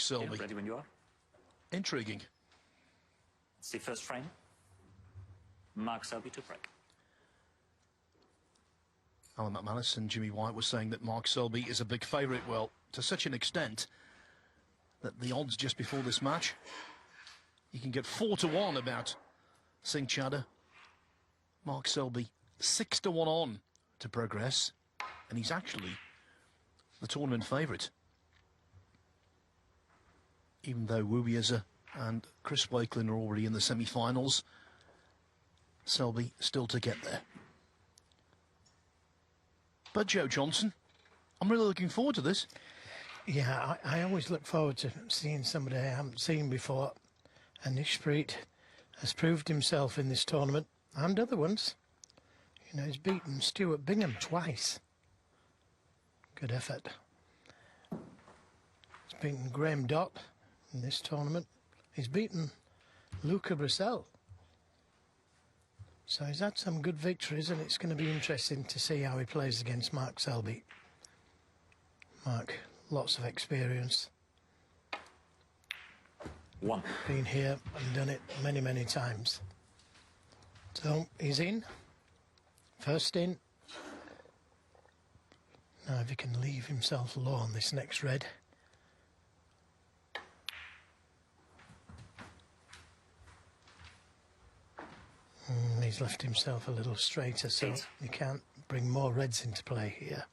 Selby. Ready when you are. Intriguing. It's the first frame. Mark Selby to break. Alan McManus and Jimmy White were saying that Mark Selby is a big favourite. Well, to such an extent that the odds just before this match, you can get 4-1 about Singh Chadha. Mark Selby 6-1 on to progress, and he's actually the tournament favourite. Even though Wubieza and Chris Wakelin are already in the semi-finals, Selby still to get there. But Joe Johnson, I'm really looking forward to this. Yeah, I always look forward to seeing somebody I haven't seen before. And Ishpreet has proved himself in this tournament and other ones. You know, he's beaten Stuart Bingham twice. Good effort. He's beaten Graham Dott in this tournament. He's beaten Luca Brissell. So he's had some good victories, and it's going to be interesting to see how he plays against Mark Selby. Mark, lots of experience. One. Been here and done it many, many times. So he's in. First in. Now if he can leave himself low on this next red. He's left himself a little straighter, so he can't bring more reds into play here.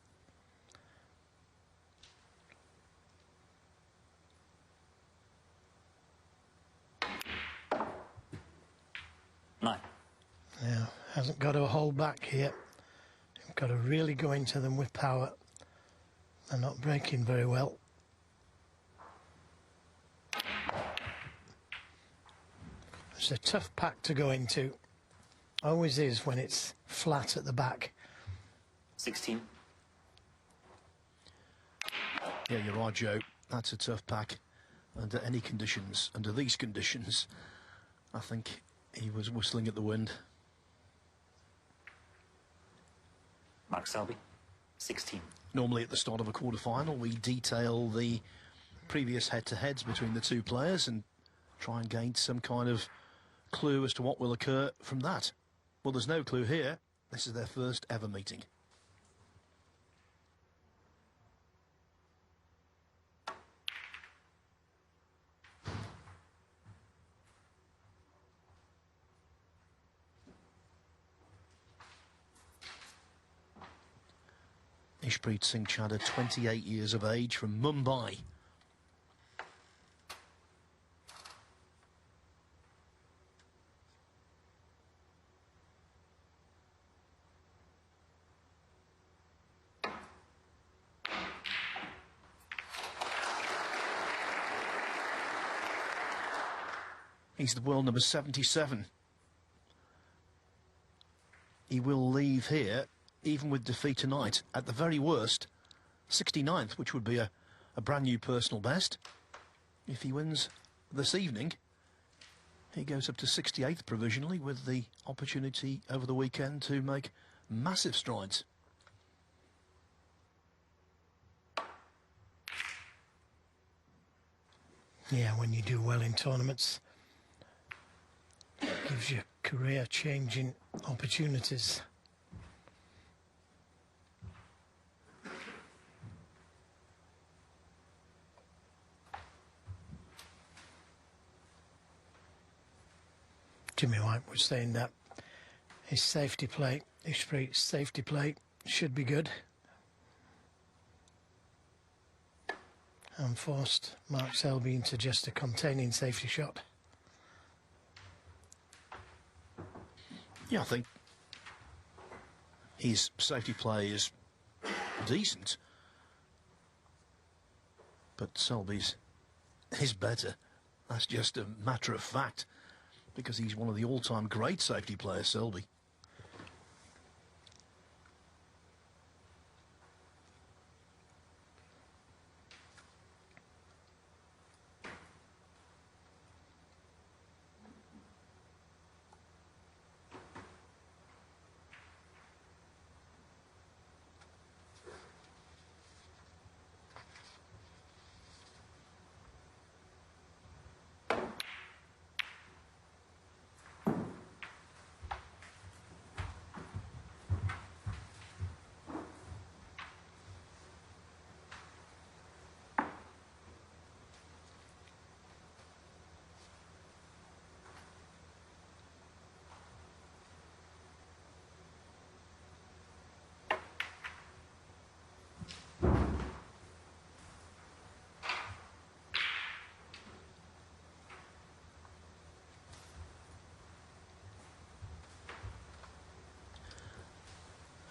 Nine. Yeah, hasn't got to hold back here. You've got to really go into them with power. They're not breaking very well. It's a tough pack to go into. Always is when it's flat at the back. 16. Yeah, you're right, Joe. That's a tough pack under any conditions. Under these conditions, I think he was whistling at the wind. Mark Selby, 16. Normally at the start of a quarter-final, we detail the previous head-to-heads between the two players and try and gain some kind of clue as to what will occur from that. Well, there's no clue here. This is their first ever meeting. Ishpreet Singh Chadha, 28 years of age, from Mumbai. He's the world number 77. He will leave here, even with defeat tonight, at the very worst, 69th, which would be a brand new personal best. If he wins this evening, he goes up to 68th provisionally, with the opportunity over the weekend to make massive strides. Yeah, when you do well in tournaments, it gives you career-changing opportunities. Jimmy White was saying that his safety play, Ishpreet's safety play, should be good. And forced Mark Selby into just a containing safety shot. Yeah, I think his safety play is decent, but Selby's is better. That's just a matter of fact, because he's one of the all-time great safety players, Selby.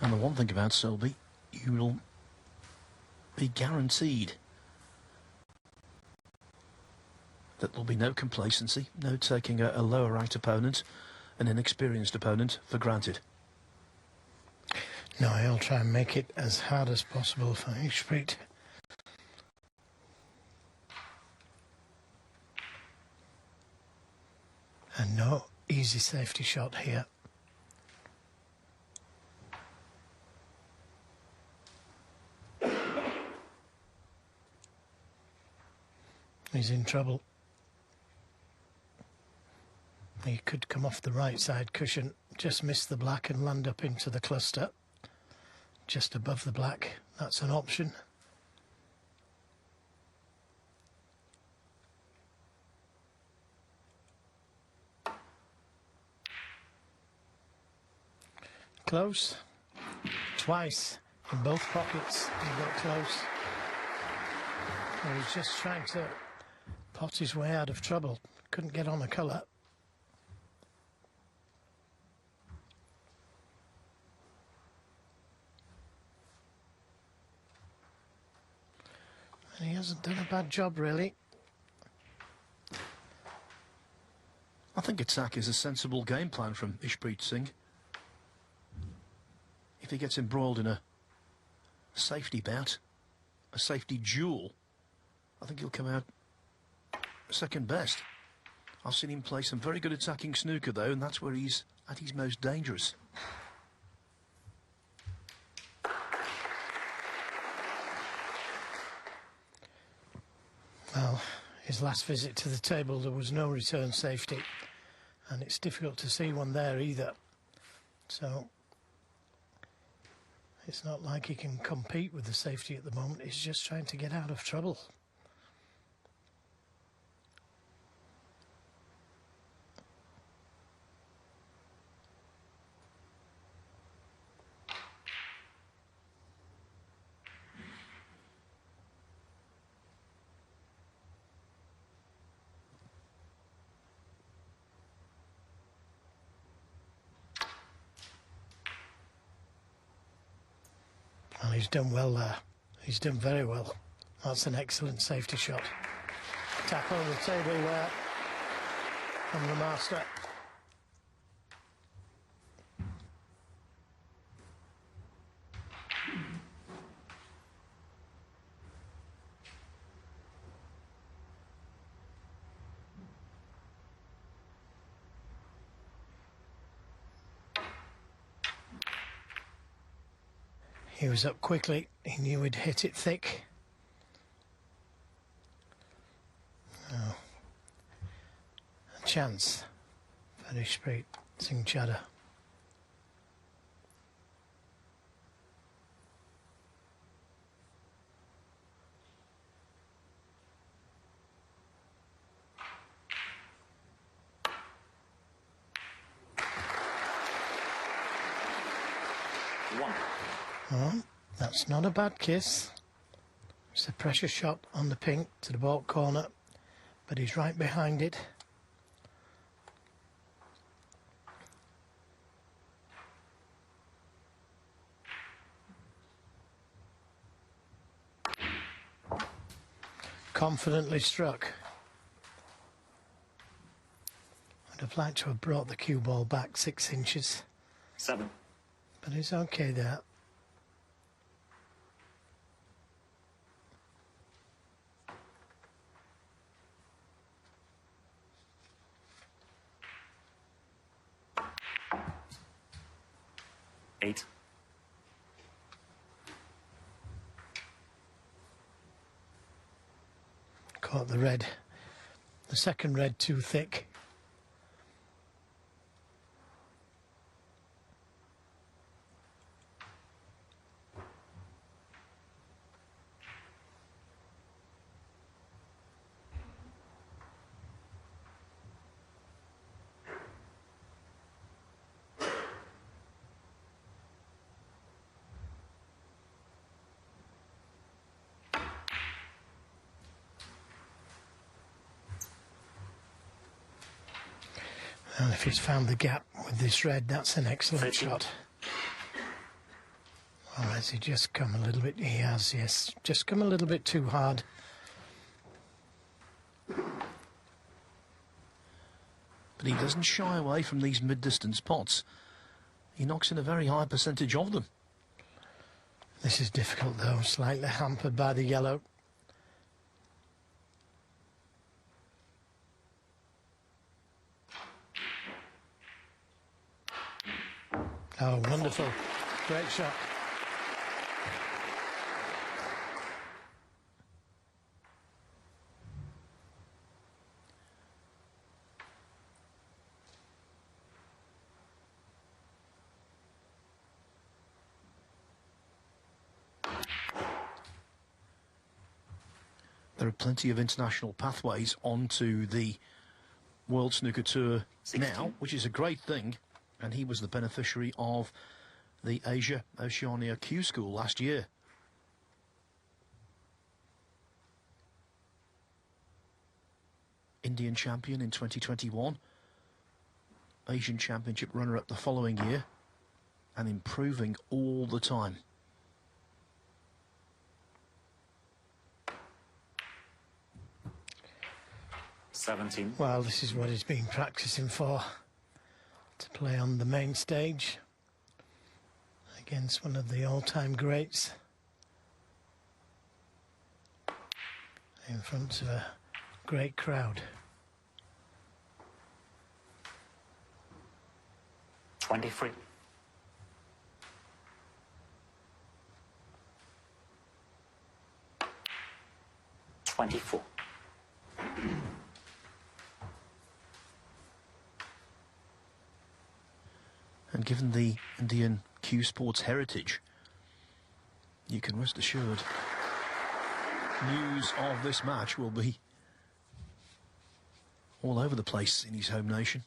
And the one thing about Selby, you will be guaranteed that there'll be no complacency, no taking a lower ranked opponent, an inexperienced opponent, for granted. No, he'll try and make it as hard as possible for Ishpreet. And no easy safety shot here. He's in trouble. He could come off the right side cushion, just miss the black and land up into the cluster. Just above the black, that's an option. Close. Twice in both pockets he got close. He was just trying to pot his way out of trouble. Couldn't get on a colour. And he hasn't done a bad job, really. I think attack is a sensible game plan from Ishpreet Singh. If he gets embroiled in a safety bout, a safety duel, I think he'll come out second best. I've seen him play some very good attacking snooker, though, and that's where he's at his most dangerous. Well, his last visit to the table, there was no return safety, and it's difficult to see one there either. So it's not like he can compete with the safety at the moment. He's just trying to get out of trouble. Well, he's done well there. He's done very well. That's an excellent safety shot. Tap on the tableware from the master. He was up quickly. He knew he'd hit it thick. Oh. A chance for Ishpreet Singh Chadha. Oh, that's not a bad kiss. It's a pressure shot on the pink to the baulk corner, but he's right behind it. Confidently struck. I'd have liked to have brought the cue ball back 6 inches. 7. But it's okay there. Eight. Caught the red. The second red too thick. And if he's found the gap with this red, that's an excellent 13. shot. Or has he just come a little bit? He has, yes. Just come a little bit too hard. But he doesn't shy away from these mid-distance pots. He knocks in a very high percentage of them. This is difficult though, slightly hampered by the yellow. Oh, wonderful. Great shot. There are plenty of international pathways onto the World Snooker Tour 16. now, which is a great thing. And he was the beneficiary of the Asia Oceania Q School last year. Indian champion in 2021. Asian Championship runner-up the following year. And improving all the time. Well, this is what he's been practicing for. To play on the main stage against one of the all-time greats in front of a great crowd. 23. And given the Indian Q Sports heritage, you can rest assured news of this match will be all over the place in his home nation.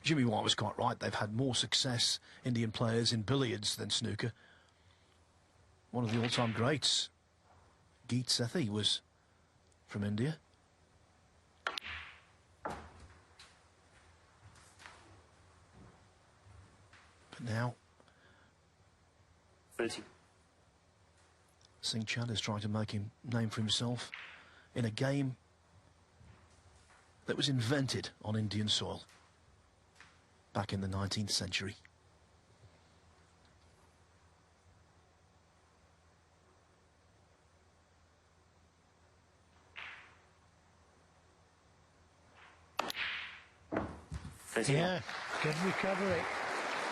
Jimmy White was quite right. They've had more success, Indian players, in billiards than snooker. One of the all-time greats, Geet Sethi, was from India. But now 30. Singh Chadha is trying to make a name for himself in a game that was invented on Indian soil back in the 19th century. Yeah, good recovery.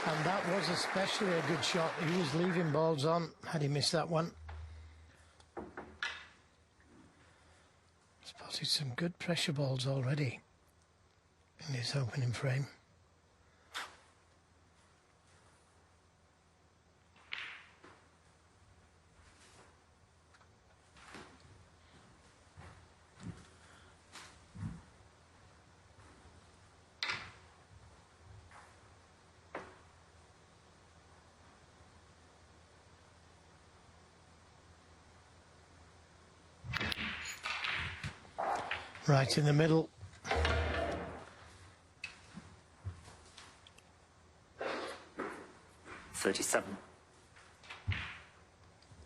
And that was especially a good shot. He was leaving balls on had he missed that one. Spotted some good pressure balls already in his opening frame. Right in the middle. $37.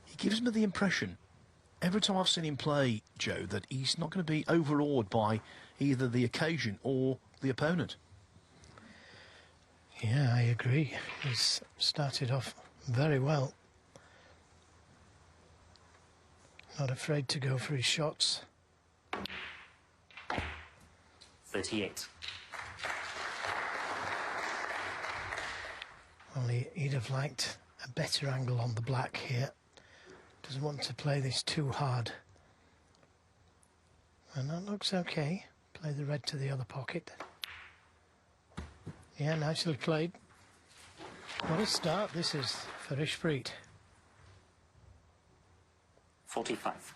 He gives me the impression, every time I've seen him play, Joe, that he's not going to be overawed by either the occasion or the opponent. Yeah, I agree. He's started off very well. Not afraid to go for his shots. 38. Only he'd have liked a better angle on the black here. Doesn't want to play this too hard. And that looks okay. Play the red to the other pocket. Yeah, nicely played. What a start this is for Ishpreet. 45.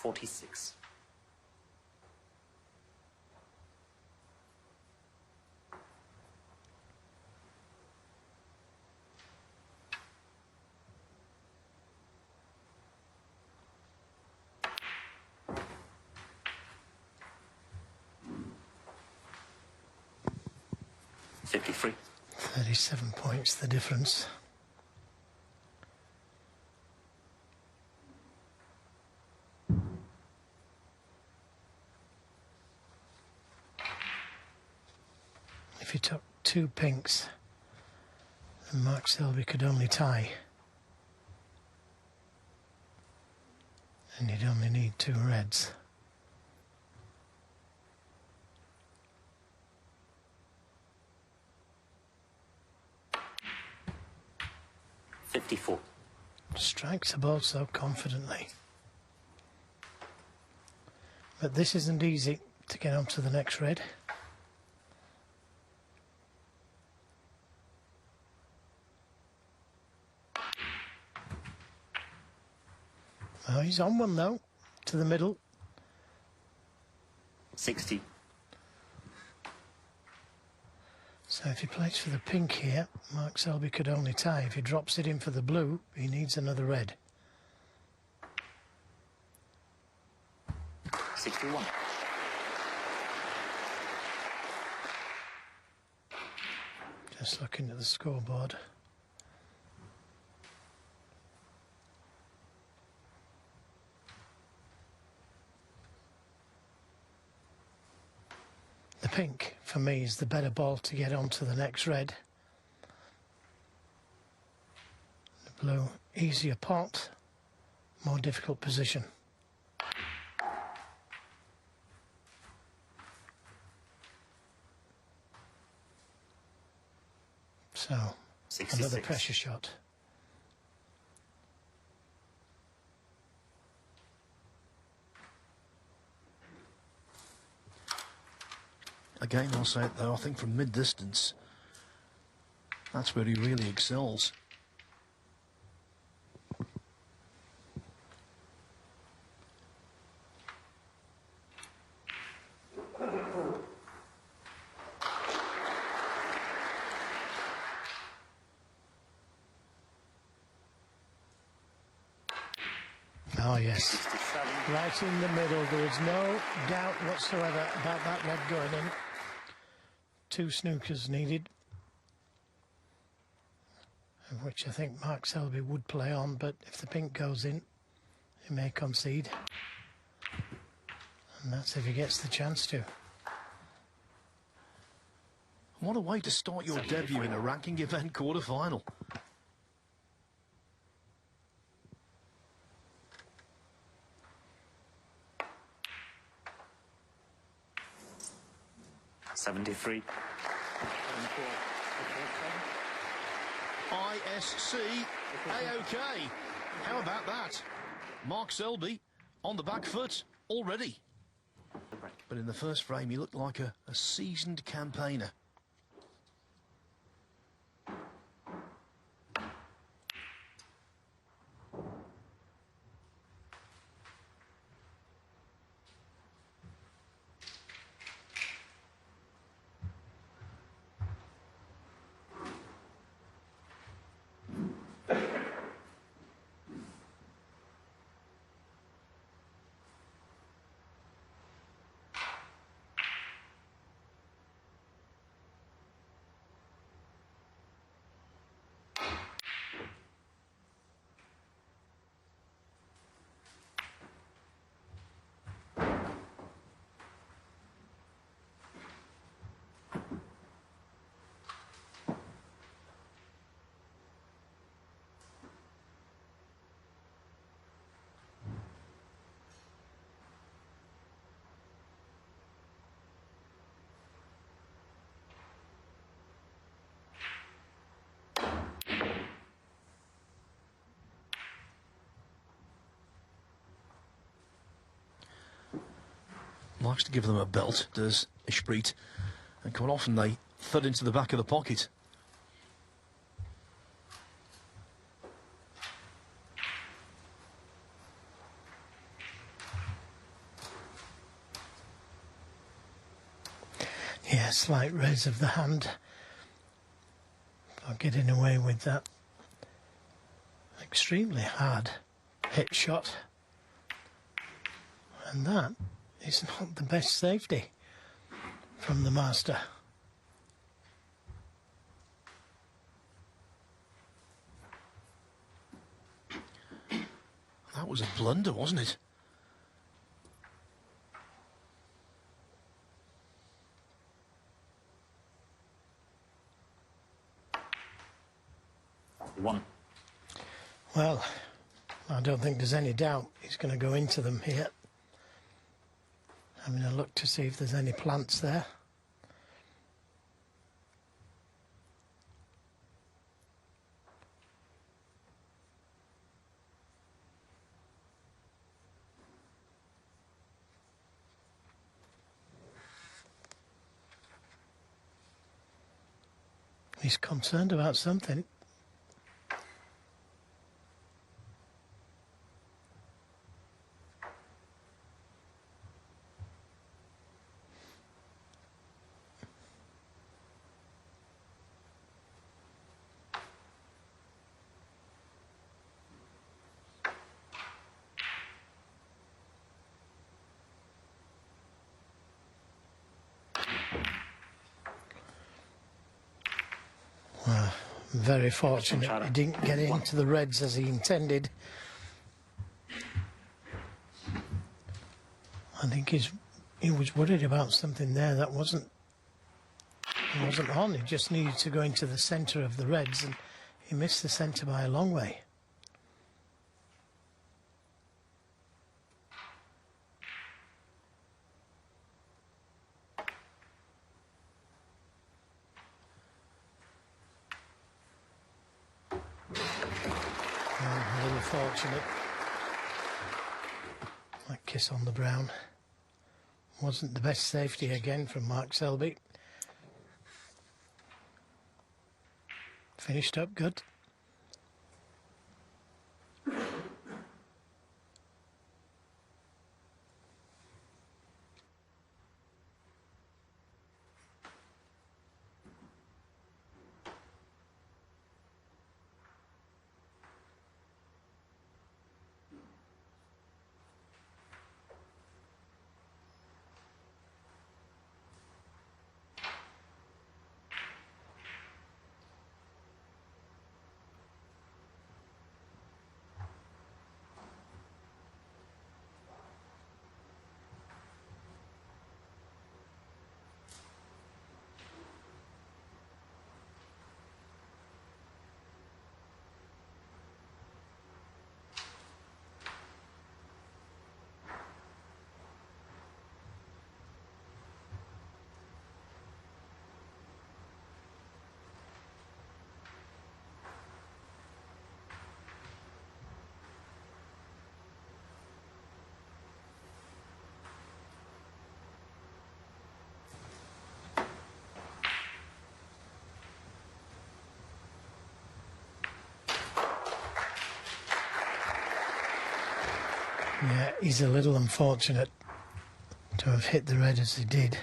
$46. 53. 37 points, the difference. If he took 2 pinks, then Mark Selby could only tie. And he'd only need 2 reds. $54. Strikes the ball so confidently. But this isn't easy to get on to the next red. Oh, he's on one though, to the middle. 60. So if he plays for the pink here, Mark Selby could only tie. If he drops it in for the blue, he needs another red. 61. Just looking at the scoreboard. The pink, for me, is the better ball to get on to the next red. The blue, easier pot, more difficult position. So, 66. another pressure shot. Again, I'll say it though, I think from mid-distance, that's where he really excels. Oh, yes. 67. Right in the middle. There was no doubt whatsoever about that red going in. 2 snookers needed, of which I think Mark Selby would play on, but if the pink goes in, he may concede. And that's if he gets the chance to. What a way to start your debut in a ranking event quarter-final. $73. ISC A-OK. How about that? Mark Selby on the back foot already. But in the first frame, he looked like a seasoned campaigner. Likes to give them a belt, does Ishpreet, and quite often they thud into the back of the pocket. Yeah, slight raise of the hand for getting away with that extremely hard hit shot. And that is not the best safety from the master. was a blunder, wasn't it? One. Well, I don't think there's any doubt he's going to go into them here. Having a look to see if there's any plants there. He's concerned about something. Very fortunate Chadha. he didn't get into the reds as he intended. I think he was worried about something there that wasn't on. He just needed to go into the centre of the reds, and he missed the centre by a long way. A little fortunate. That kiss on the brown. Wasn't the best safety again from Mark Selby. Finished up good. Yeah, he's a little unfortunate to have hit the red as he did.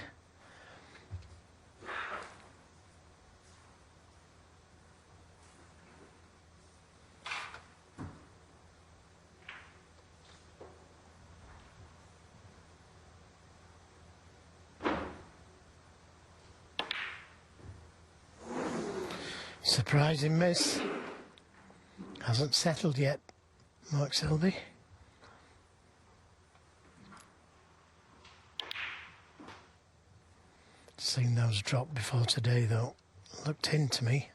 Surprising miss. Hasn't settled yet, Mark Selby. Seen those drop before today though. Looked into me.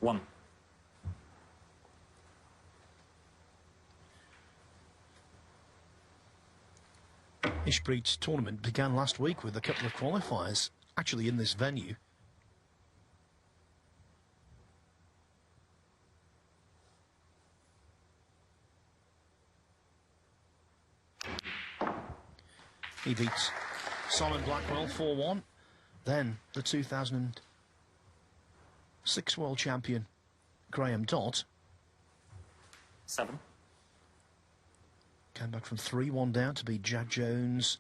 One. Ishpreet's tournament began last week with a couple of qualifiers, actually in this venue. He beats Simon Blackwell 4-1. Then the 2006 world champion Graham Dott 7. came back from 3-1 down to beat Jack Jones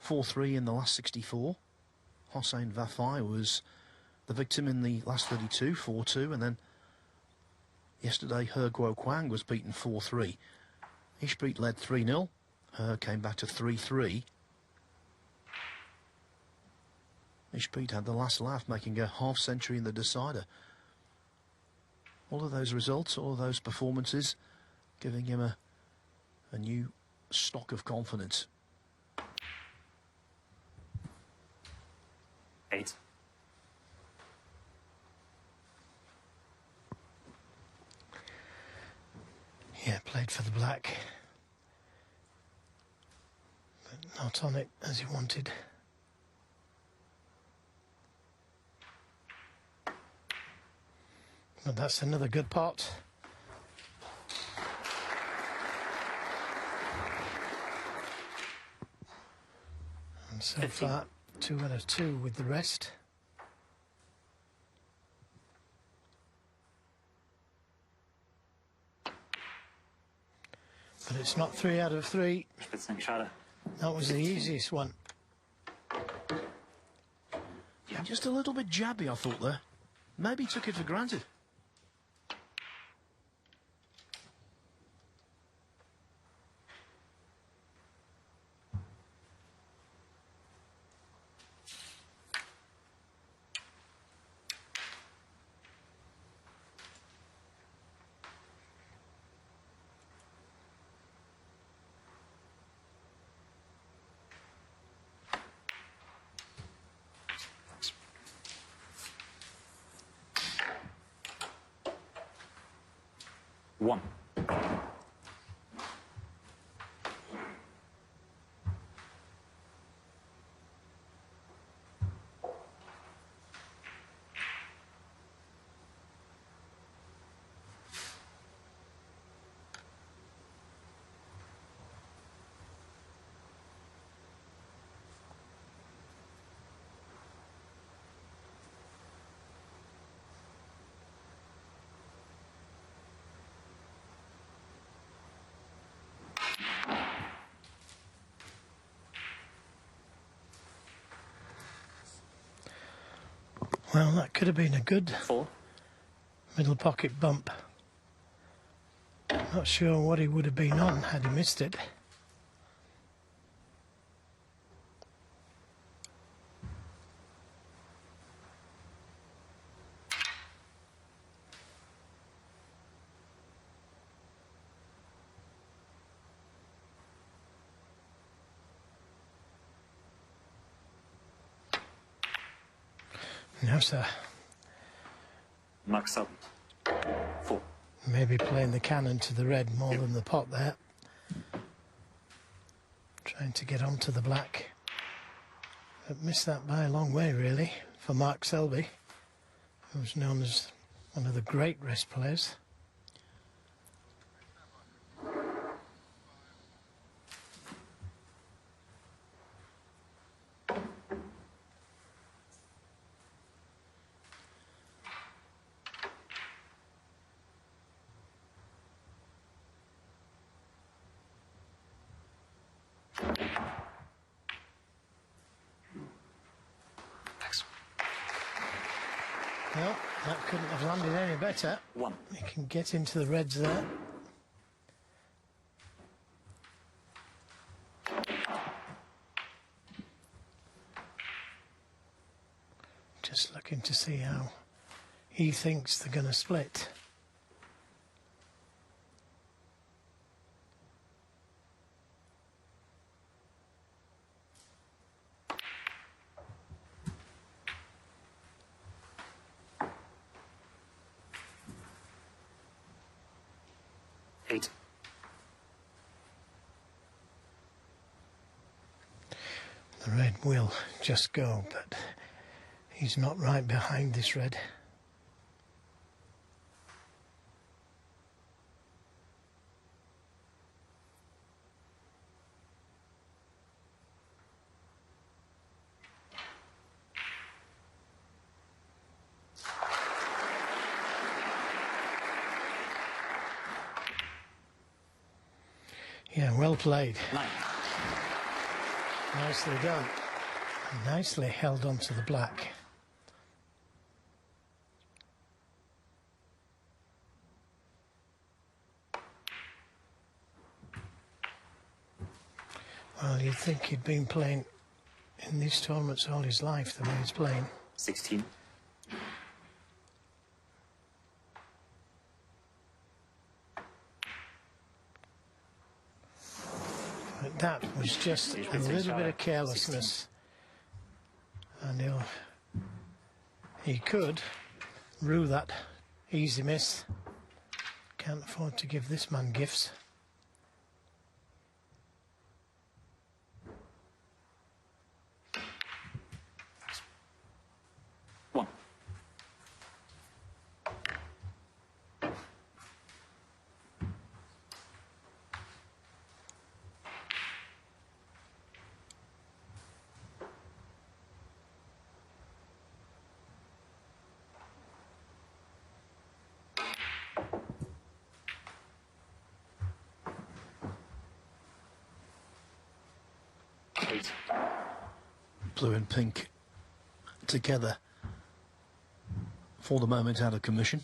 4-3 in the last 64. Hossein Vafai was the victim in the last 32, 4-2, and then yesterday He Guo Kwang was beaten 4-3. Ishpreet led 3-0. He came back to 3-3. Ishpreet had the last laugh, making a half-century in the decider. All of those results, all of those performances, giving him a new stock of confidence. 8. Yeah, played for the black, but not on it as he wanted. But that's another good pot. And so 15. far, 2 out of 2 with the rest. But it's not 3 out of 3. Ishpreet Singh Chadha. That was the easiest one. Yeah, just a little bit jabby, I thought there. Maybe took it for granted. One. Well, that could have been a good 4. middle pocket bump. Not sure what he would have been on had he missed it. No, sir. Mark Selby. 4. Maybe playing the cannon to the red more than the pot there. Trying to get onto the black. But missed that by a long way, really, for Mark Selby, who's known as one of the great rest players. Well, that couldn't have landed any better. 1. You can get into the reds there. Just looking to see how he thinks they're going to split. The red will just go, but he's not right behind this red. Yeah, well played. 9. Nicely done. Nicely held on to the black. Well, you'd think he'd been playing in these tournaments all his life, the way he's playing. 16. But that was just a little bit of carelessness. And he could rue that easy miss. Can't afford to give this man gifts. One. Eight. Blue and pink together for the moment out of commission.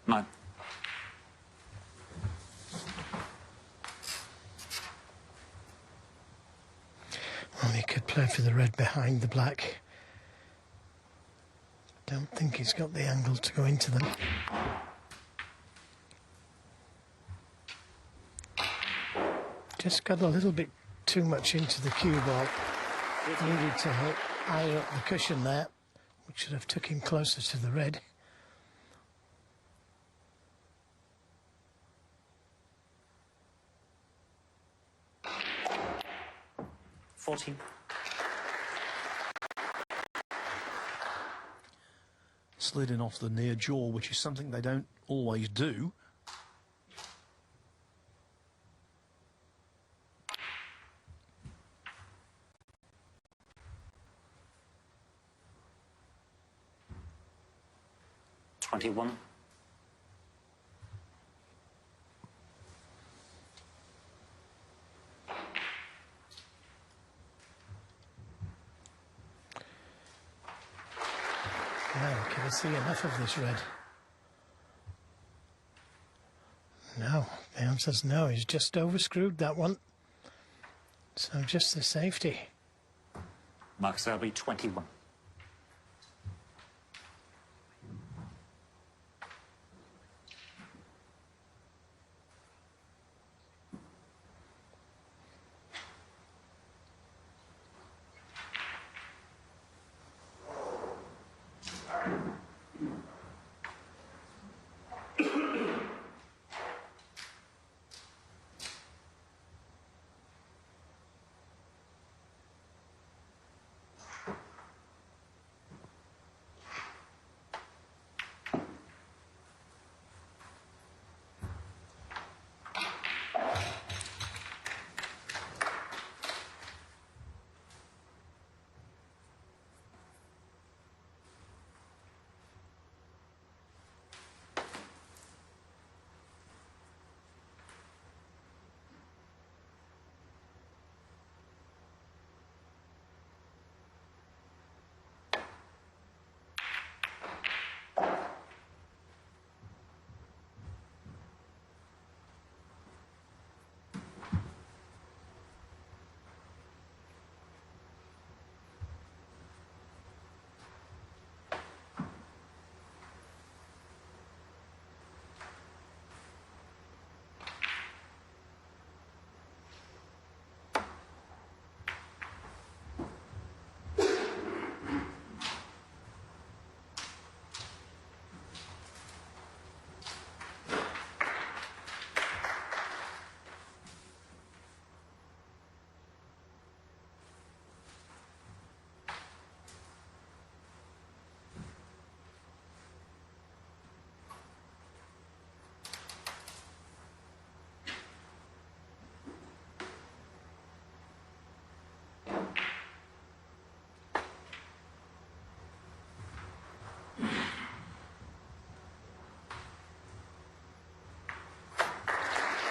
Nine. Well, he could play for the red behind the black. Don't think he's got the angle to go into them. Just got a little bit too much into the cue ball. Needed to higher up the cushion there, which should have took him closer to the red. 14. Slid in off the near jaw, which is something they don't always do. One. Now, can I see enough of this red? No, the answer's no. He's just overscrewed that one. So just the safety. Mark Selby, 21.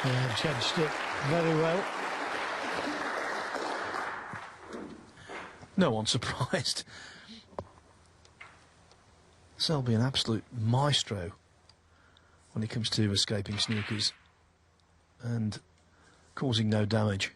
Yeah, judged it very well. No one surprised. Selby an absolute maestro when it comes to escaping snookers and causing no damage.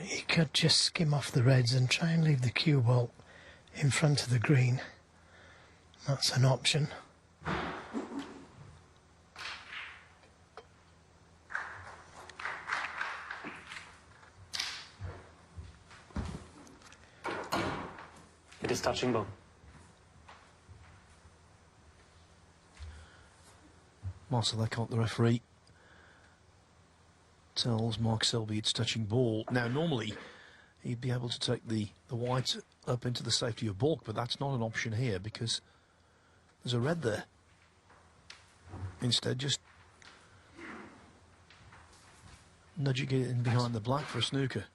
He could just skim off the reds and try and leave the cue ball in front of the green. That's an option. It is touching ball. Marcel Lecomte, the referee, tells Mark Selby it's touching ball. Now, normally, he'd be able to take the white up into the safety of baulk, but that's not an option here because there's a red there. Instead, just nudging it in behind the black for a snooker.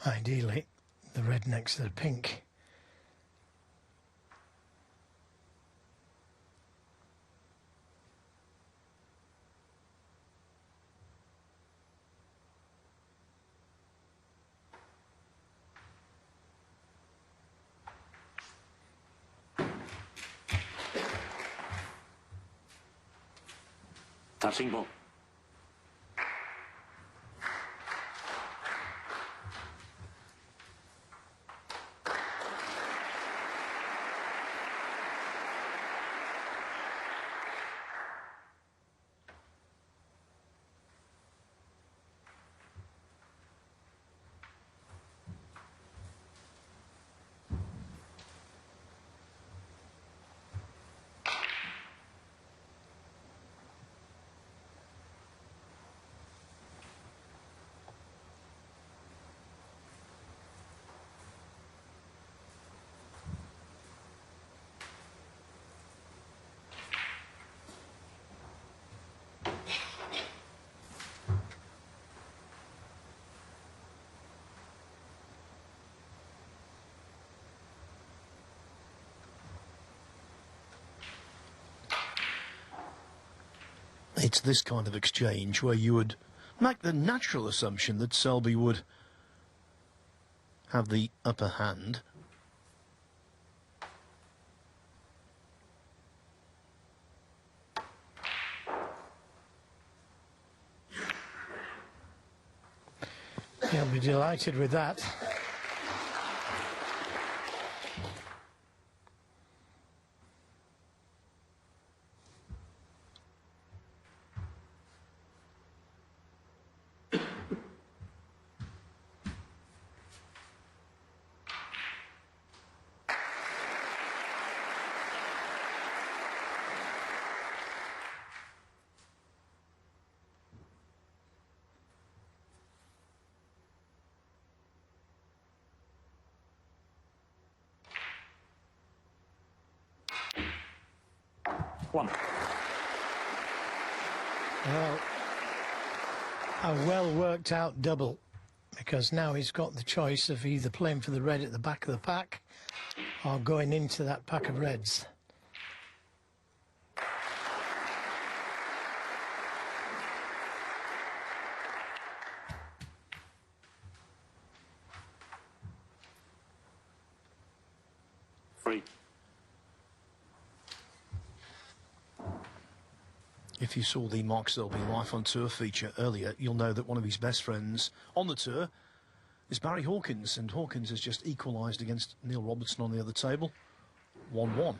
Ideally, the red next to the pink. Touching ball. It's this kind of exchange where you would make the natural assumption that Selby would have the upper hand. He'll be delighted with that. One. Well, a well worked out double, because now he's got the choice of either playing for the red at the back of the pack or going into that pack of reds. 3. If you saw the Mark Selby Life on Tour feature earlier, you'll know that one of his best friends on the tour is Barry Hawkins, and Hawkins has just equalised against Neil Robertson on the other table, 1-1.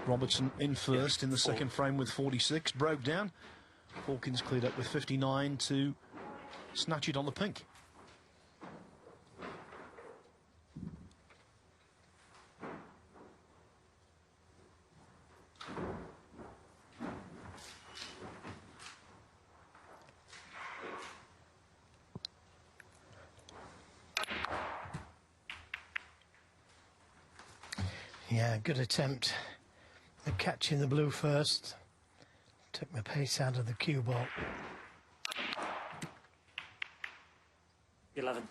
Robertson in first in the second frame with 46, broke down. Hawkins cleared up with 59 to snatch it on the pink. Yeah, good attempt at catching the blue first. Took my pace out of the cue ball. 11.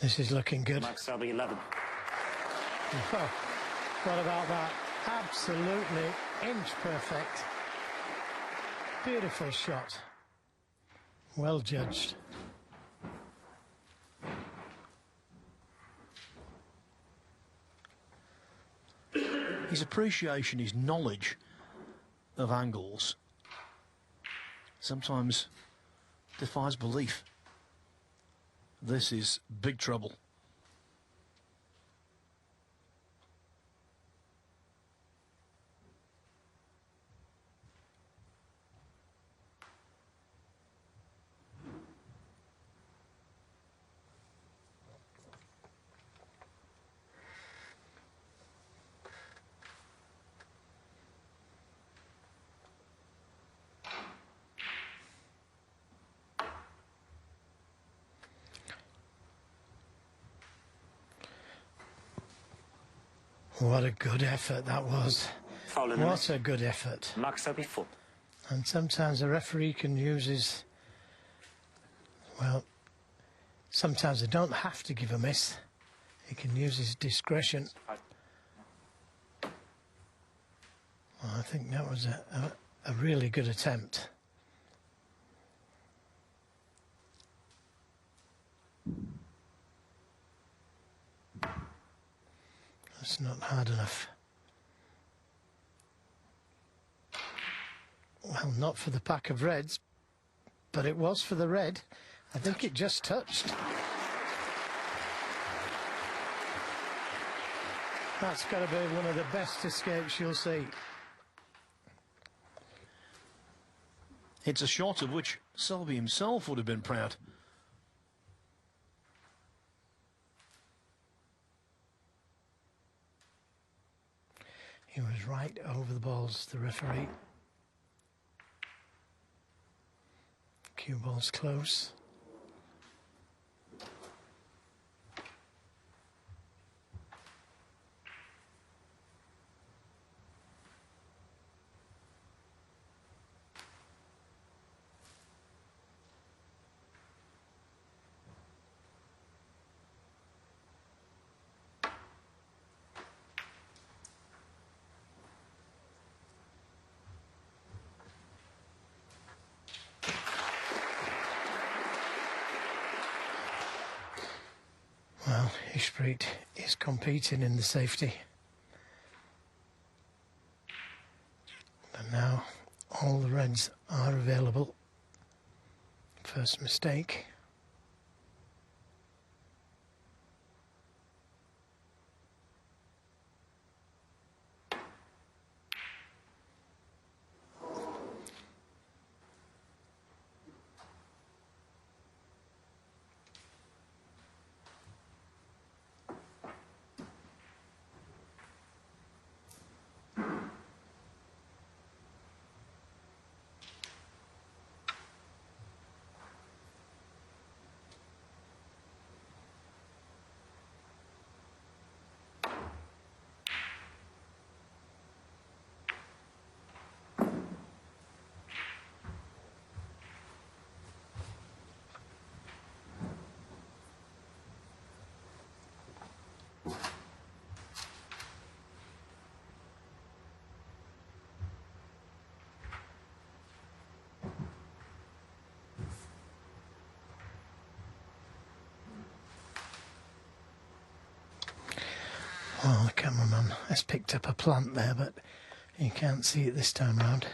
This is looking good. Mark Selby, 11. Oh, what about that? Absolutely inch perfect. Beautiful shot. Well judged. His appreciation, his knowledge of angles sometimes defies belief. This is big trouble. What a good effort that was. Foul in the What a good effort. Mark Selby, 4. And sometimes a referee can use his, well, sometimes they don't have to give a miss. He can use his discretion. Well, I think that was a really good attempt. That's not hard enough. Well, not for the pack of reds, but it was for the red. I think it just touched. That's got to be one of the best escapes you'll see. It's a shot of which Selby himself would have been proud. He was right over the balls, the referee. Cue ball's close. Well, Ishpreet is competing in the safety. But now all the reds are available. First mistake. Oh, the cameraman has picked up a plant there, but you can't see it this time round.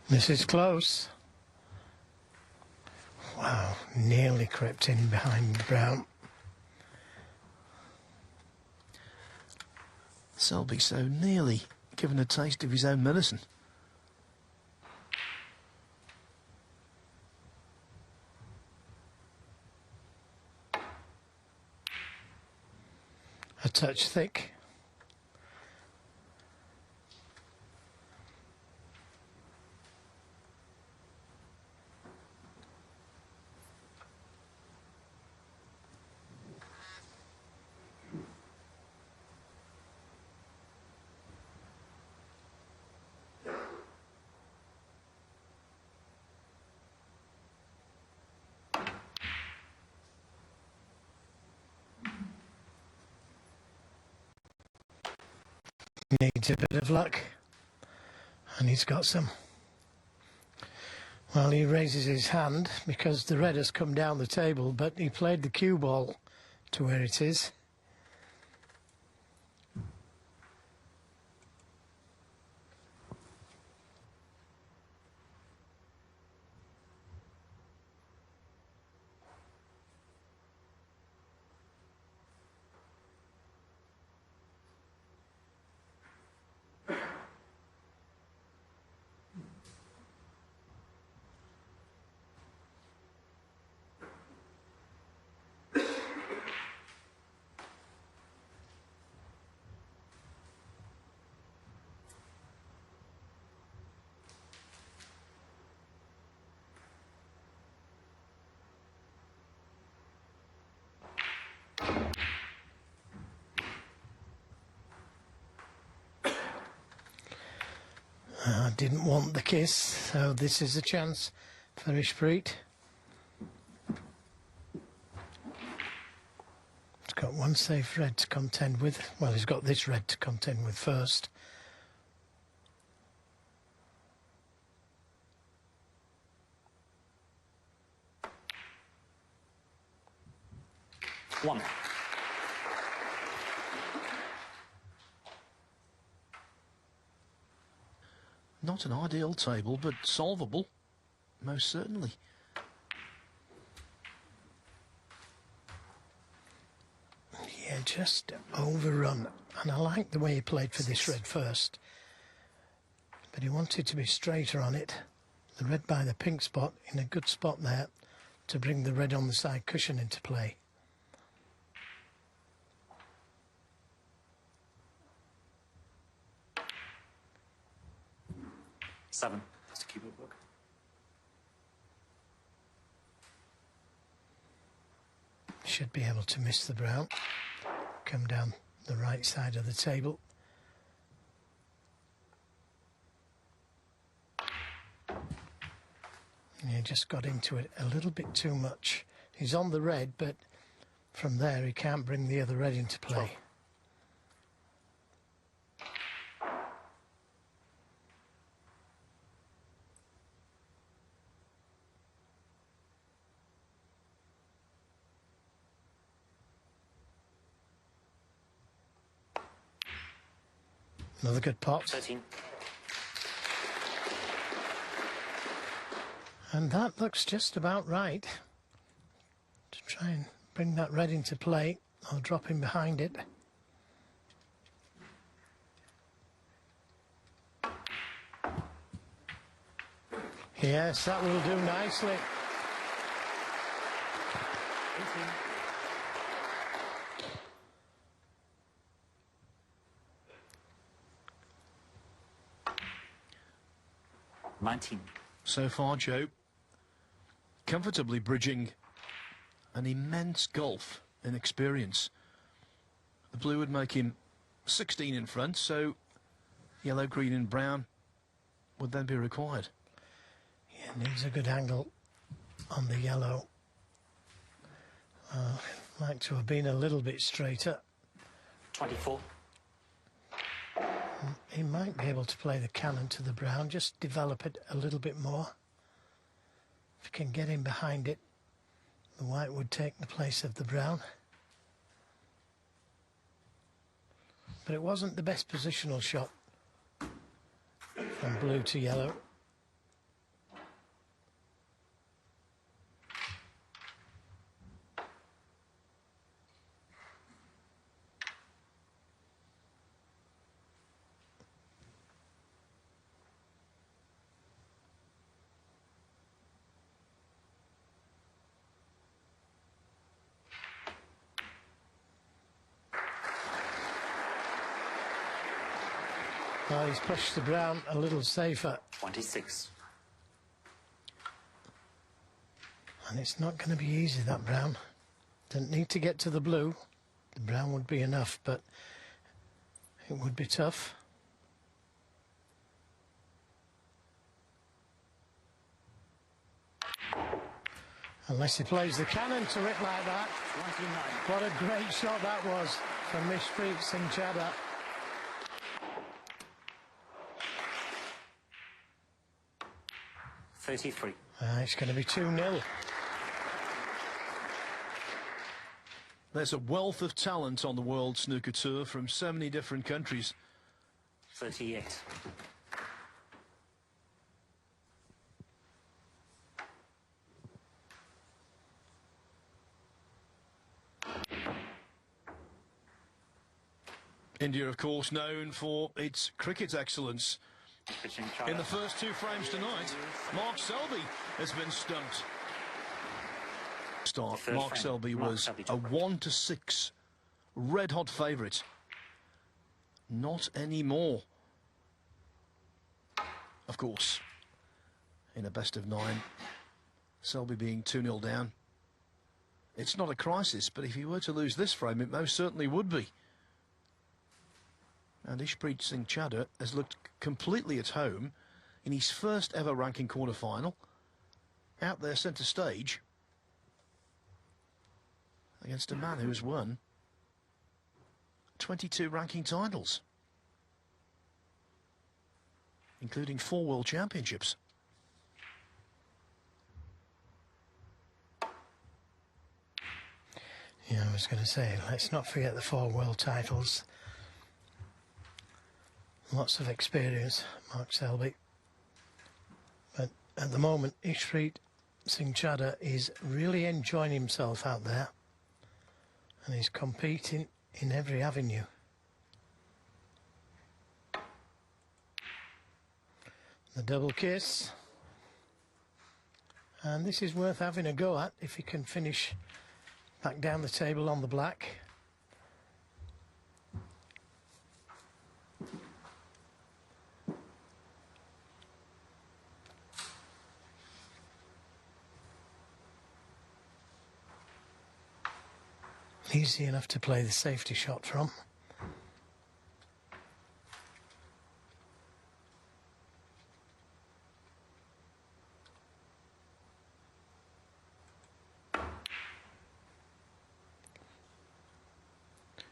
This is close. Wow, nearly crept in behind Brown. Selby so nearly given a taste of his own medicine. A touch thick. Needs a bit of luck, and he's got some. Well, he raises his hand because the red has come down the table, but he played the cue ball to where it is. I didn't want the kiss, so this is a chance for Ishpreet. He's got one safe red to contend with. Well, he's got this red to contend with first. One. Not an ideal table, but solvable, most certainly. Yeah, just overrun. And I like the way he played for this red first. But he wanted to be straighter on it. The red by the pink spot, in a good spot there, to bring the red on the side cushion into play. Seven. Just to keep it book. Should be able to miss the brown. Come down the right side of the table. He just got into it a little bit too much. He's on the red, but from there he can't bring the other red into play. Another good pot. 13. And that looks just about right. To try and bring that red into play, or drop him behind it. Yes, that will do nicely. 18. So far, Joe, comfortably bridging an immense gulf in experience. The blue would make him 16 in front, so yellow, green and brown would then be required. Yeah, needs a good angle on the yellow. Like to have been a little bit straighter. 24. He might be able to play the cannon to the brown, just develop it a little bit more. If you can get in behind it, the white would take the place of the brown. But it wasn't the best positional shot from blue to yellow. Well, he's pushed the brown a little safer. 26. And it's not going to be easy, that brown. Didn't need to get to the blue. The brown would be enough, but it would be tough. Unless he plays the cannon to it like that. 29. What a great shot that was from Ishpreet Singh Chadha. It's going to be 2-0. There's a wealth of talent on the World Snooker Tour from so many different countries. 38. India, of course, known for its cricket excellence. In the first two frames tonight, Mark Selby has been stumped. Mark Selby was a 1-6 red-hot favourite. Not anymore. Of course, in a best-of-9, Selby being 2-0 down. It's not a crisis, but if he were to lose this frame, it most certainly would be. And Ishpreet Singh Chadha has looked completely at home in his first ever ranking quarter-final, out there centre stage, against a man who has won 22 ranking titles, including 4 World Championships. Yeah, I was going to say, let's not forget the 4 world titles. Lots of experience, Mark Selby. But at the moment, Ishpreet Singh Chadha is really enjoying himself out there. And he's competing in every avenue. The double kiss. And this is worth having a go at if he can finish back down the table on the black. Easy enough to play the safety shot from.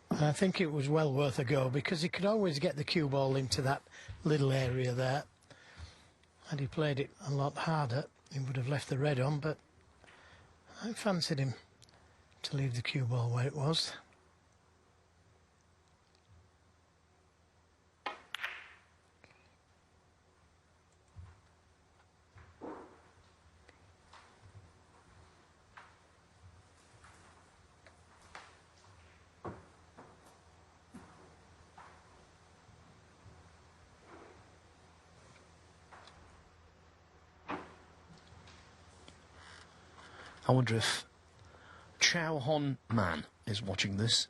And I think it was well worth a go because he could always get the cue ball into that little area there. Had he played it a lot harder, he would have left the red on, but I fancied him to leave the cue ball where it was. I wonder if Chow Hon Man is watching this.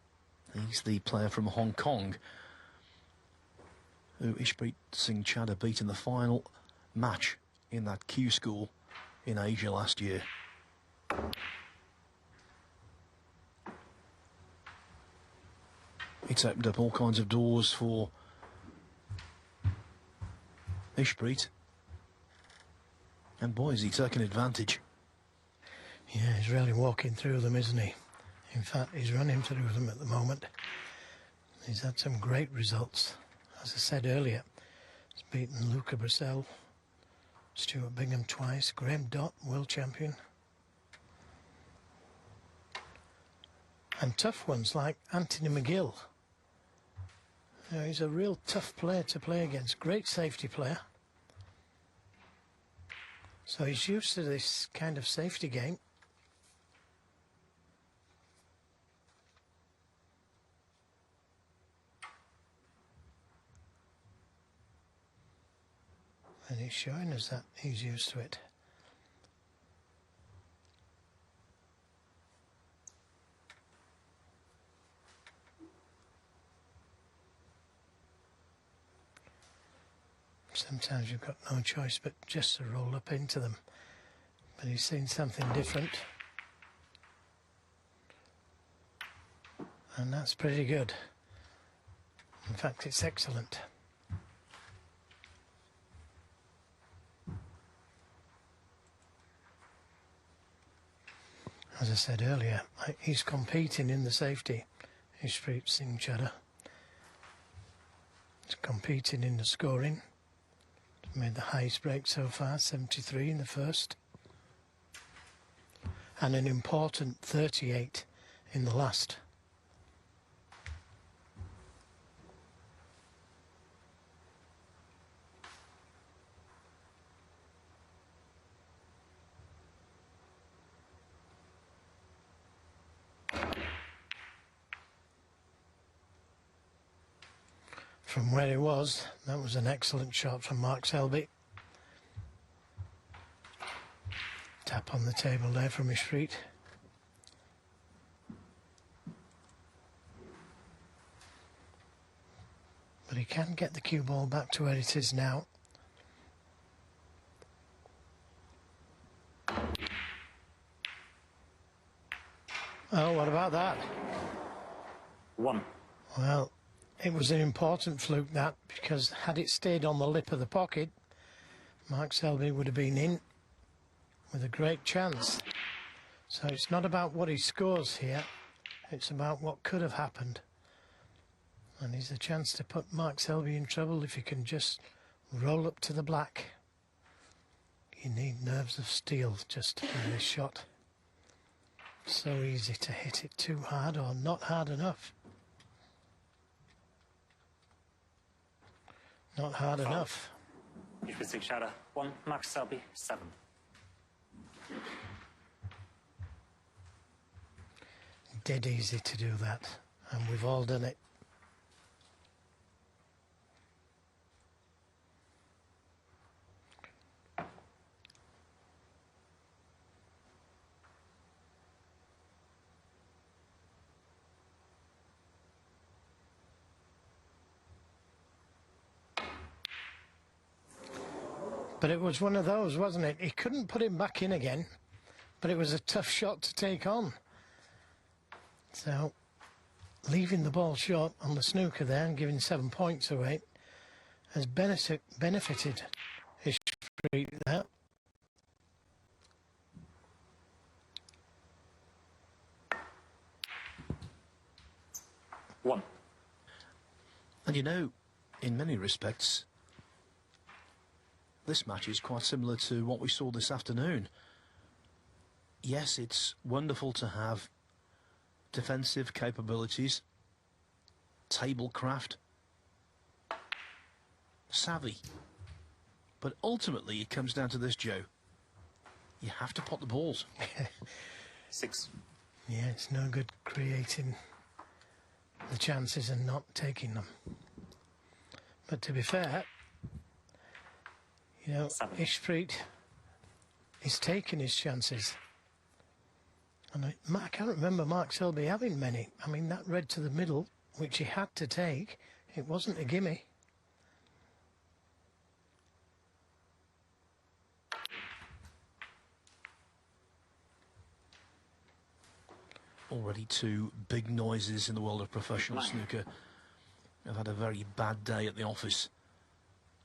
He's the player from Hong Kong who Ishpreet Singh Chadha beat in the final match in that Q school in Asia last year. It's opened up all kinds of doors for Ishpreet. And boy, is he taking advantage. Yeah, he's really walking through them, isn't he? In fact, he's running through them at the moment. He's had some great results. As I said earlier, he's beaten Luca Brissell, Stuart Bingham twice, Graham Dott, world champion. And tough ones like Anthony McGill. You know, he's a real tough player to play against, great safety player. So he's used to this kind of safety game. And he's showing us that he's used to it. Sometimes you've got no choice but just to roll up into them. But he's seen something different. And that's pretty good. In fact, it's excellent. As I said earlier, he's competing in the safety. Ishpreet, Singh, Chadha. He's competing in the scoring. Made the highest break so far, 73 in the first. And an important 38 in the last. From where he was, that was an excellent shot from Mark Selby. Tap on the table there from Ishpreet. But he can get the cue ball back to where it is now. Oh, what about that? 1. Well, it was an important fluke, that, because had it stayed on the lip of the pocket, Mark Selby would have been in with a great chance. So it's not about what he scores here, it's about what could have happened. And he's a chance to put Mark Selby in trouble if he can just roll up to the black. You need nerves of steel just to do this shot. So easy to hit it too hard or not hard enough. Not hard enough. Ishpreet Chadha 1, Mark Selby 7. Dead easy to do that, and we've all done it. But it was one of those, wasn't it? He couldn't put him back in again, but it was a tough shot to take on. So, leaving the ball short on the snooker there and giving 7 points away has benefited Ishpreet there. One. And you know, in many respects, this match is quite similar to what we saw this afternoon. Yes, it's wonderful to have defensive capabilities, tablecraft, savvy. But ultimately it comes down to this, Joe. You have to pot the balls. 6. Yeah, it's no good creating the chances and not taking them. But to be fair, you know, 7. Ishpreet is taking his chances. And I can't remember Mark Selby having many. I mean, that red to the middle, which he had to take, it wasn't a gimme. Already 2 big noises in the world of professional snooker. I've had a very bad day at the office.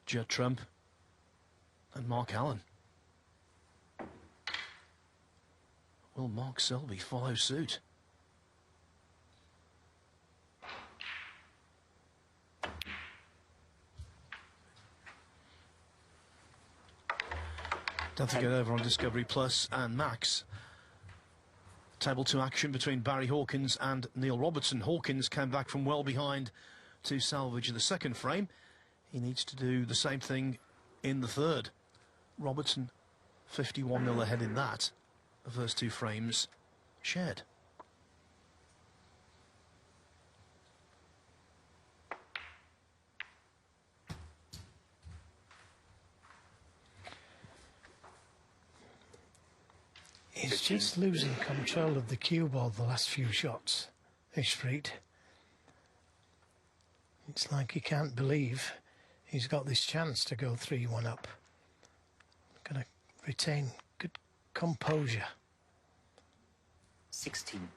Judd Trump and Mark Allen. Will Mark Selby follow suit? Don't forget over on Discovery Plus and Max. Table 2 action between Barry Hawkins and Neil Robertson. Hawkins came back from well behind to salvage the second frame. He needs to do the same thing in the third. Robertson 51-0 ahead in that. The first 2 frames shared. He's just losing control of the cue ball the last few shots, Ishpreet. It's like he can't believe he's got this chance to go 3-1 up. Got to retain good composure. 16.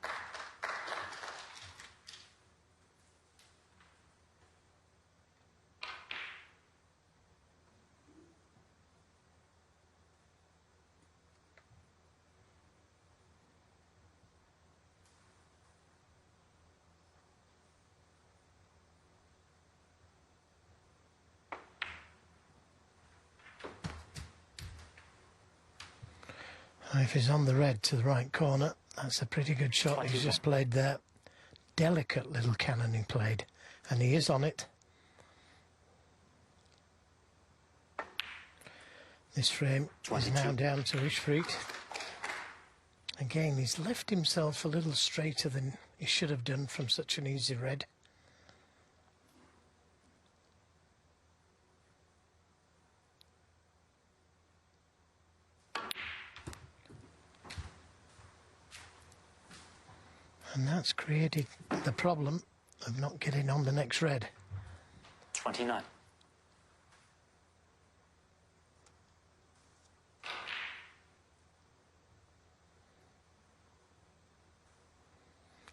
If he's on the red to the right corner, that's a pretty good shot he's just played there. Delicate little cannon he played, and he is on it. This frame 22. Is now down to Ishpreet. Again, he's left himself a little straighter than he should have done from such an easy red. And that's created the problem of not getting on the next red. 29.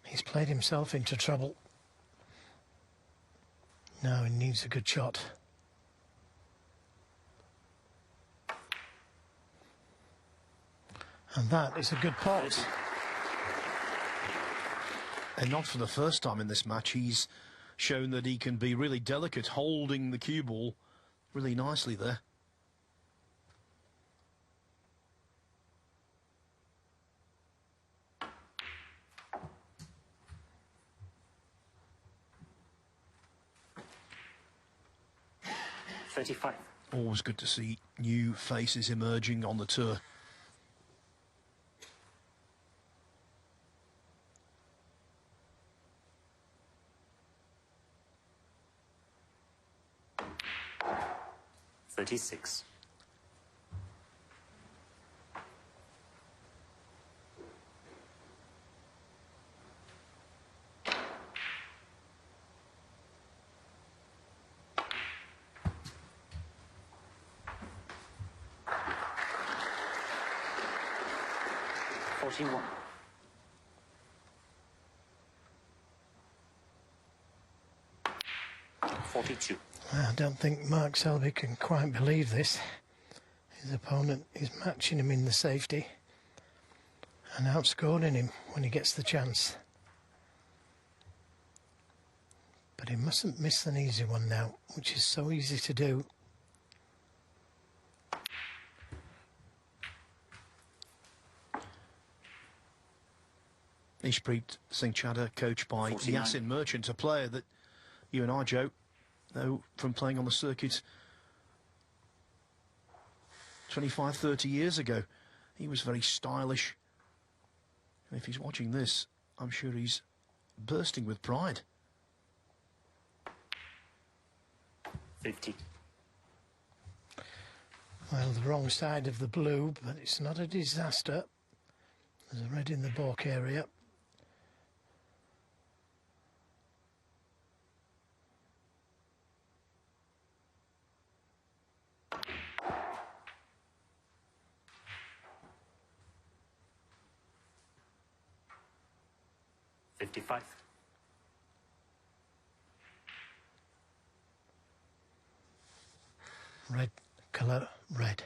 He's played himself into trouble. Now he needs a good shot. And that is a good pot. And not for the first time in this match, he's shown that he can be really delicate, holding the cue ball really nicely there. Always good to see new faces emerging on the tour. .36. .41. .42. I don't think Mark Selby can quite believe this. His opponent is matching him in the safety and outscoring him when he gets the chance. But he mustn't miss an easy one now, which is so easy to do. Ishpreet Singh Chadha, coached by 49. Yasin Merchant, a player that you and I, Joe, know from playing on the circuit 25, 30 years ago. He was very stylish. And if he's watching this, I'm sure he's bursting with pride. 50. Well, the wrong side of the blue, but it's not a disaster. There's a red in the baulk area. .55. Red colour, red.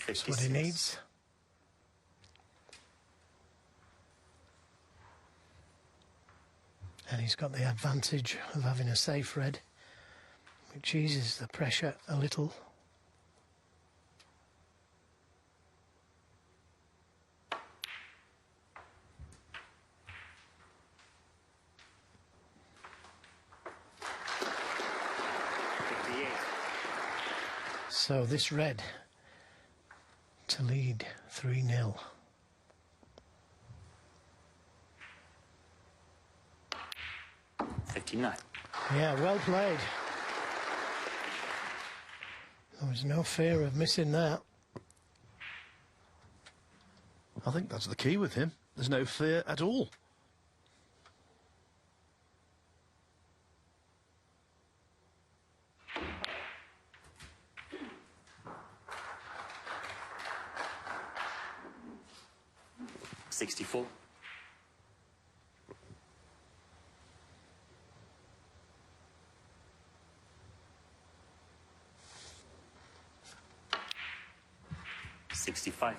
That's what he needs. And he's got the advantage of having a safe red, which eases the pressure a little. So this red to lead 3-0. Yeah, well played. There was no fear of missing that. I think that's the key with him. There's no fear at all. $64. $65.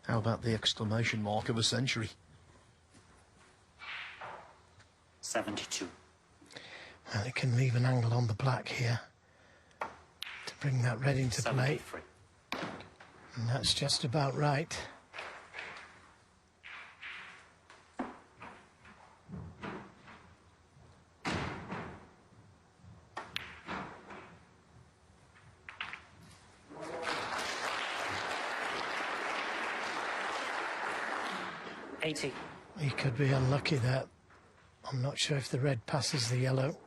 How about the exclamation mark of a century? 72. Well, it can leave an angle on the black here to bring that red into play. 73. And that's just about right. He could be unlucky there. I'm not sure if the red passes the yellow.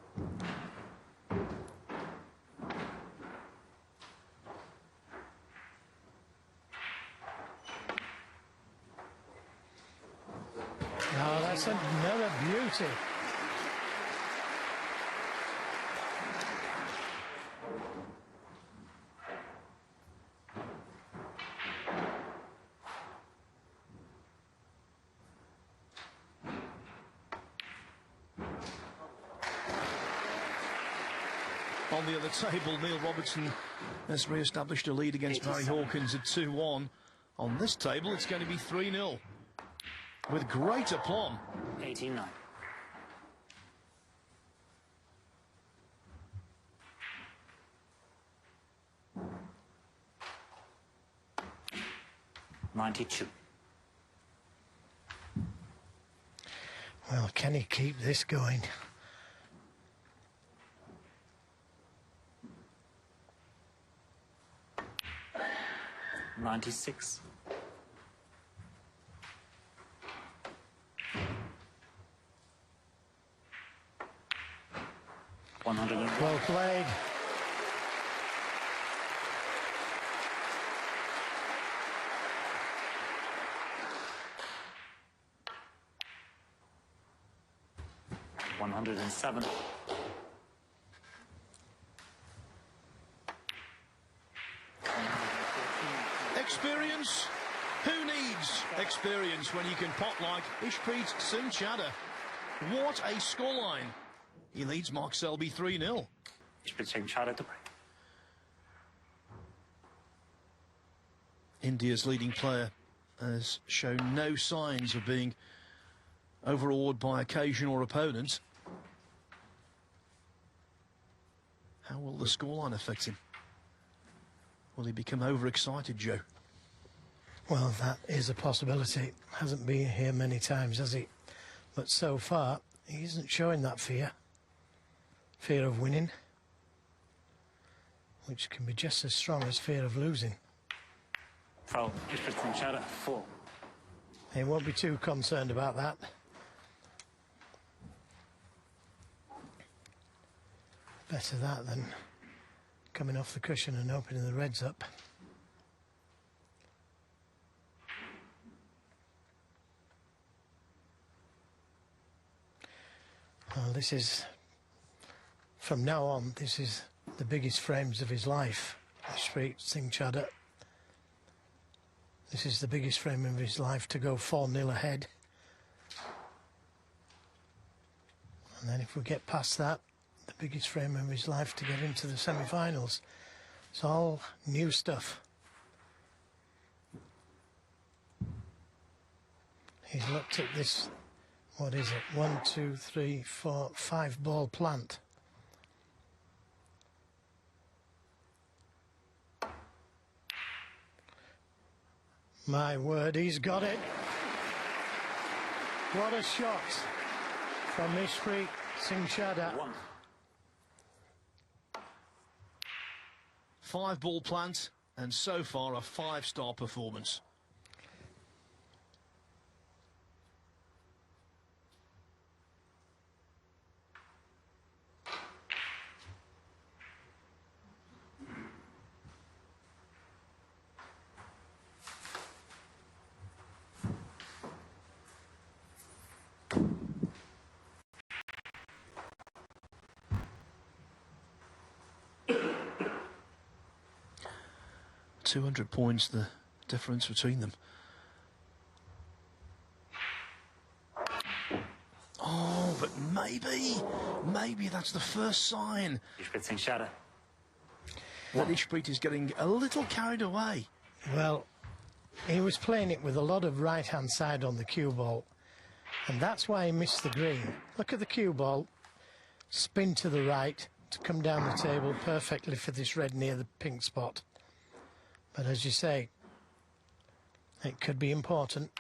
Oh, that's another beauty. On the other table, Neil Robertson has re-established a lead against Barry Hawkins at 2-1. On this table, it's going to be 3-0 with great aplomb. 89. $92. Well, can he keep this going? $96. $101. Well played. $107. Experience? Who needs experience when you can pot like Ishpreet Singh Chadha? What a scoreline. He leads Mark Selby 3-0. Ishpreet Singh Chadha to break. India's leading player has shown no signs of being overawed by occasion or opponent. How will the scoreline affect him? Will he become overexcited, Joe? Well, that is a possibility. Hasn't been here many times, has he? But so far, he isn't showing that fear. Fear of winning, which can be just as strong as fear of losing. Foul. Ishpreet Singh Chadha, 4. He won't be too concerned about that. Better that than coming off the cushion and opening the reds up. Well, this is, from now on, this is the biggest frames of his life. Ishpreet Singh Chadha. This is the biggest frame of his life to go 4-0 ahead. And then if we get past that, the biggest frame of his life to get into the semi-finals. It's all new stuff. He's looked at this, what is it, 1, 2, 3, 4, 5 ball plant. My word, he's got it. What a shot from Ishpreet Singh Chadha. 5 ball plant, and so far a 5-star performance. .200 points, the difference between them. Oh, but maybe that's the first sign. Ishpreet Singh Chadha. That Ishpreet is getting a little carried away. Well, he was playing it with a lot of right-hand side on the cue ball, and that's why he missed the green. Look at the cue ball, spin to the right to come down the table perfectly for this red near the pink spot. But as you say, it could be important.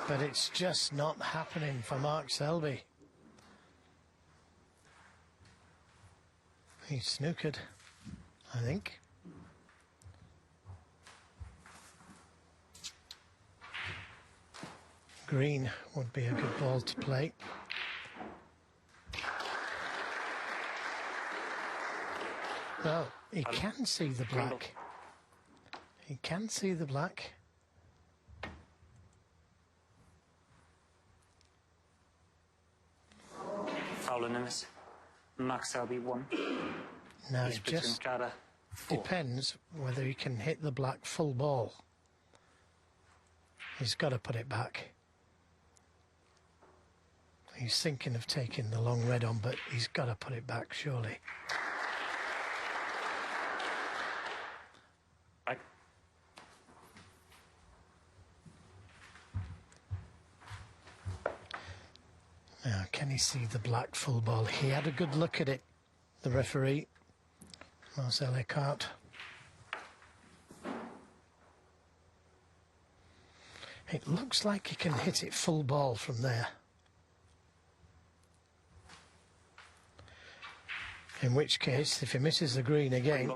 But it's just not happening for Mark Selby. He's snookered, I think. Green would be a good ball to play. Well, he can see the black. He can see the black. Foul anonymous. Mark Selby 1. Now it Ishpreet Singh just Chadha 4. depends whether he can hit the black full ball. He's got to put it back. He's thinking of taking the long red on, but he's got to put it back, surely. Right. Now, can he see the black full ball? He had a good look at it, the referee, Marcel Eckhart. It looks like he can hit it full ball from there. In which case, if he misses the green again,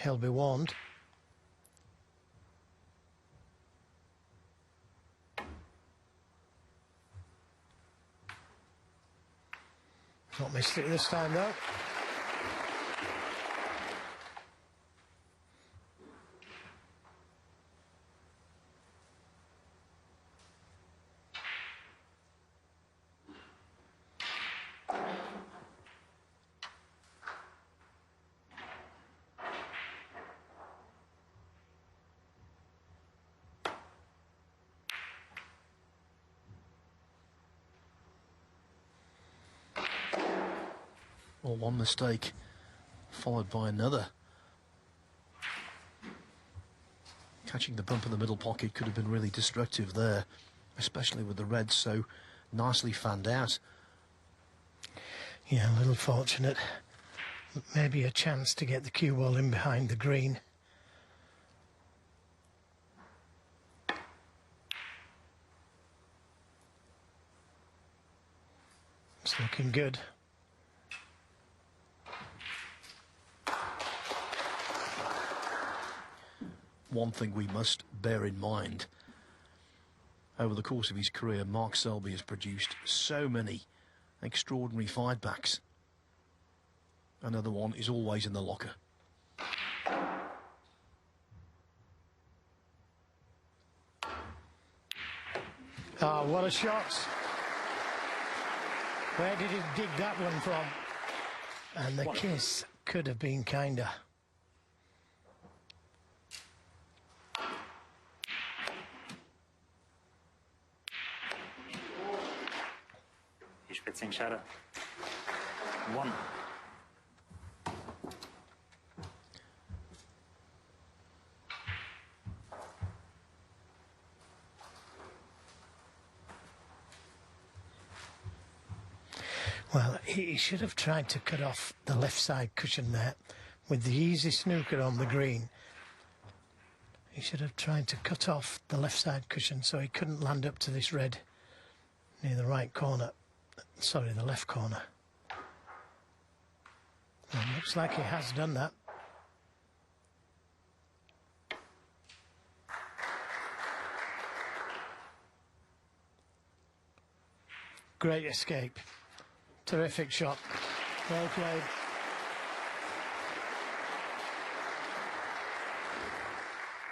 he'll be warned. Not missed it this time though. Well, one mistake followed by another. Catching the bump in the middle pocket could have been really destructive there, especially with the red so nicely fanned out. Yeah, a little fortunate. Maybe a chance to get the cue ball in behind the green. It's looking good. One thing we must bear in mind, over the course of his career, Mark Selby has produced so many extraordinary fightbacks. Another one is always in the locker. Oh, what a shot. Where did he dig that one from? And the kiss could have been kinder. at Singh Chadha. 1. Well, he should have tried to cut off the left side cushion there with the easy snooker on the green. He should have tried to cut off the left side cushion so he couldn't land up to this red near the right corner. Sorry, the left corner. Well, looks like he has done that. Great escape. Terrific shot. Well played.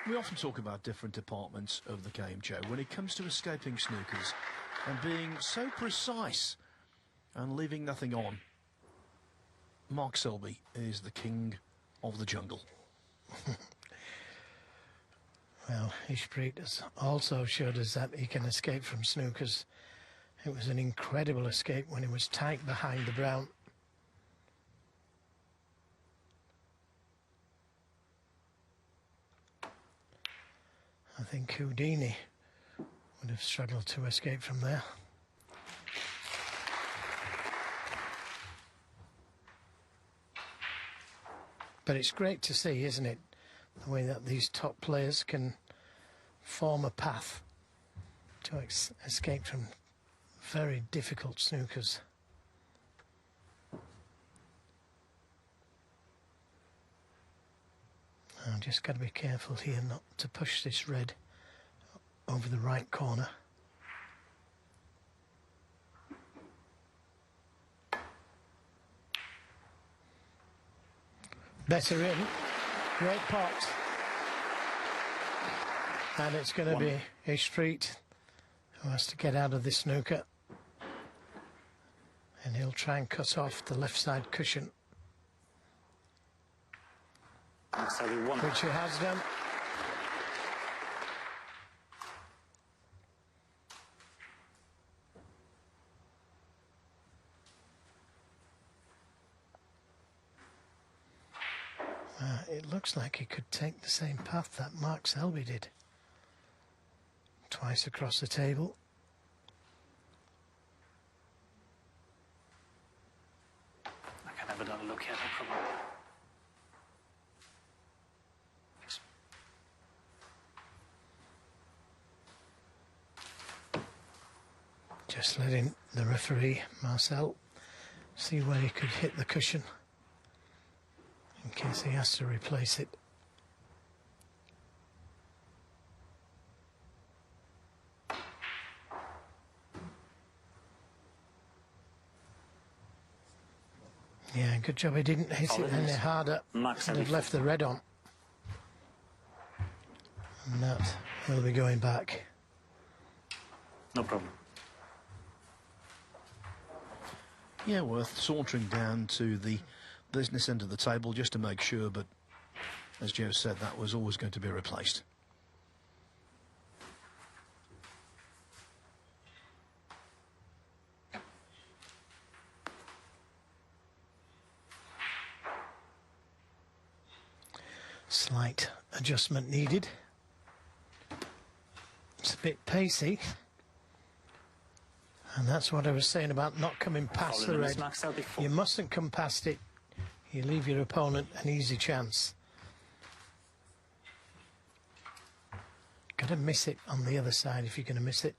We often talk about different departments of the game, Joe, when it comes to escaping snookers and being so precise and leaving nothing on. Mark Selby is the king of the jungle. Well, Ishpreet has also showed us that he can escape from snookers. It was an incredible escape when he was tight behind the brown. I think Houdini would have struggled to escape from there. But it's great to see, isn't it, the way that these top players can form a path to escape from very difficult snookers. I've just got to be careful here not to push this red over the right corner. Better in. Great pot. And it's going to be Ishpreet who has to get out of this snooker. And he'll try and cut off the left side cushion. Which he has done. It looks like he could take the same path that Mark Selby did. Twice across the table. I can have another look here, no problem. Just letting the referee, Marcel, see where he could hit the cushion in case he has to replace it. Yeah, good job he didn't hit it any harder. He'd have left the red on. And that will be going back. No problem. Yeah, worth sauntering down to the business end of the table just to make sure, but as Joe said, that was always going to be replaced. Slight adjustment needed. It's a bit pacey. And that's what I was saying about not coming past the red. You mustn't come past it. You leave your opponent an easy chance. Got to miss it on the other side if you're going to miss it.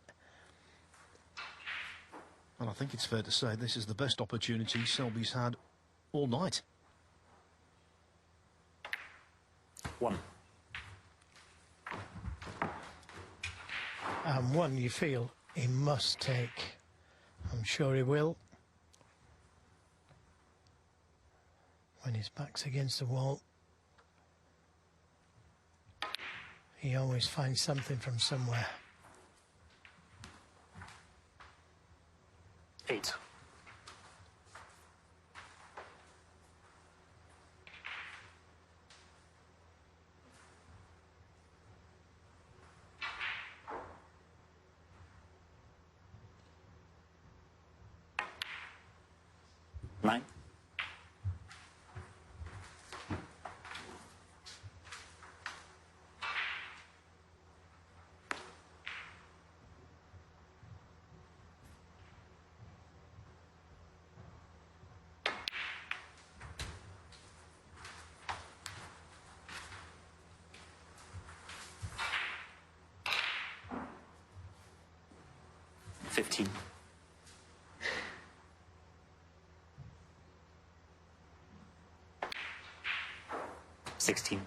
And I think it's fair to say this is the best opportunity Selby's had all night. 1. And one you feel he must take. I'm sure he will. When his back's against the wall, he always finds something from somewhere. 8. 9. $15. 16.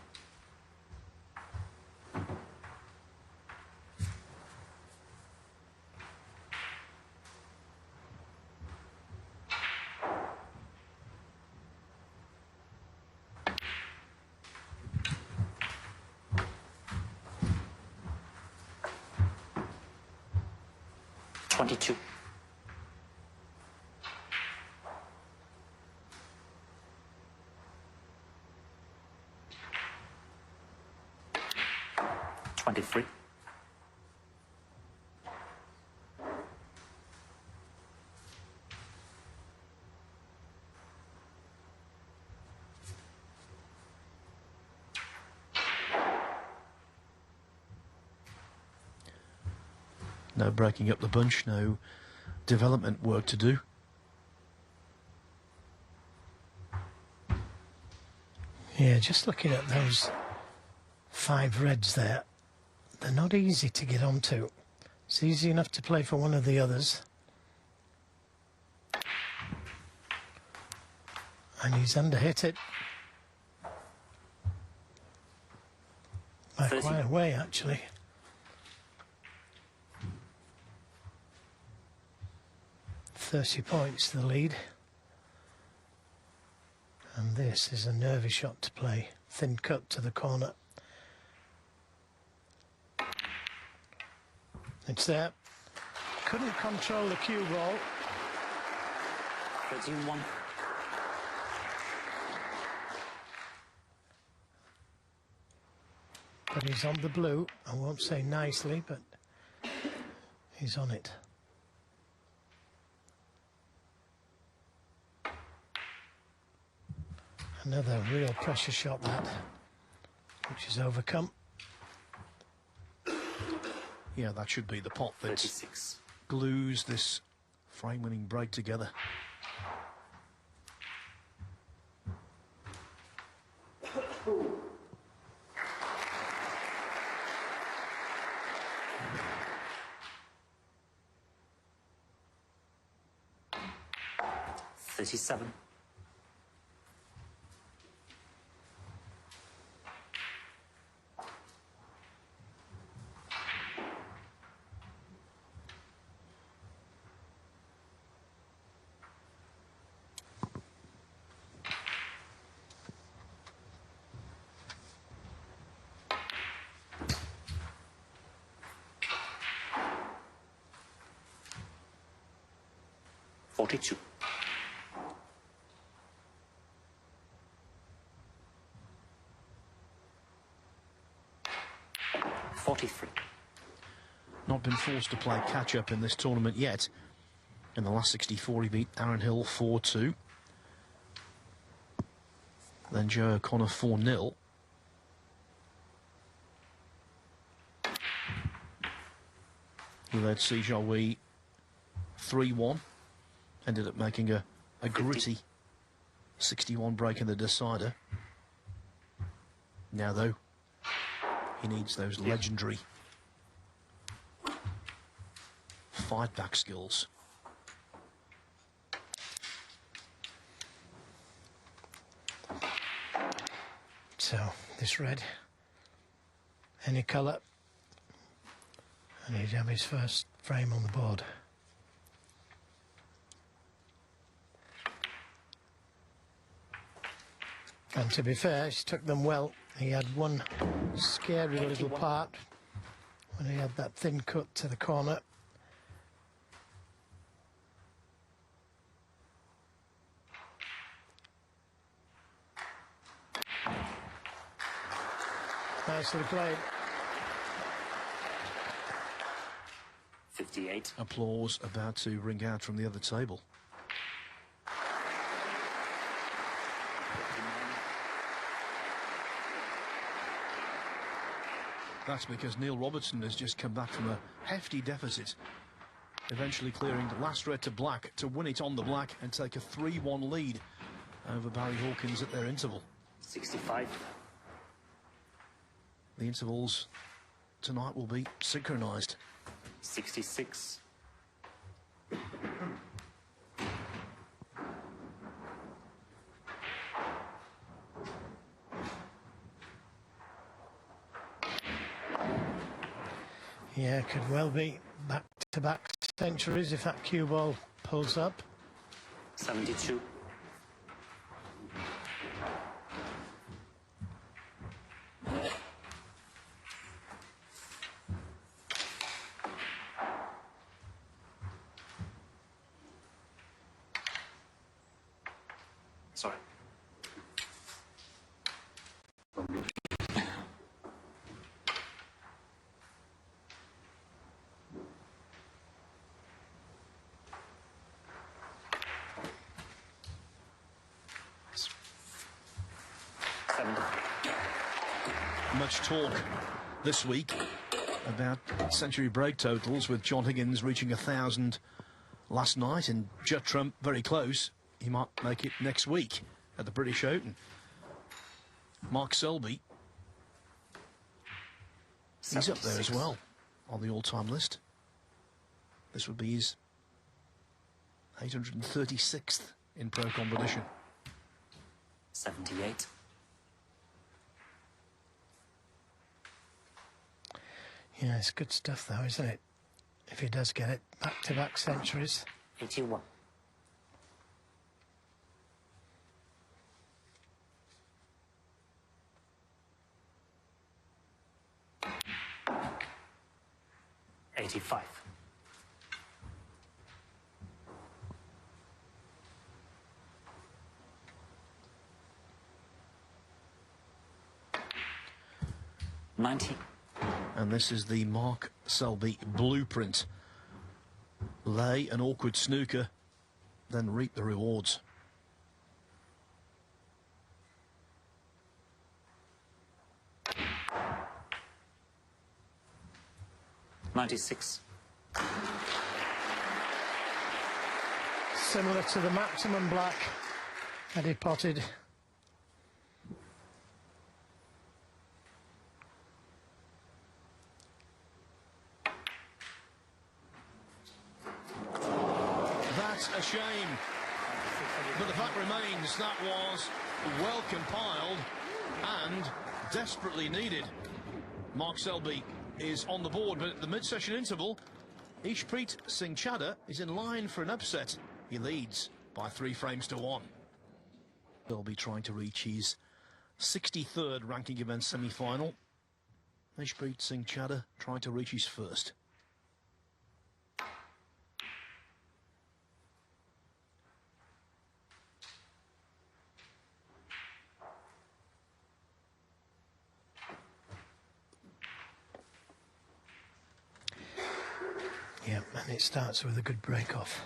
22. 23. 'No breaking up the bunch, no development work to do. Yeah, just looking at those 5 reds there, they're not easy to get onto. It's easy enough to play for one of the others. And he's underhit it by 30. quite a way, actually. £30 to the lead. And this is a nervy shot to play. Thin cut to the corner. It's there. Couldn't control the cue ball. 31. But he's on the blue. I won't say nicely, but he's on it. Another real pressure shot, that, which is overcome. Yeah, that should be the pot that 36. glues this frame-winning break together. $37. 42. 43. Not been forced to play catch-up in this tournament yet. In the last 64, he beat Aaron Hill 4-2. Then Joe O'Connor 4-0. He led Si Jiahui 3-1. Ended up making a gritty 61 break in the decider. Now, though, he needs those legendary fight-back skills. So, this red, any colour, and he'd have his first frame on the board. And to be fair, he took them well. He had one scary little part when he had that thin cut to the corner. Nicely played. 58. Applause about to ring out from the other table. That's because Neil Robertson has just come back from a hefty deficit, eventually clearing the last red to black to win it on the black and take a 3-1 lead over Barry Hawkins at their interval. 65. The intervals tonight will be synchronised. 66. Yeah, could well be back-to-back centuries if that cue ball pulls up. 72. Sorry. Much talk this week about century break totals, with John Higgins reaching 1,000 last night and Judd Trump very close. He might make it next week at the British Open. Mark Selby, he's up there as well on the all-time list. This would be his 836th in pro competition. 78. Yeah, it's good stuff though, isn't it? If he does get it, back-to-back centuries. 81. '85. '90. And this is the Mark Selby blueprint. Lay an awkward snooker, then reap the rewards. '96. Similar to the maximum black that he potted. That's a shame. But the fact remains that was well compiled and desperately needed. Mark Selby is on the board, but at the mid-session interval, Ishpreet Singh Chadha is in line for an upset. He leads by 3 frames to 1. Selby trying to reach his 63rd ranking event semi-final. Ishpreet Singh Chadha trying to reach his first. Yeah, and it starts with a good break-off.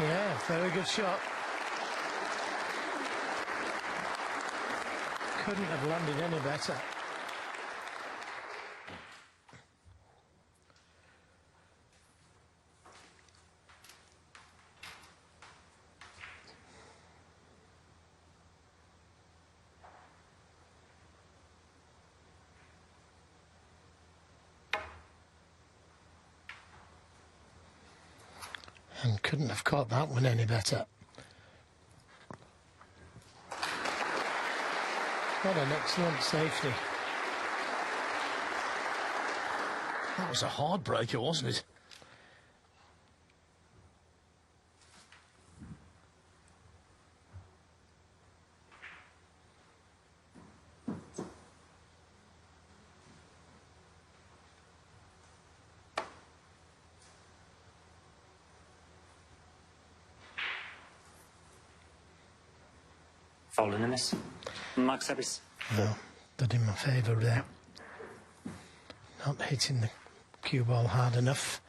Yeah, very good shot. Couldn't have landed any better. And couldn't have caught that one any better. What an excellent safety. That was a hard breaker, wasn't it? Foul and a miss. Mark service. Well, did him a favour there. Not hitting the cue ball hard enough.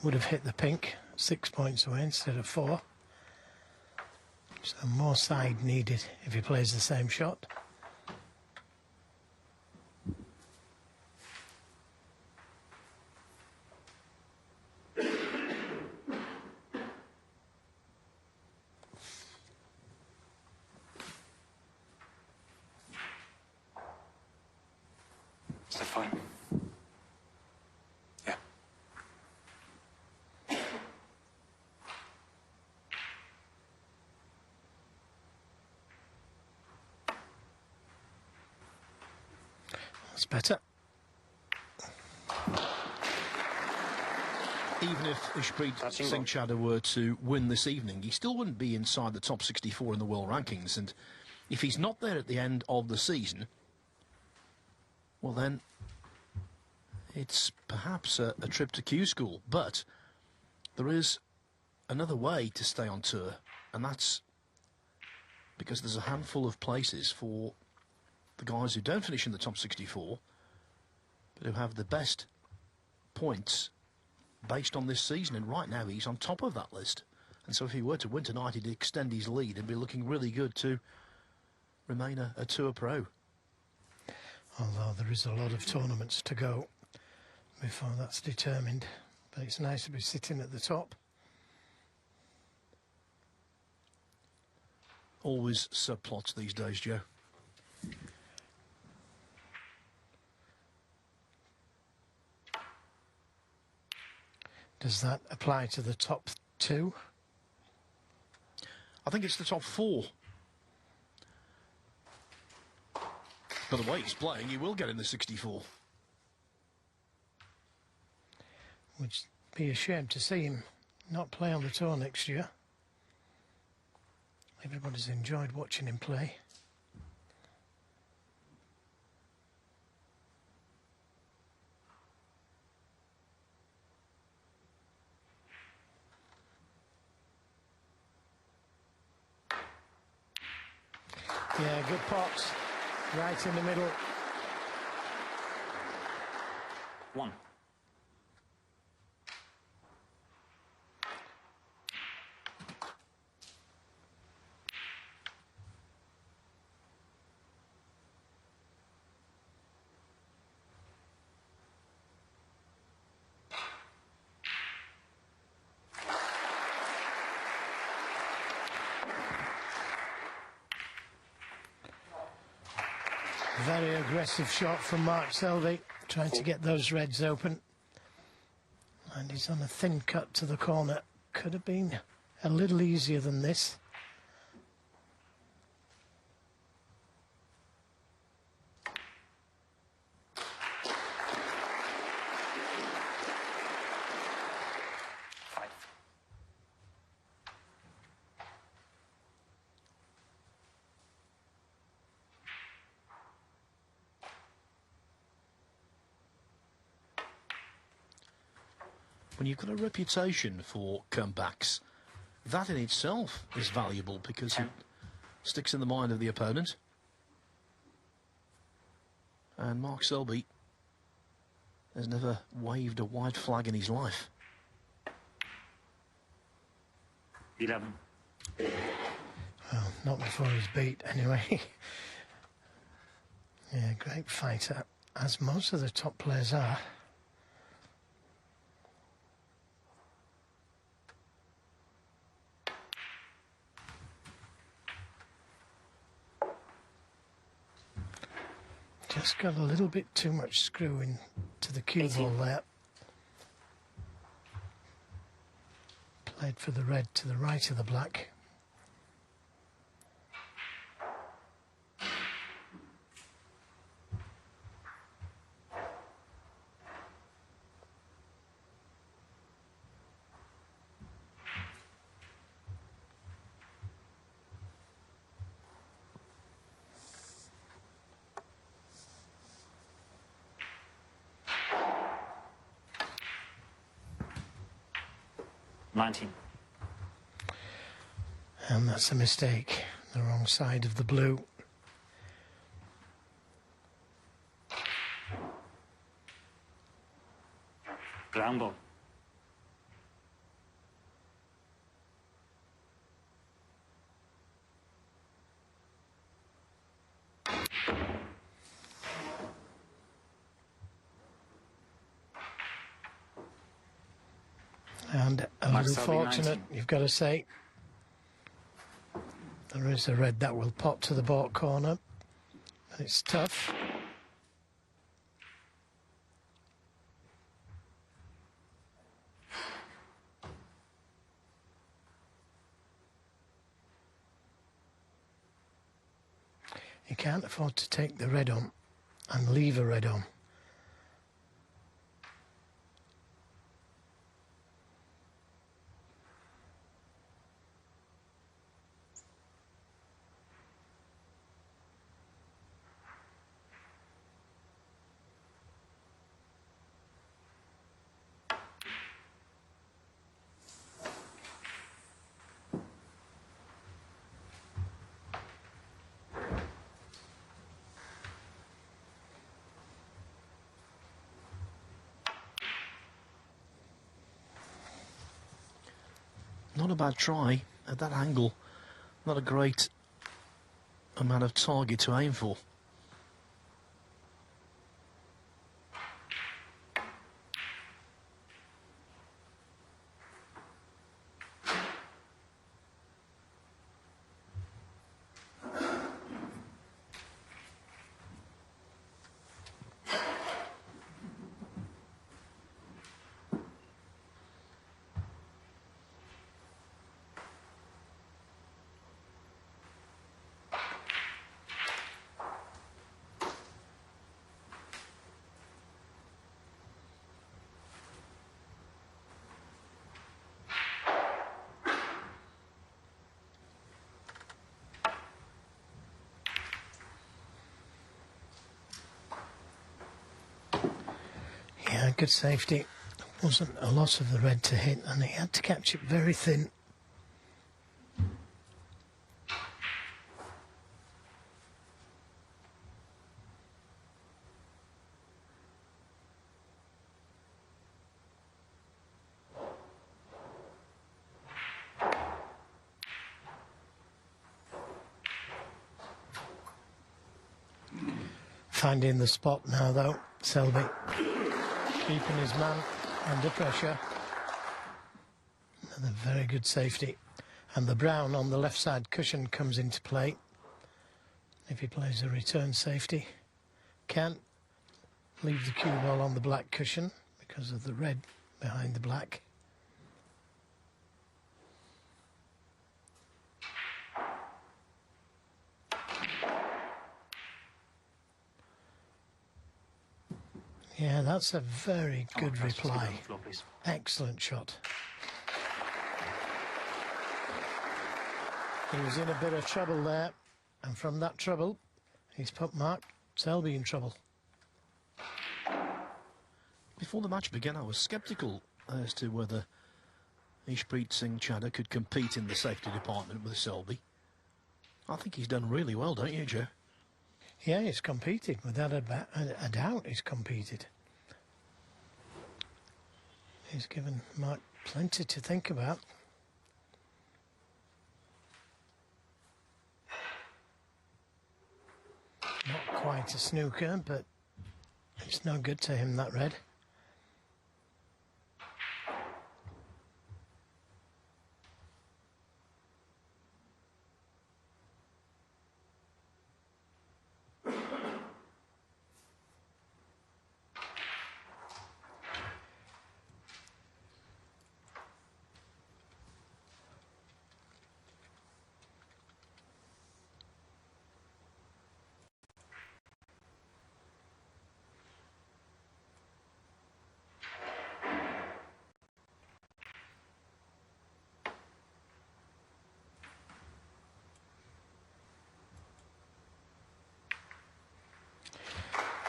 Would have hit the pink. 6 points away instead of 4. So more side needed if he plays the same shot. Is that fine? Yeah. That's better. Even if Ishpreet Singh Chadha were to win this evening, he still wouldn't be inside the top 64 in the world rankings. And if he's not there at the end of the season, well then, it's perhaps a trip to Q School. But there is another way to stay on tour, and that's because there's a handful of places for the guys who don't finish in the top 64, but who have the best points based on this season, and right now he's on top of that list. And so if he were to win tonight, he'd extend his lead and be looking really good to remain a tour pro. Although there is a lot of tournaments to go before that's determined. But it's nice to be sitting at the top. Always subplots these days, Joe. Does that apply to the top 2? I think it's the top 4. By the way he's playing, he will get in the 64. Would be a shame to see him not play on the tour next year. Everybody's enjoyed watching him play. Yeah, good pots. Right in the middle. 1. Very aggressive shot from Mark Selby, trying to get those reds open. And he's on a thin cut to the corner. Could have been a little easier than this. When you've got a reputation for comebacks, that in itself is valuable because it sticks in the mind of the opponent. And Mark Selby has never waved a white flag in his life. 11. Well, not before he's beat, anyway. Yeah, great fighter, as most of the top players are. Just got a little bit too much screw into the cue ball there. Played for the red to the right of the black. And that's a mistake. The wrong side of the blue. Ground ball. And a Mark little Selby, fortunate, 19. you've got to say. There is a red that will pop to the baulk corner. And it's tough. You can't afford to take the red on and leave a red on. Not a bad try at that angle. Not a great amount of target to aim for. Yeah, good safety. Wasn't a lot of the red to hit, and he had to catch it very thin. Finding the spot now, though, Selby. Keeping his man under pressure. Another very good safety. And the brown on the left side cushion comes into play. If he plays a return safety. Can't leave the cue ball on the black cushion because of the red behind the black. Yeah, that's a very good reply. Excellent shot. He was in a bit of trouble there, and from that trouble, he's put Mark Selby in trouble. Before the match began, I was sceptical as to whether Ishpreet Singh Chadha could compete in the safety department with Selby. I think he's done really well, don't you, Joe? Yeah, he's competed. Without a doubt, he's competed. He's given Mark plenty to think about. Not quite a snooker, but it's no good to him, that red.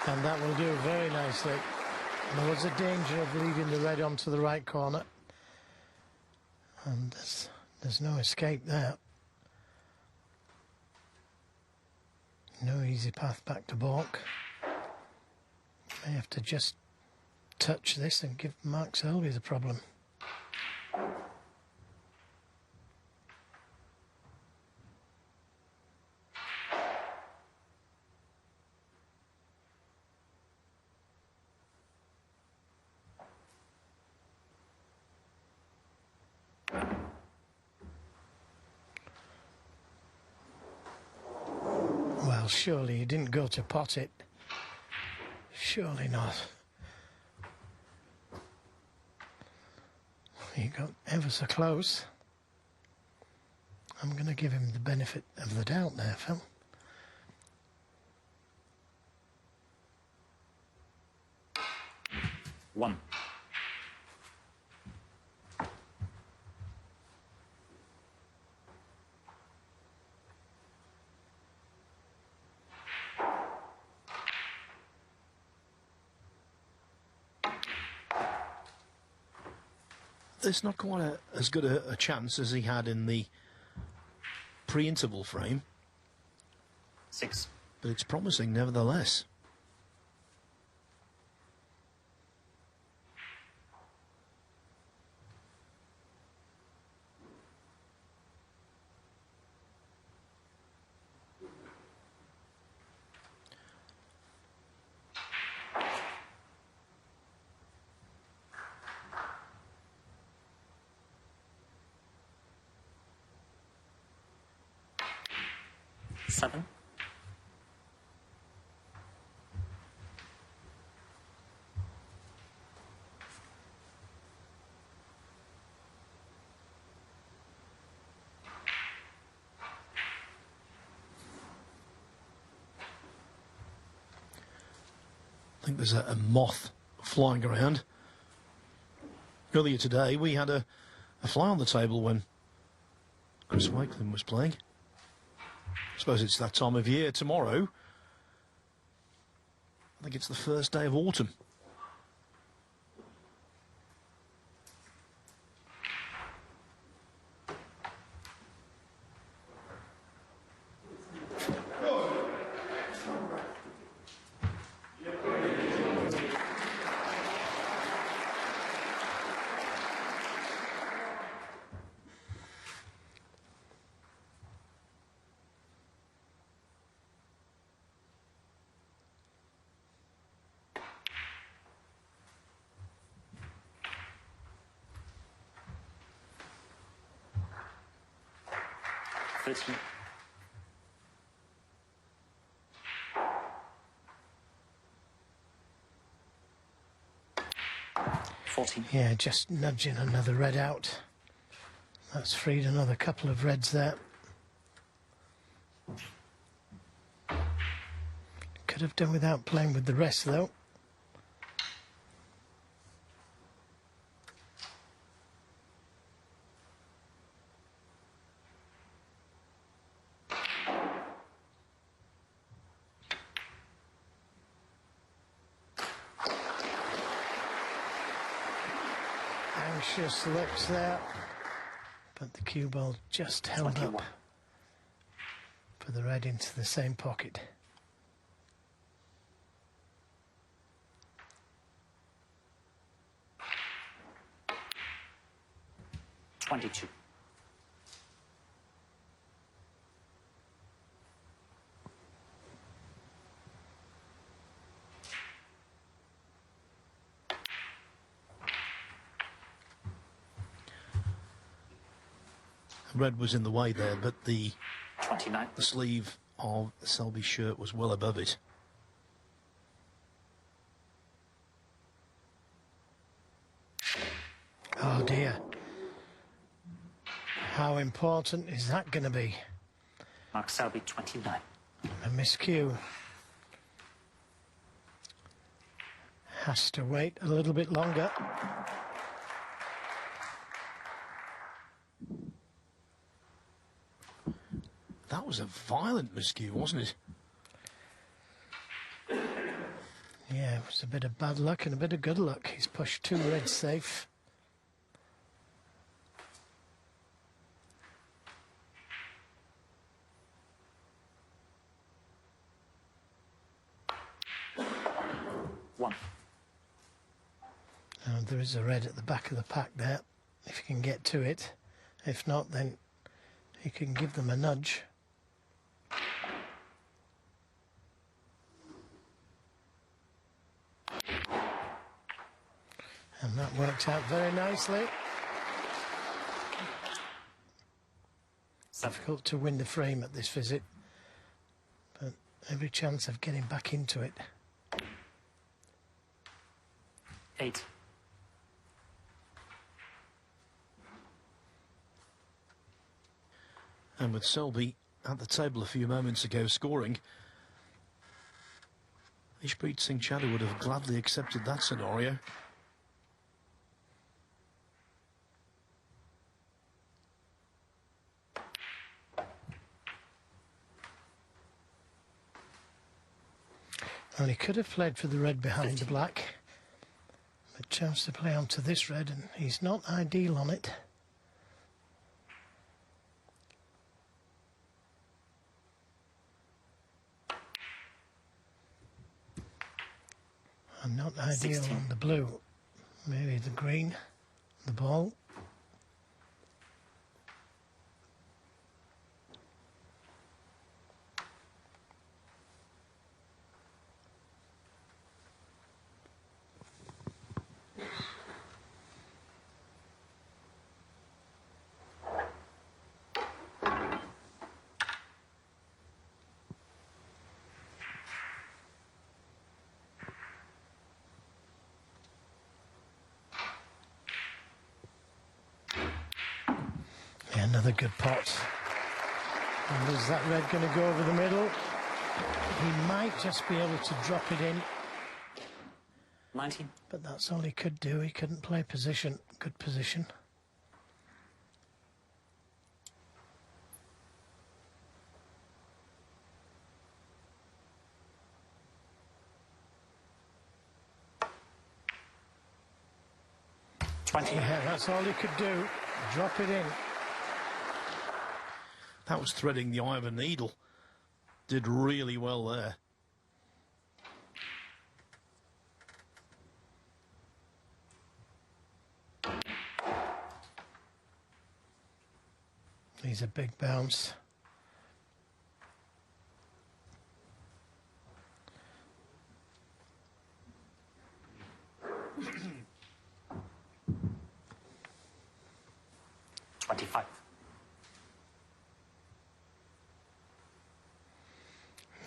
And that will do very nicely. There was a danger of leaving the red onto the right corner. And there's no escape there. No easy path back to balk. May have to just touch this and give Mark Selby the problem. Well, surely he didn't go to pot it. Surely not. He got ever so close. I'm going to give him the benefit of the doubt there, Phil. One. It's not quite as good a chance as he had in the pre-interval frame, 6. but it's promising nevertheless. Seven. I think there's a moth flying around. Earlier today, we had a fly on the table when Chris Wakeland was playing. I suppose it's that time of year. Tomorrow, I think it's the first day of autumn. Thirteen. 14. Yeah, just nudging another red out. That's freed another couple of reds there. Could have done without playing with the rest though. Anxious looks there, but the cue ball just held 21. up for the red into the same pocket. Twenty-two. Red was in the way there, but the 29. sleeve of Selby's shirt was well above it. Oh dear. How important is that going to be? Mark Selby, 29. A miscue. Has to wait a little bit longer. That was a violent miscue, wasn't it? Yeah, it was a bit of bad luck and a bit of good luck. He's pushed two reds safe. And there is a red at the back of the pack there, if you can get to it. If not, then you can give them a nudge. And that worked out very nicely. Difficult to win the frame at this visit, but every chance of getting back into it. 8. And with Selby at the table a few moments ago scoring, Ishpreet Singh Chadha would have gladly accepted that scenario. Well, he could have played for the red behind the black, but chose to play onto this red, and he's not ideal on it. And not ideal 16. on the blue. Maybe the green, the ball. Yeah, another good pot. And is that red going to go over the middle? He might just be able to drop it in. 19. But that's all he could do. He couldn't play position. Good position. Yeah, that's all he could do. Drop it in. That was threading the eye of a needle. Did really well there. He's a big bounce.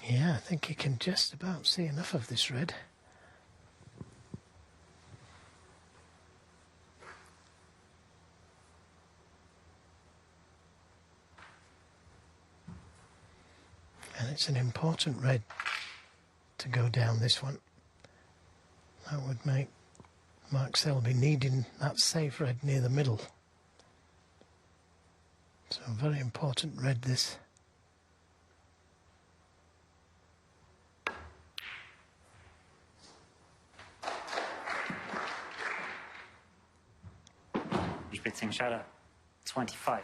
Yeah, I think you can just about see enough of this red. And it's an important red to go down this one. That would make Mark Selby needing that safe red near the middle. So a very important red this. Ishpreet Singh Chadha, 25.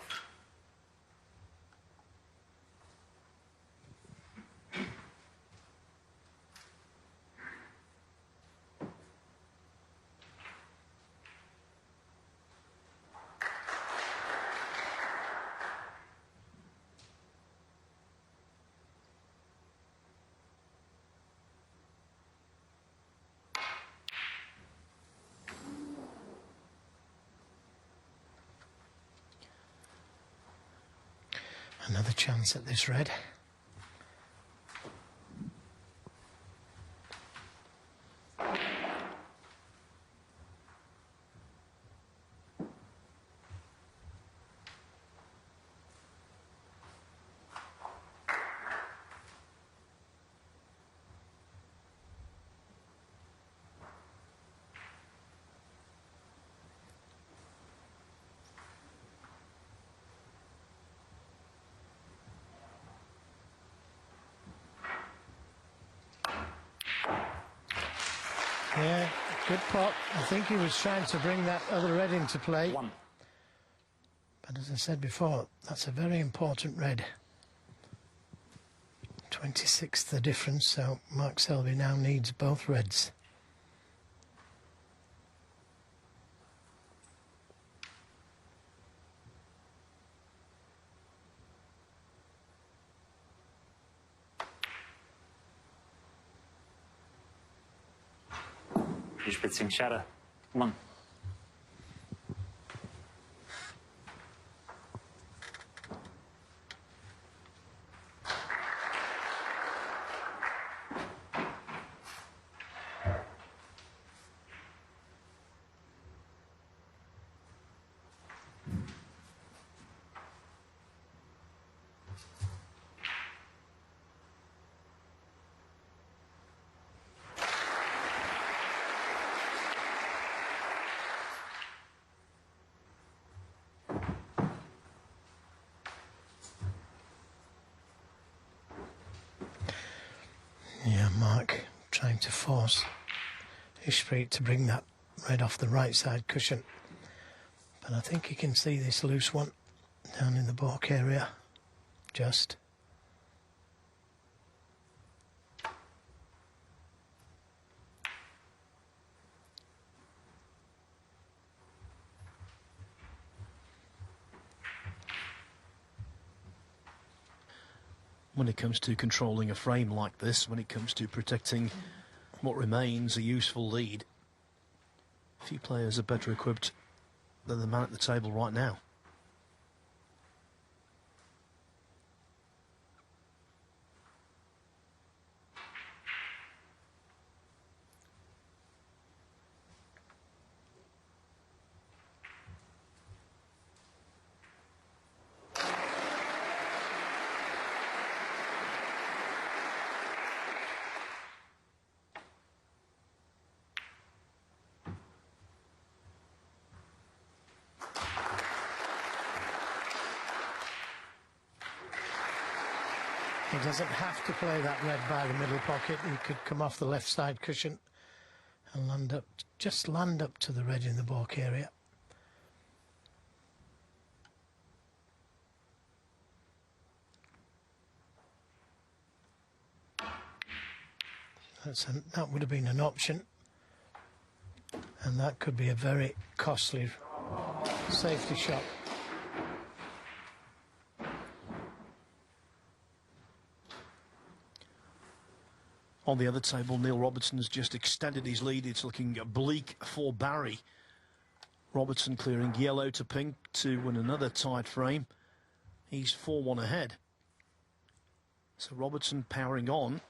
Another chance at this red. Yeah, good pot. I think he was trying to bring that other red into play. 1. But as I said before, that's a very important red. 26th the difference, so Mark Selby now needs both reds. Ishpreet Singh, Chadha. 1. Yeah, Mark trying to force Ishpreet to bring that red off the right side cushion. But I think you can see this loose one down in the baulk area. Just. When it comes to controlling a frame like this, when it comes to protecting what remains a useful lead, few players are better equipped than the man at the table right now. He doesn't have to play that red by the middle pocket. He could come off the left side cushion and land up, just land up to the red in the baulk area. That would have been an option, and that could be a very costly safety shot. On the other table, Neil Robertson's just extended his lead. It's looking bleak for Barry. Robertson clearing yellow to pink to win another tied frame. He's 4-1 ahead. So Robertson powering on.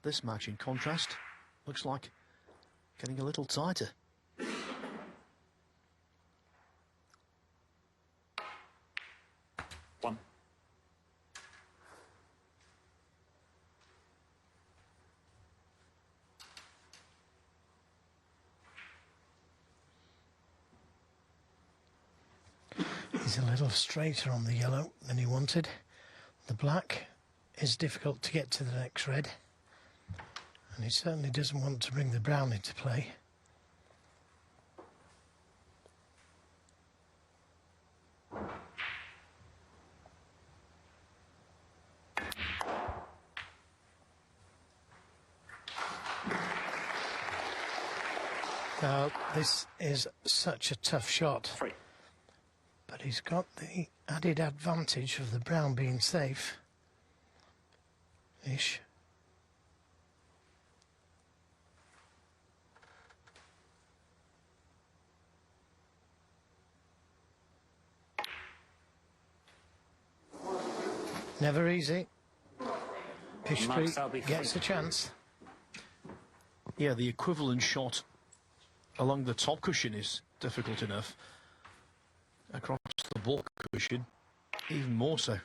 This match, in contrast, looks like getting a little tighter. One. He's a little straighter on the yellow than he wanted. The black is difficult to get to the next red. And he certainly doesn't want to bring the brown into play. Now, this is such a tough shot. 3. But he's got the added advantage of the brown being safe. Ish. Never easy. Ishpreet gets a chance. Yeah, the equivalent shot along the top cushion is difficult enough. Across the baulk cushion, even more so.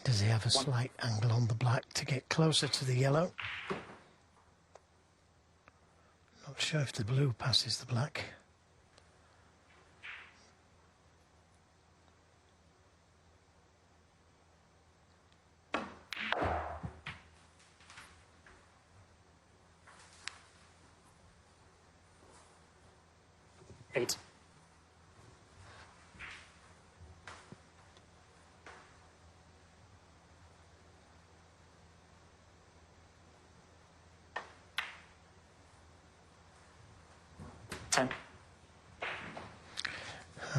Does he have a slight angle on the black to get closer to the yellow? Not sure if the blue passes the black. 8.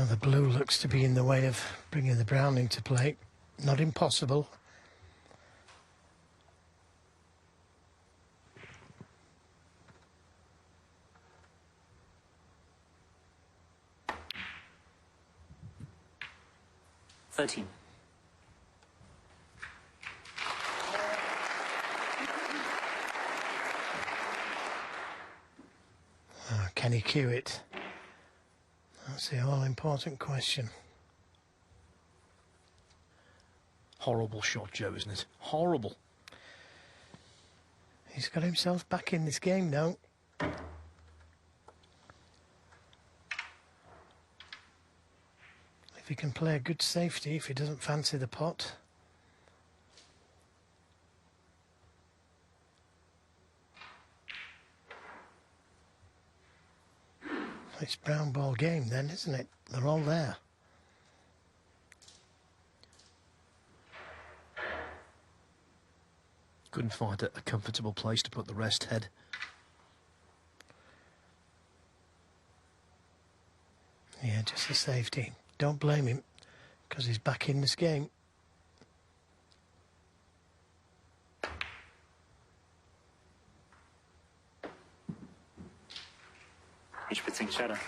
The blue looks to be in the way of bringing the brown into play. Not impossible. $13. Can he cue it? That's the all-important question. Horrible shot, Joe, isn't it? Horrible. He's got himself back in this game now. If he can play a good safety, if he doesn't fancy the pot. It's brown ball game then, isn't it? They're all there. Couldn't find a comfortable place to put the rest head. Yeah, just a safety. Don't blame him, because he's back in this game. Ishpreet Singh Chadha.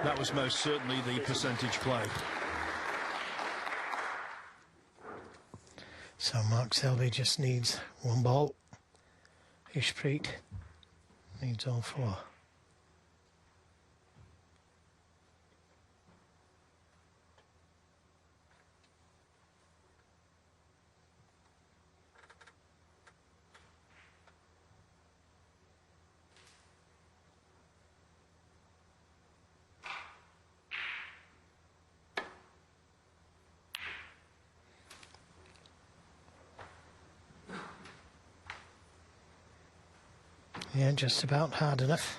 That was most certainly the percentage play. So Mark Selby just needs one ball. Ishpreet needs all 4. Yeah, just about hard enough.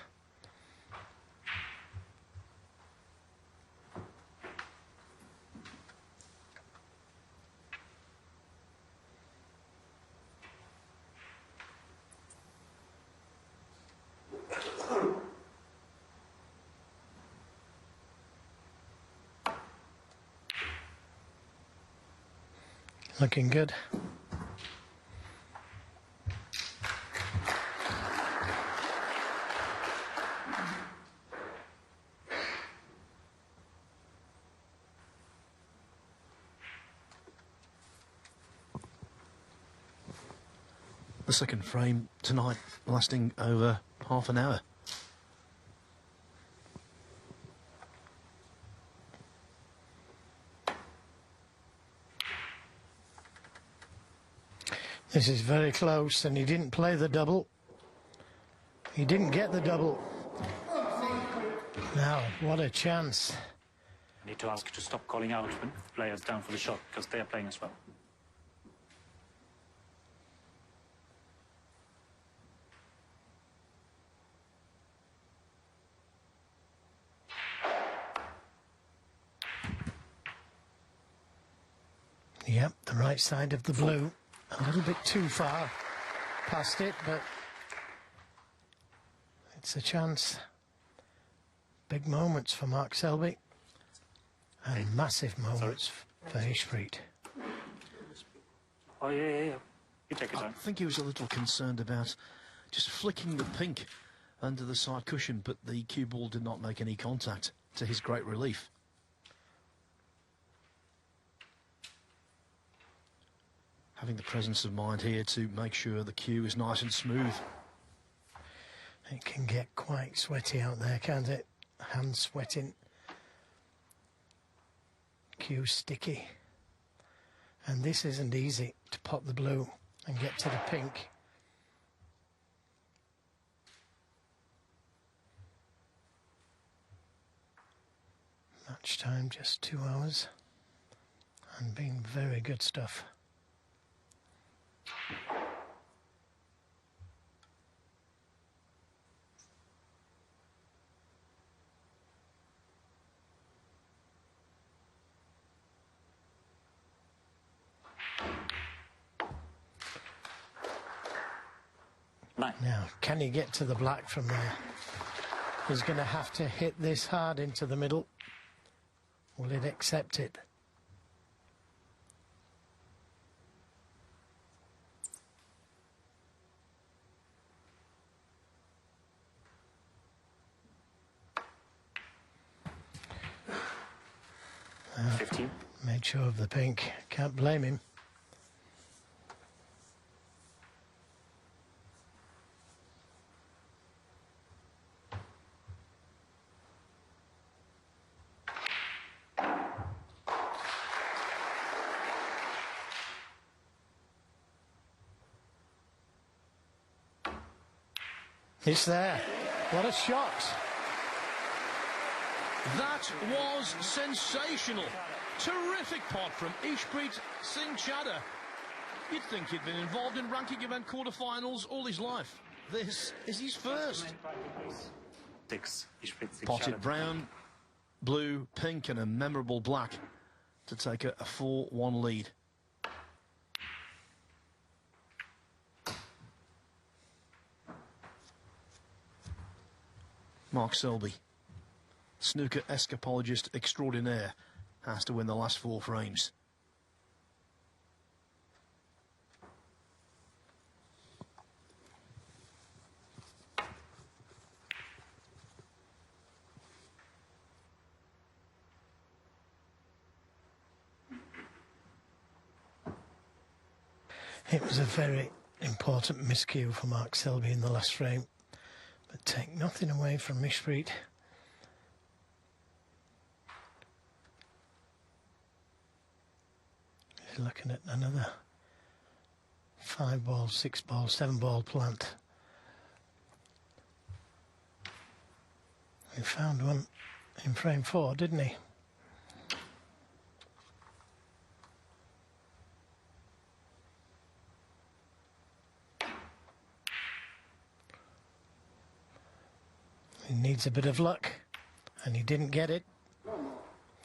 Looking good. The second frame tonight lasting over half an hour. This is very close, and he didn't play the double. He didn't get the double. Now, what a chance. I need to ask you to stop calling out when the players down for the shot, because they are playing as well. Yep, the right side of the blue. A little bit too far past it, but it's a chance. Big moments for Mark Selby. And massive moments for Ishpreet. Oh, yeah. You take your I time. think he was a little concerned about just flicking the pink under the side cushion, but the cue ball did not make any contact, to his great relief. Having the presence of mind here to make sure the cue is nice and smooth. It can get quite sweaty out there, can't it? Hands sweating. Cue sticky. And this isn't easy to pop the blue and get to the pink. Match time just 2 hours. And been very good stuff. 9. Now, can he get to the black from there? He's going to have to hit this hard into the middle. Will it accept it? Uh, 15. Made sure of the pink. Can't blame him. It's there. What a shot. That was sensational. Terrific pot from Ishpreet Singh Chadha. You'd think he'd been involved in ranking event quarterfinals all his life. This is his first. 6. Ishpreet Singh Potted Chadha. brown, blue, pink and a memorable black to take a 4-1 lead. Mark Selby, snooker escapologist extraordinaire, has to win the last 4 frames. It was a very important miscue for Mark Selby in the last frame. But take nothing away from Ishpreet. He's looking at another 5-ball, 6-ball, 7-ball plant. He found one in frame 4, didn't he? He needs a bit of luck, and he didn't get it.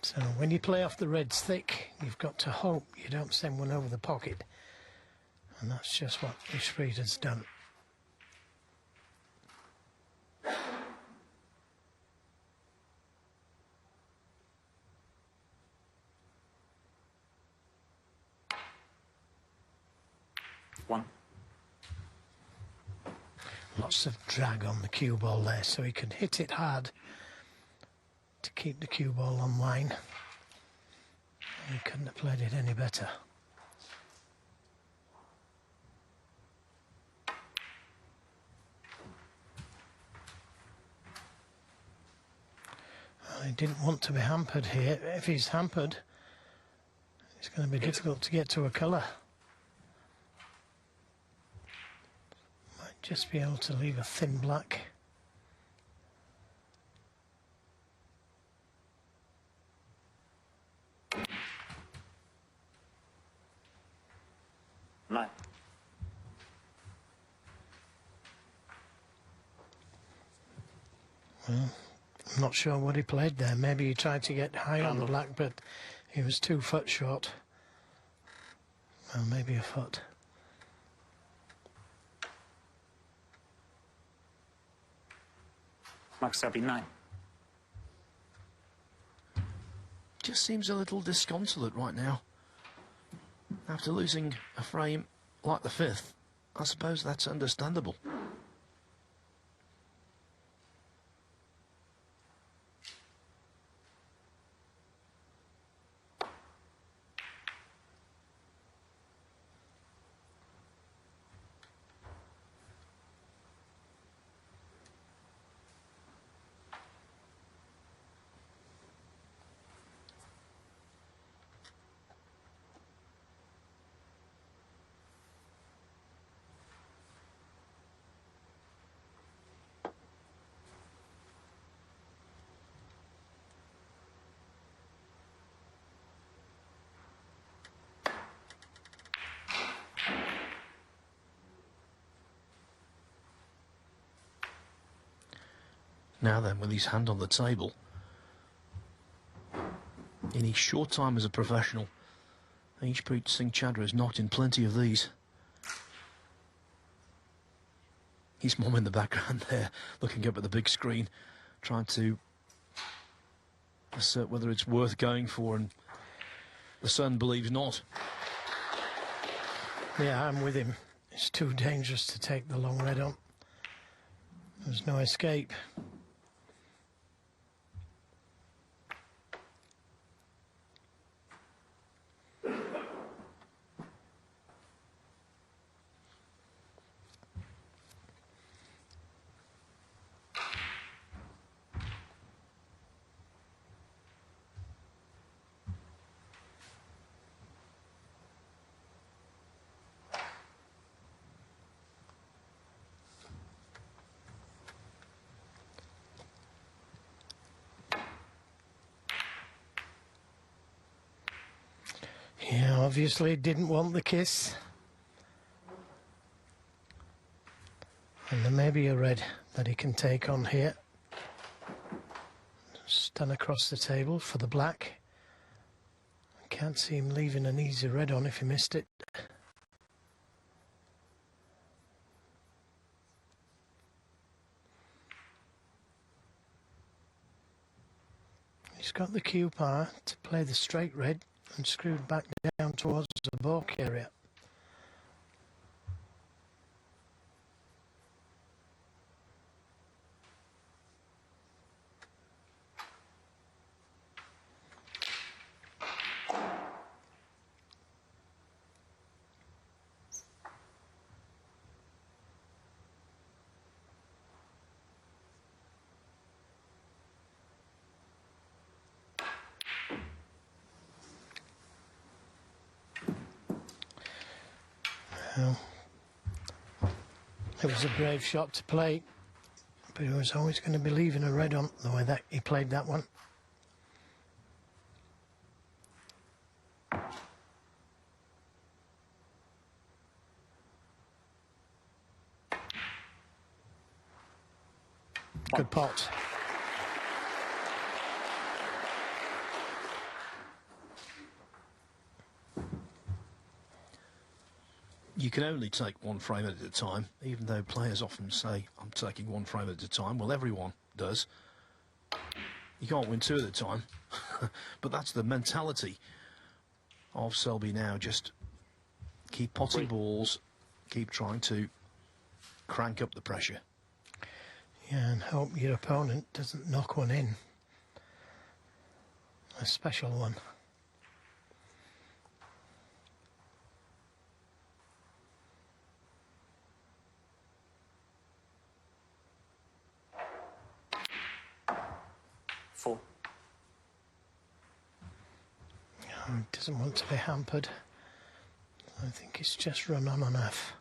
So when you play off the reds thick, you've got to hope you don't send one over the pocket. And that's just what Ishpreet has done. One. Lots of drag on the cue ball there, so he could hit it hard to keep the cue ball on line. He couldn't have played it any better. Well, he didn't want to be hampered here. If he's hampered, it's going to be difficult to get to a colour. Might just be able to leave a thin black. Nine. Well, I'm not sure what he played there. Maybe he tried to get high on the black, but he was 2 foot short. Well, maybe a foot. Mark Selby, 9. Just seems a little disconsolate right now. After losing a frame like the 5th, I suppose that's understandable. Now then, with his hand on the table, in his short time as a professional, Ishpreet Singh Chadha has knocked in plenty of these. His mum in the background there, looking up at the big screen, trying to assert whether it's worth going for, and the son believes not. Yeah, I'm with him. It's too dangerous to take the long red on. There's no escape. Yeah, obviously didn't want the kiss. And there may be a red that he can take on here. Stand across the table for the black. I can't see him leaving an easy red on if he missed it. He's got the cue power to play the straight red and screwed back down towards the balk area. Well, it was a brave shot to play, but he was always going to be leaving a red on the way that he played that one. Good pot. You can only take one frame at a time, even though players often say, I'm taking one frame at a time. Well, everyone does. You can't win two at a time. But that's the mentality of Selby now. Just keep potting balls, keep trying to crank up the pressure. Yeah, and hope your opponent doesn't knock one in. A special one. Four. He doesn't want to be hampered. I think it's just run on enough.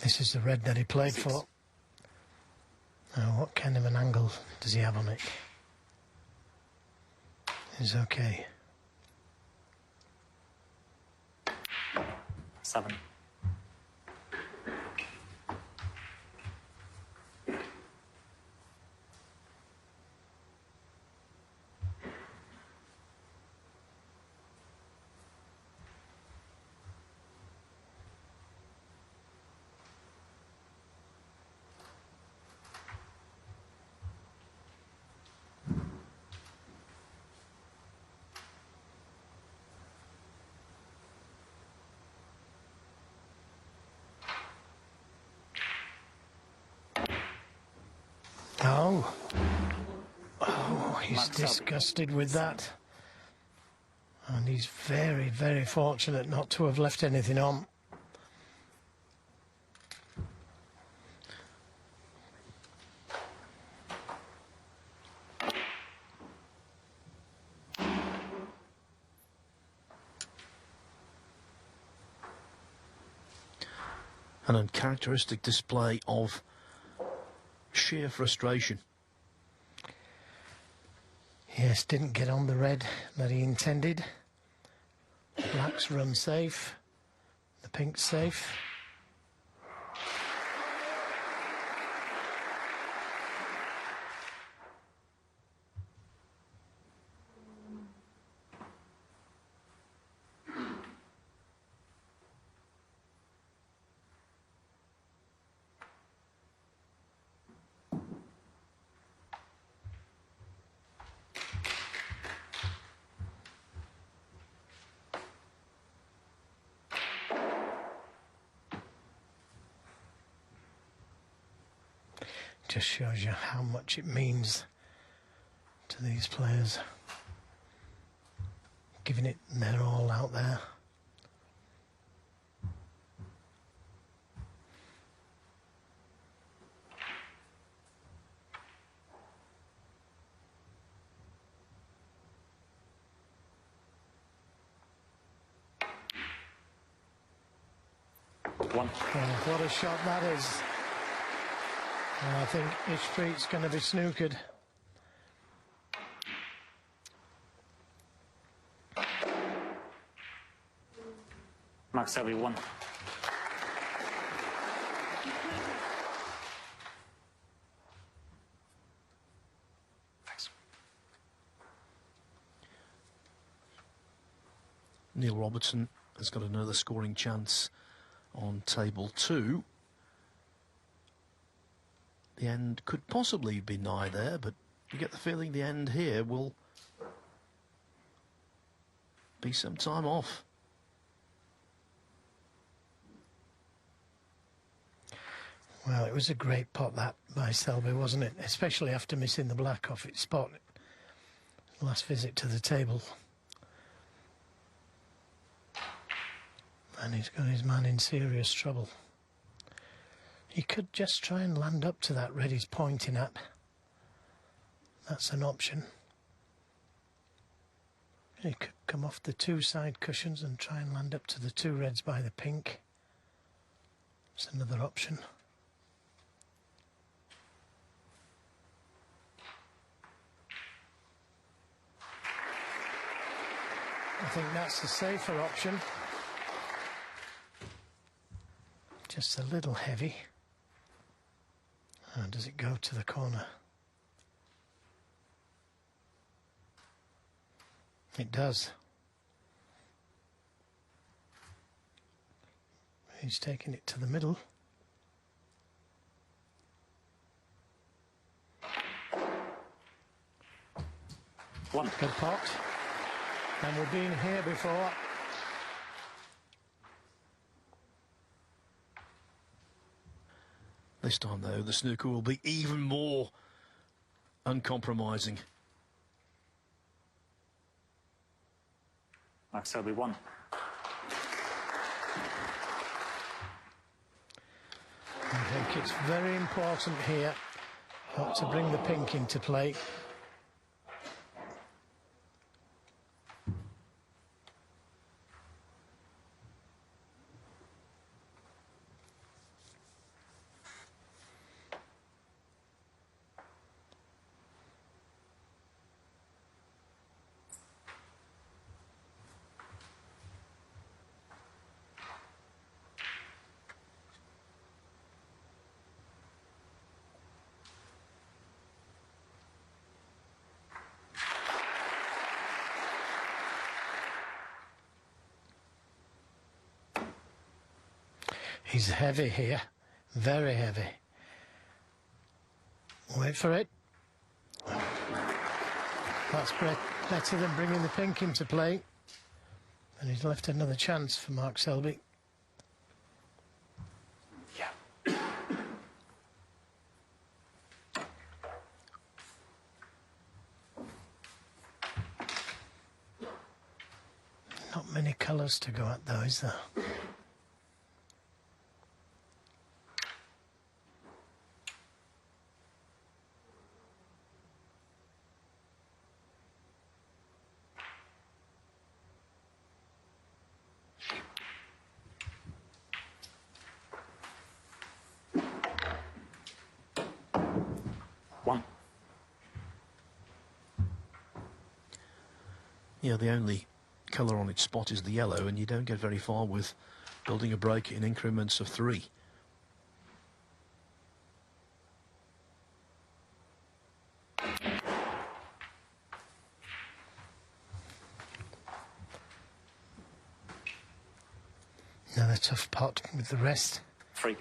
This is the red that he played for. Now, what kind of an angle does he have on it? It's okay. 7. Oh, he's disgusted with that. And he's very, very fortunate not to have left anything on. An uncharacteristic display of sheer frustration. Yes, didn't get on the red that he intended. Black's run safe. The pink's safe. Just shows you how much it means to these players, giving it their all out there. One. Oh, what a shot that is. And I think Ishpreet's going to be snookered. Mark Selby, 1. Thanks. Neil Robertson has got another scoring chance on table 2. The end could possibly be nigh there, but you get the feeling the end here will be some time off. Well, it was a great pot that by Selby, wasn't it? Especially after missing the black off its spot. Last visit to the table. And he's got his man in serious trouble. He could just try and land up to that red he's pointing at. That's an option. He could come off the 2 side cushions and try and land up to the 2 reds by the pink. That's another option. I think that's the safer option. Just a little heavy. Oh, does it go to the corner? It does. He's taking it to the middle. One. Good pot. And we've been here before. This time, though, the snooker will be even more uncompromising. Mark Selby, 1. I think it's very important here not to bring the pink into play. He's heavy here, very heavy. Wait for it. That's better than bringing the pink into play. And he's left another chance for Mark Selby. Yeah. Not many colours to go at though, is there? Yeah, the only colour on its spot is the yellow, and you don't get very far with building a break in increments of 3. Another tough pot with the rest. 3.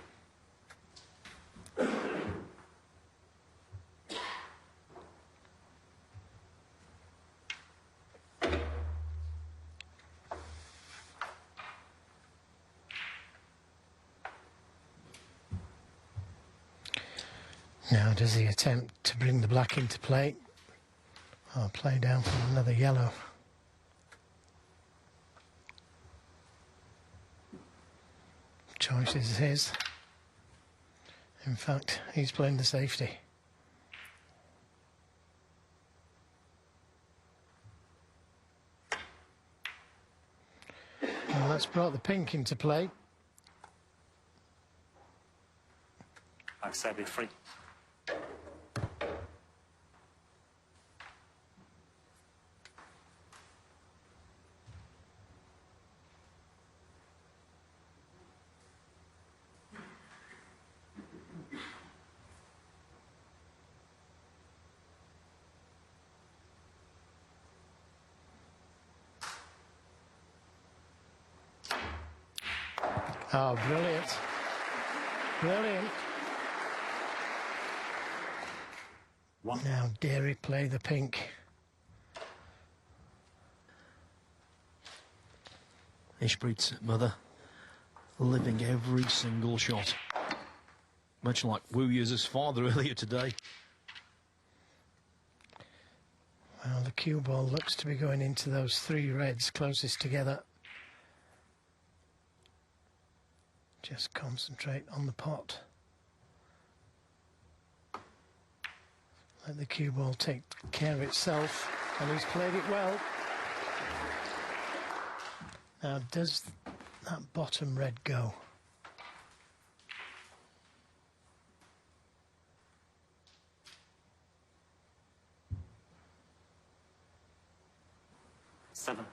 Now does he attempt to bring the black into play? Or play down for another yellow? Choice is his. In fact, he's playing the safety. Well, that's brought the pink into play. Mark Selby 3. Oh, brilliant. Brilliant. 1. Now dare he play the pink. Ishpreet's mother living every single shot. Much like Wu Yu's father earlier today. Well, the cue ball looks to be going into those 3 reds closest together. Just concentrate on the pot. Let the cue ball take care of itself, and he's played it well. Now, does that bottom red go? Seven.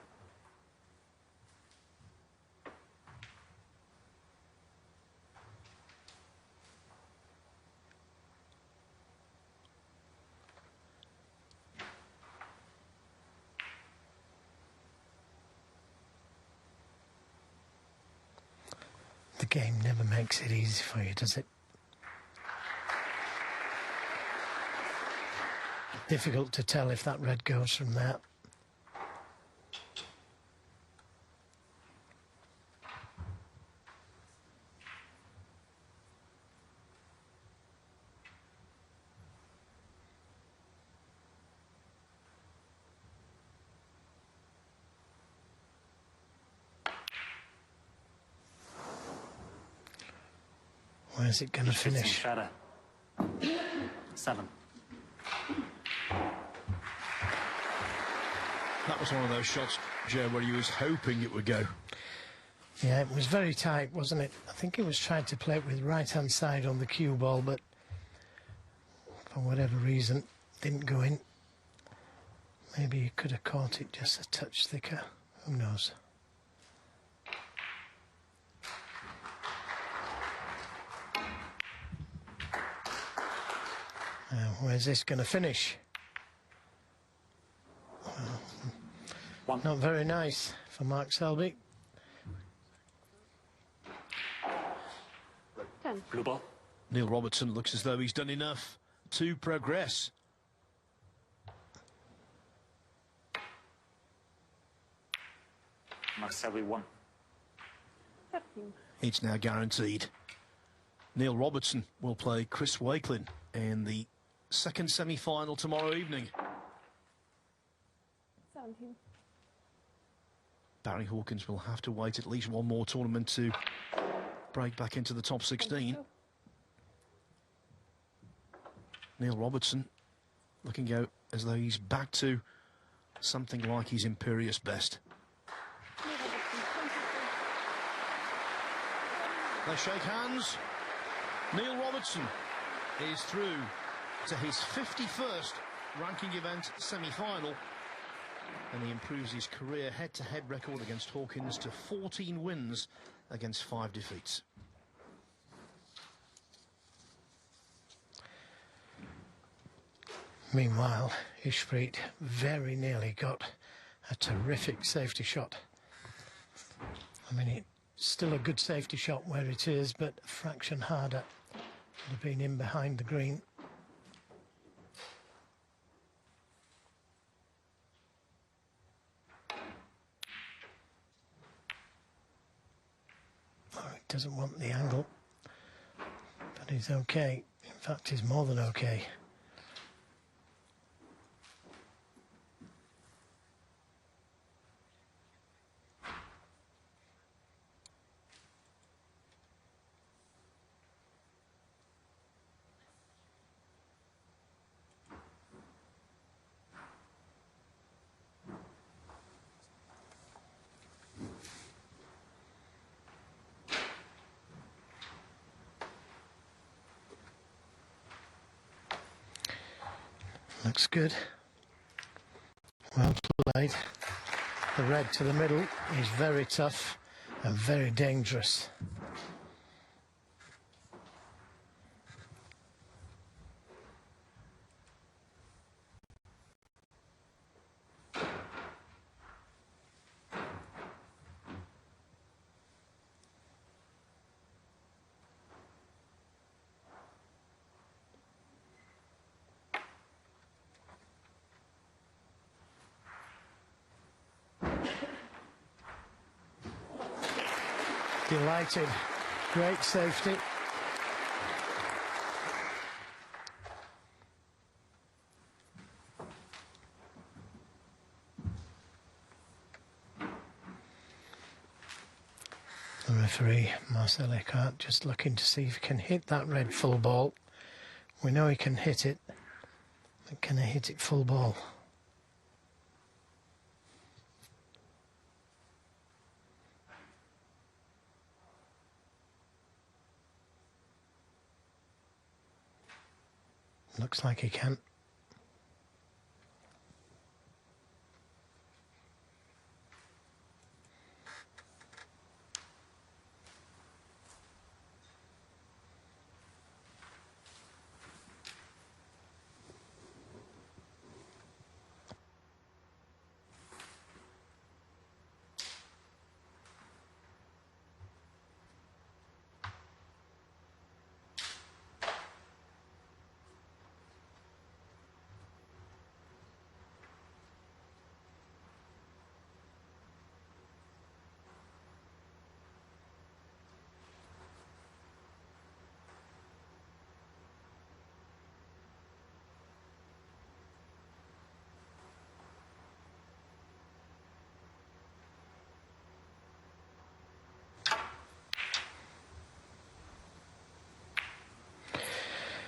The game never makes it easy for you, does it? Difficult to tell if that red goes from there. Where's it going to finish? Chadha. 7. That was one of those shots, Joe, where he was hoping it would go. Yeah, it was very tight, wasn't it? I think he was trying to play it with right-hand side on the cue ball, but for whatever reason, didn't go in. Maybe he could have caught it just a touch thicker. Who knows? Where's this going to finish? One. Not very nice for Mark Selby. 10. Blue ball. Neil Robertson looks as though he's done enough to progress. Mark Selby 1. 13. It's now guaranteed. Neil Robertson will play Chris Wakelin in the second semi-final tomorrow evening. 17. Barry Hawkins will have to wait at least one more tournament to break back into the top 16. 22. Neil Robertson looking out as though he's back to something like his imperious best. They shake hands. Neil Robertson is through to his 51st ranking event semi-final. and he improves his career head-to-head record against Hawkins to 14 wins against 5 defeats. Meanwhile, Ishpreet very nearly got a terrific safety shot. I mean, it's still a good safety shot where it is, but a fraction harder. Would have been in behind the green. Oh, he doesn't want the angle, but he's okay. In fact, he's more than okay. Looks good. Well played. The red to the middle is very tough and very dangerous. Delighted. Great safety. The referee, Marcel Eckhart, just looking to see if he can hit that red full ball. We know he can hit it, but can he hit it full ball? Looks like he can.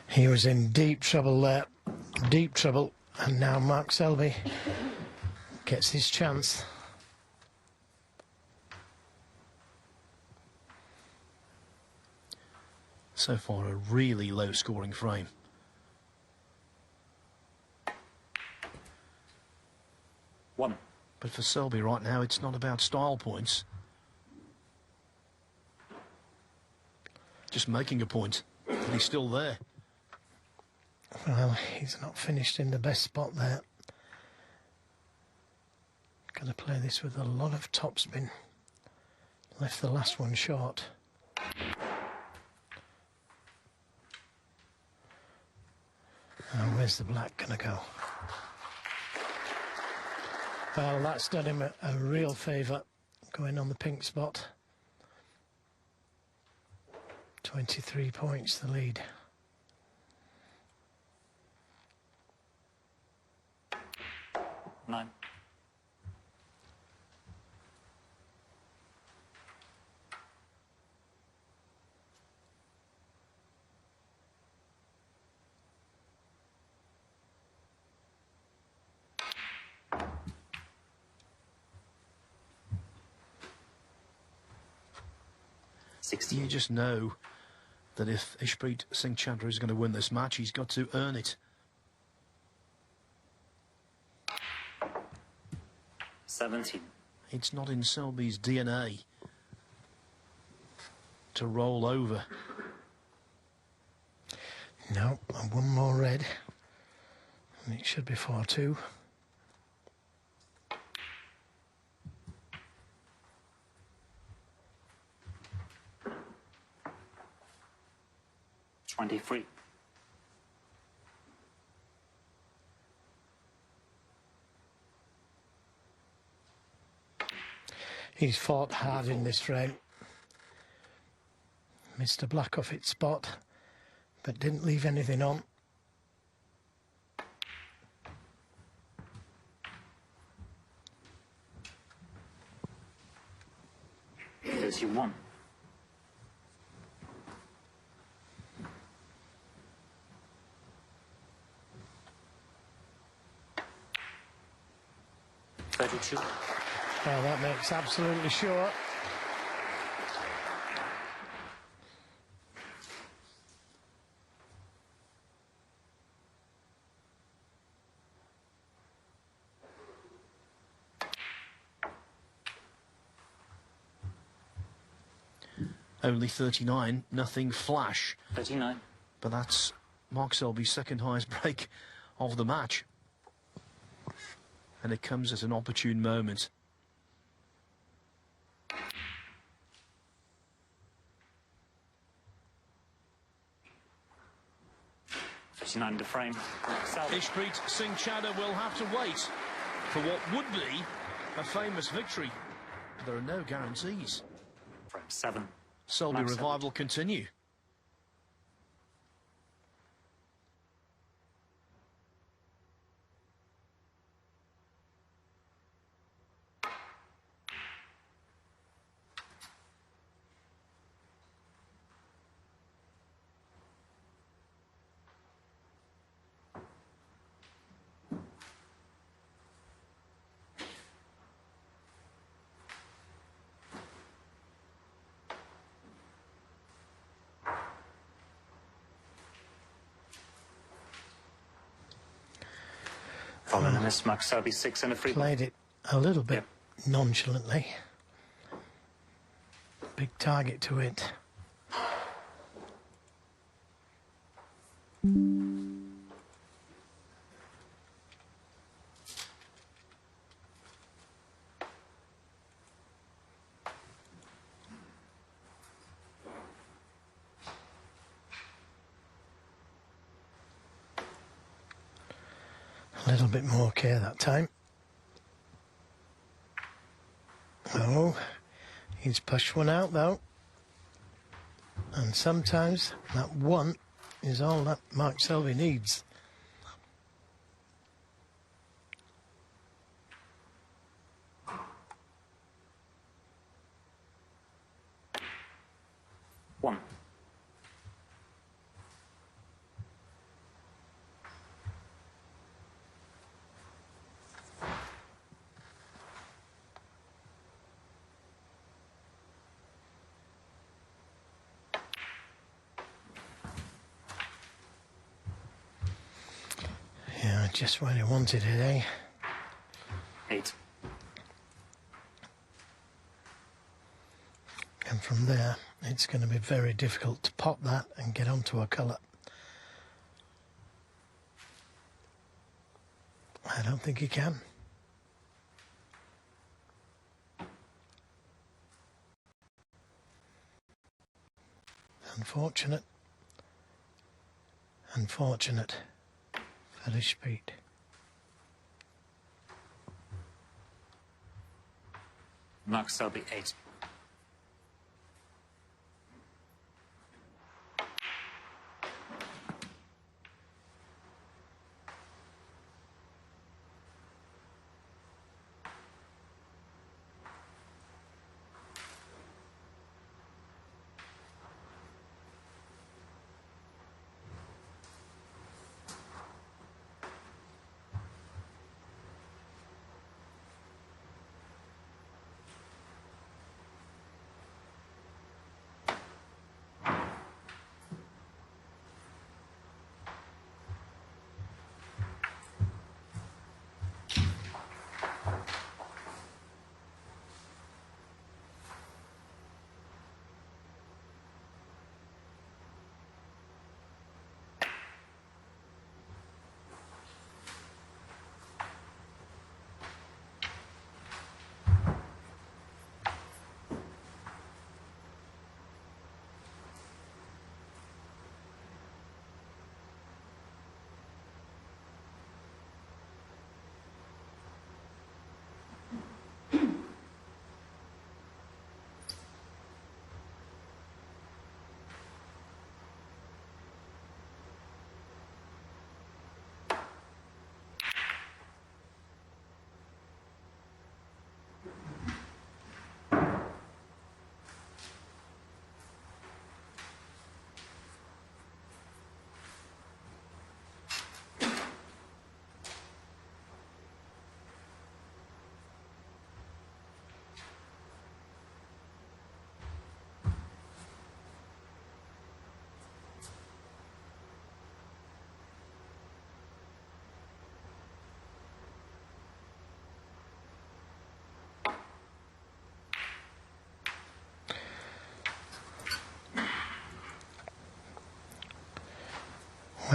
He was in deep trouble there, deep trouble, and now Mark Selby gets his chance. So far, a really low-scoring frame. One. But for Selby right now, it's not about style points. Just making a point, but he's still there. Well, he's not finished in the best spot there. Going to play this with a lot of topspin. Left the last one short. Now, where's the black going to go? Well, that's done him a real favour, going on the pink spot. 23 points, the lead. Nine. You just know that if Ishpreet Singh Chadha is going to win this match, he's got to earn it. 17. It's not in Selby's DNA to roll over. No, and one more red. And it should be 4-2. Twenty-three. He's fought hard in this frame. Mr. Black off its spot, but didn't leave anything on. There's you one. $32. Well, that makes absolutely sure. Only 39, nothing flash. 39. But that's Mark Selby's second highest break of the match. And it comes at an opportune moment. $39 to frame. Selby. Ishpreet Singh Chadha will have to wait for what would be a famous victory. But there are no guarantees. Frame 7. Selby Mark revival Selby. continue. Following a miss, Mark Selby 6 and a free. Played it a little bit nonchalantly. Big target to it. A little bit more care that time. Oh, he's pushed one out though. And sometimes that one is all that Mark Selby needs. One. Yeah, just where he wanted it, eh? 8. And from there, it's going to be very difficult to pop that and get onto a colour. I don't think he can. Unfortunate. Unfortunate for Ishpreet. Mark Selby 8.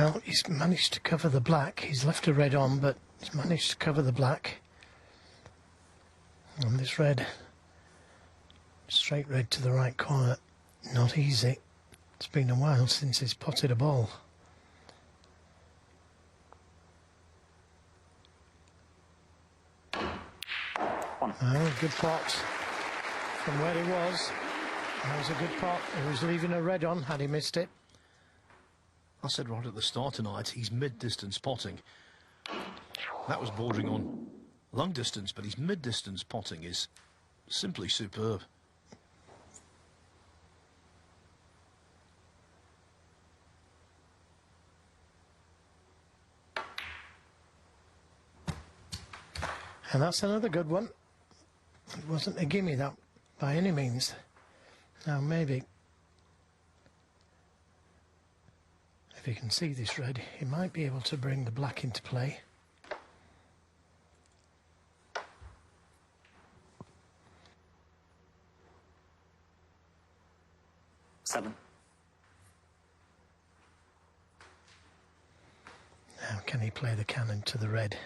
Well, he's managed to cover the black. He's left a red on, but he's managed to cover the black. And this red, straight red to the right corner, not easy. It's been a while since he's potted a ball. Oh, good pot from where he was. That was a good pot. He was leaving a red on had he missed it. I said right at the start tonight, he's mid-distance potting. That was bordering on long distance, but his mid-distance potting is simply superb. And that's another good one. It wasn't a gimme, that, by any means. Now, maybe, if you can see this red, he might be able to bring the black into play. Seven. Now, can he play the cannon to the red?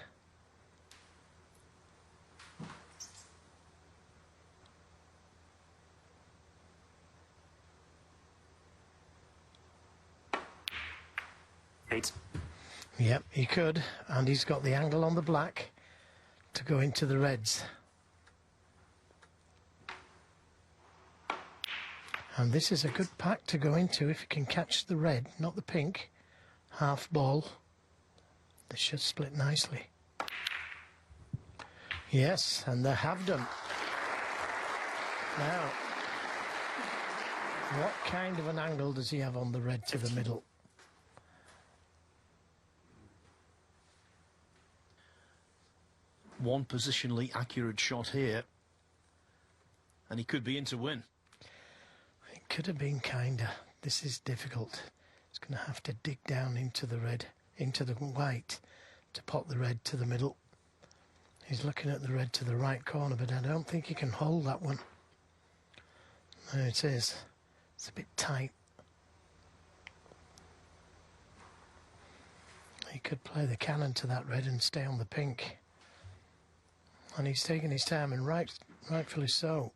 Eight. Yep, he could, and he's got the angle on the black to go into the reds. And this is a good pack to go into if you can catch the red, not the pink. Half ball. This should split nicely. Yes, and they have done. Now, what kind of an angle does he have on the red to the middle? One positionally accurate shot here, and he could be in to win. It could have been kinder. This is difficult. He's going to have to dig down into the red, into the white, to pot the red to the middle. He's looking at the red to the right corner, but I don't think he can hold that one. There it is. It's a bit tight. He could play the cannon to that red and stay on the pink. And he's taking his time, and rightfully so.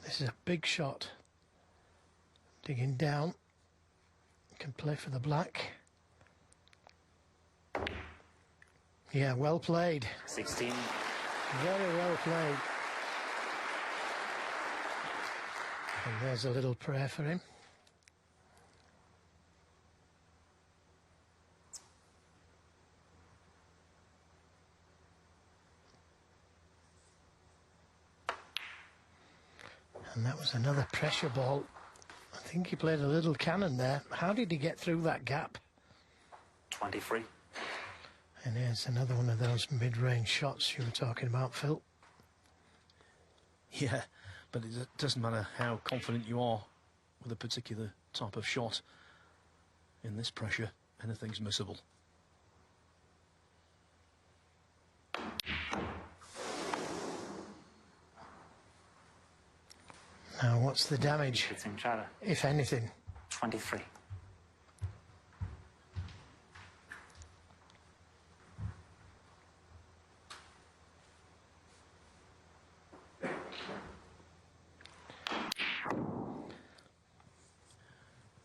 This is a big shot. Digging down. Can play for the black. Yeah, well played. 16. Very well played. And there's a little prayer for him. And that was another pressure ball. I think he played a little cannon there. How did he get through that gap? 23. And here's another one of those mid-range shots you were talking about, Phil. Yeah, but it doesn't matter how confident you are with a particular type of shot. In this pressure, anything's missable. Now, what's the damage, It's in Chadha. if anything? 23.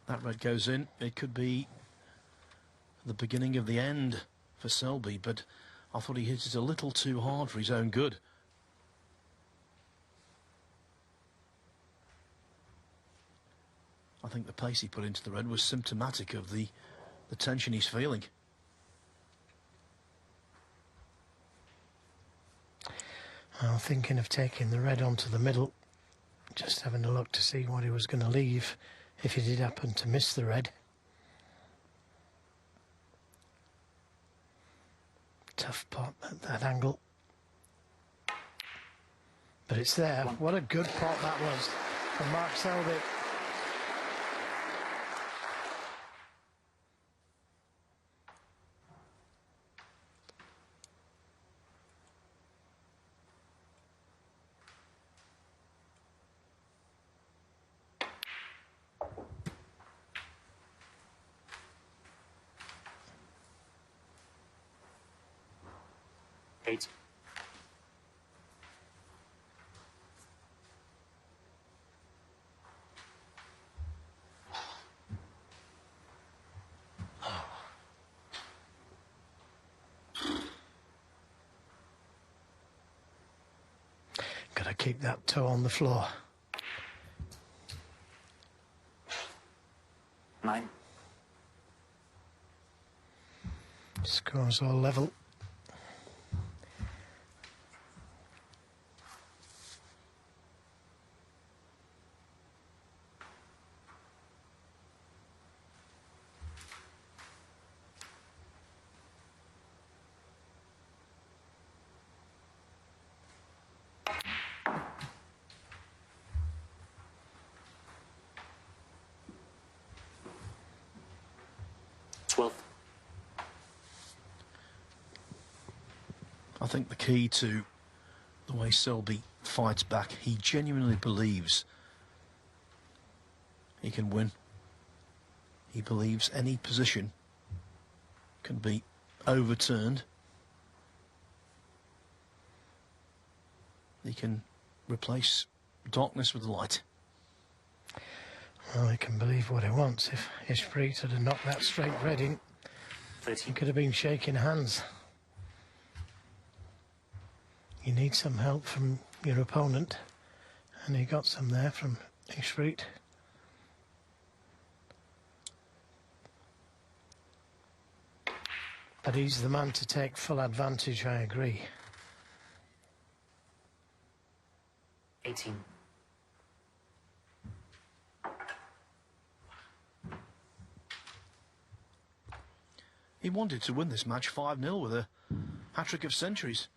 That red goes in. It could be the beginning of the end for Selby, but I thought he hit it a little too hard for his own good. I think the pace he put into the red was symptomatic of the tension he's feeling. I'm thinking of taking the red onto the middle, just having a look to see what he was going to leave if he did happen to miss the red. Tough pot at that angle. But it's there. What a good pot that was from Mark Selby. 8. Gotta keep that toe on the floor. 9. Scores all level. I think the key to the way Selby fights back, he genuinely believes he can win. He believes any position can be overturned. He can replace darkness with light. Well, he can believe what he wants. If Ishpreet had knocked that straight red in, 13. he could have been shaking hands. You need some help from your opponent, and he got some there from Ishpreet. But he's the man to take full advantage, I agree. 18. He wanted to win this match 5-0 with a hat-trick of centuries.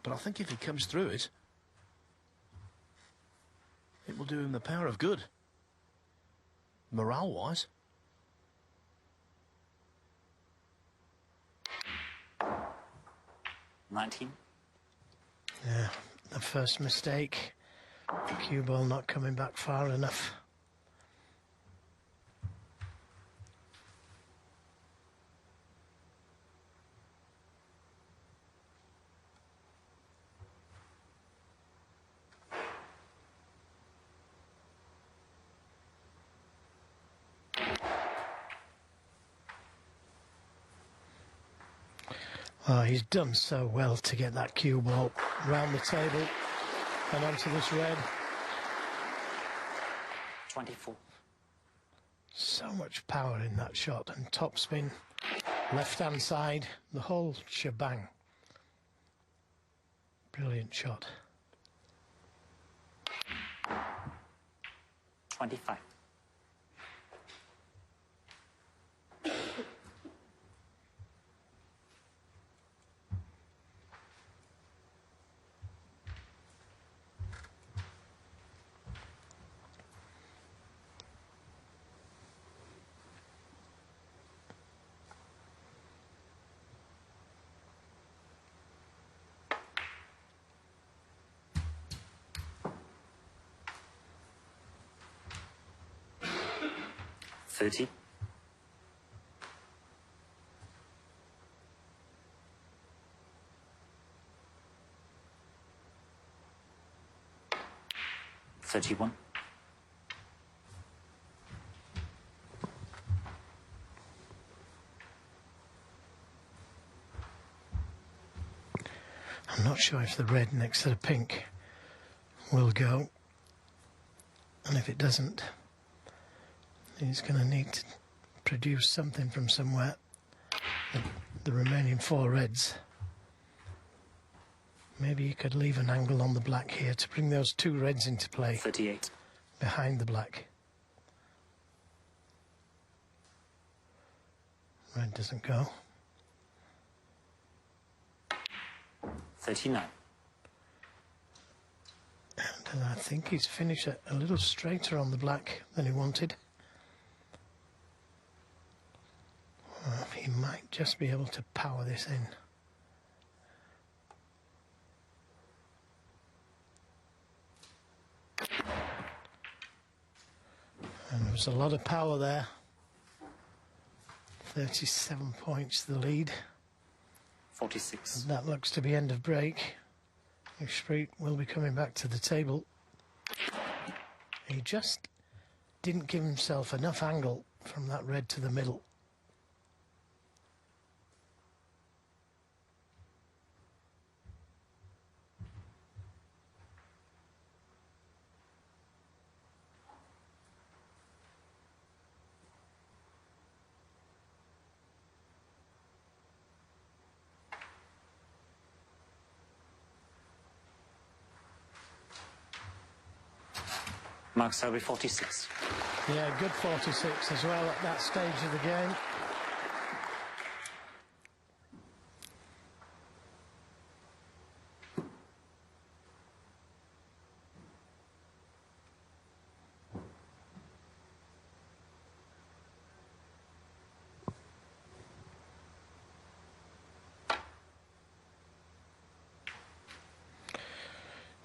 But I think if he comes through it, it will do him the power of good, morale-wise. 19. Yeah, the first mistake. Cue ball not coming back far enough. Oh, he's done so well to get that cue ball round the table and onto this red. 24. So much power in that shot, and top spin, left-hand side, the whole shebang. Brilliant shot. 25. $30. 31. I'm not sure if the red next to the pink will go, and if it doesn't, he's going to need to produce something from somewhere. The remaining 4 reds. Maybe you could leave an angle on the black here to bring those 2 reds into play 38. behind the black. Red doesn't go. 39. And I think he's finished a little straighter on the black than he wanted. He might just be able to power this in. And there was a lot of power there. 37 points the lead. 46. That looks to be end of break. Ishpreet will be coming back to the table. He just didn't give himself enough angle from that red to the middle. Mark Selby, 46. Yeah, good 46 as well at that stage of the game.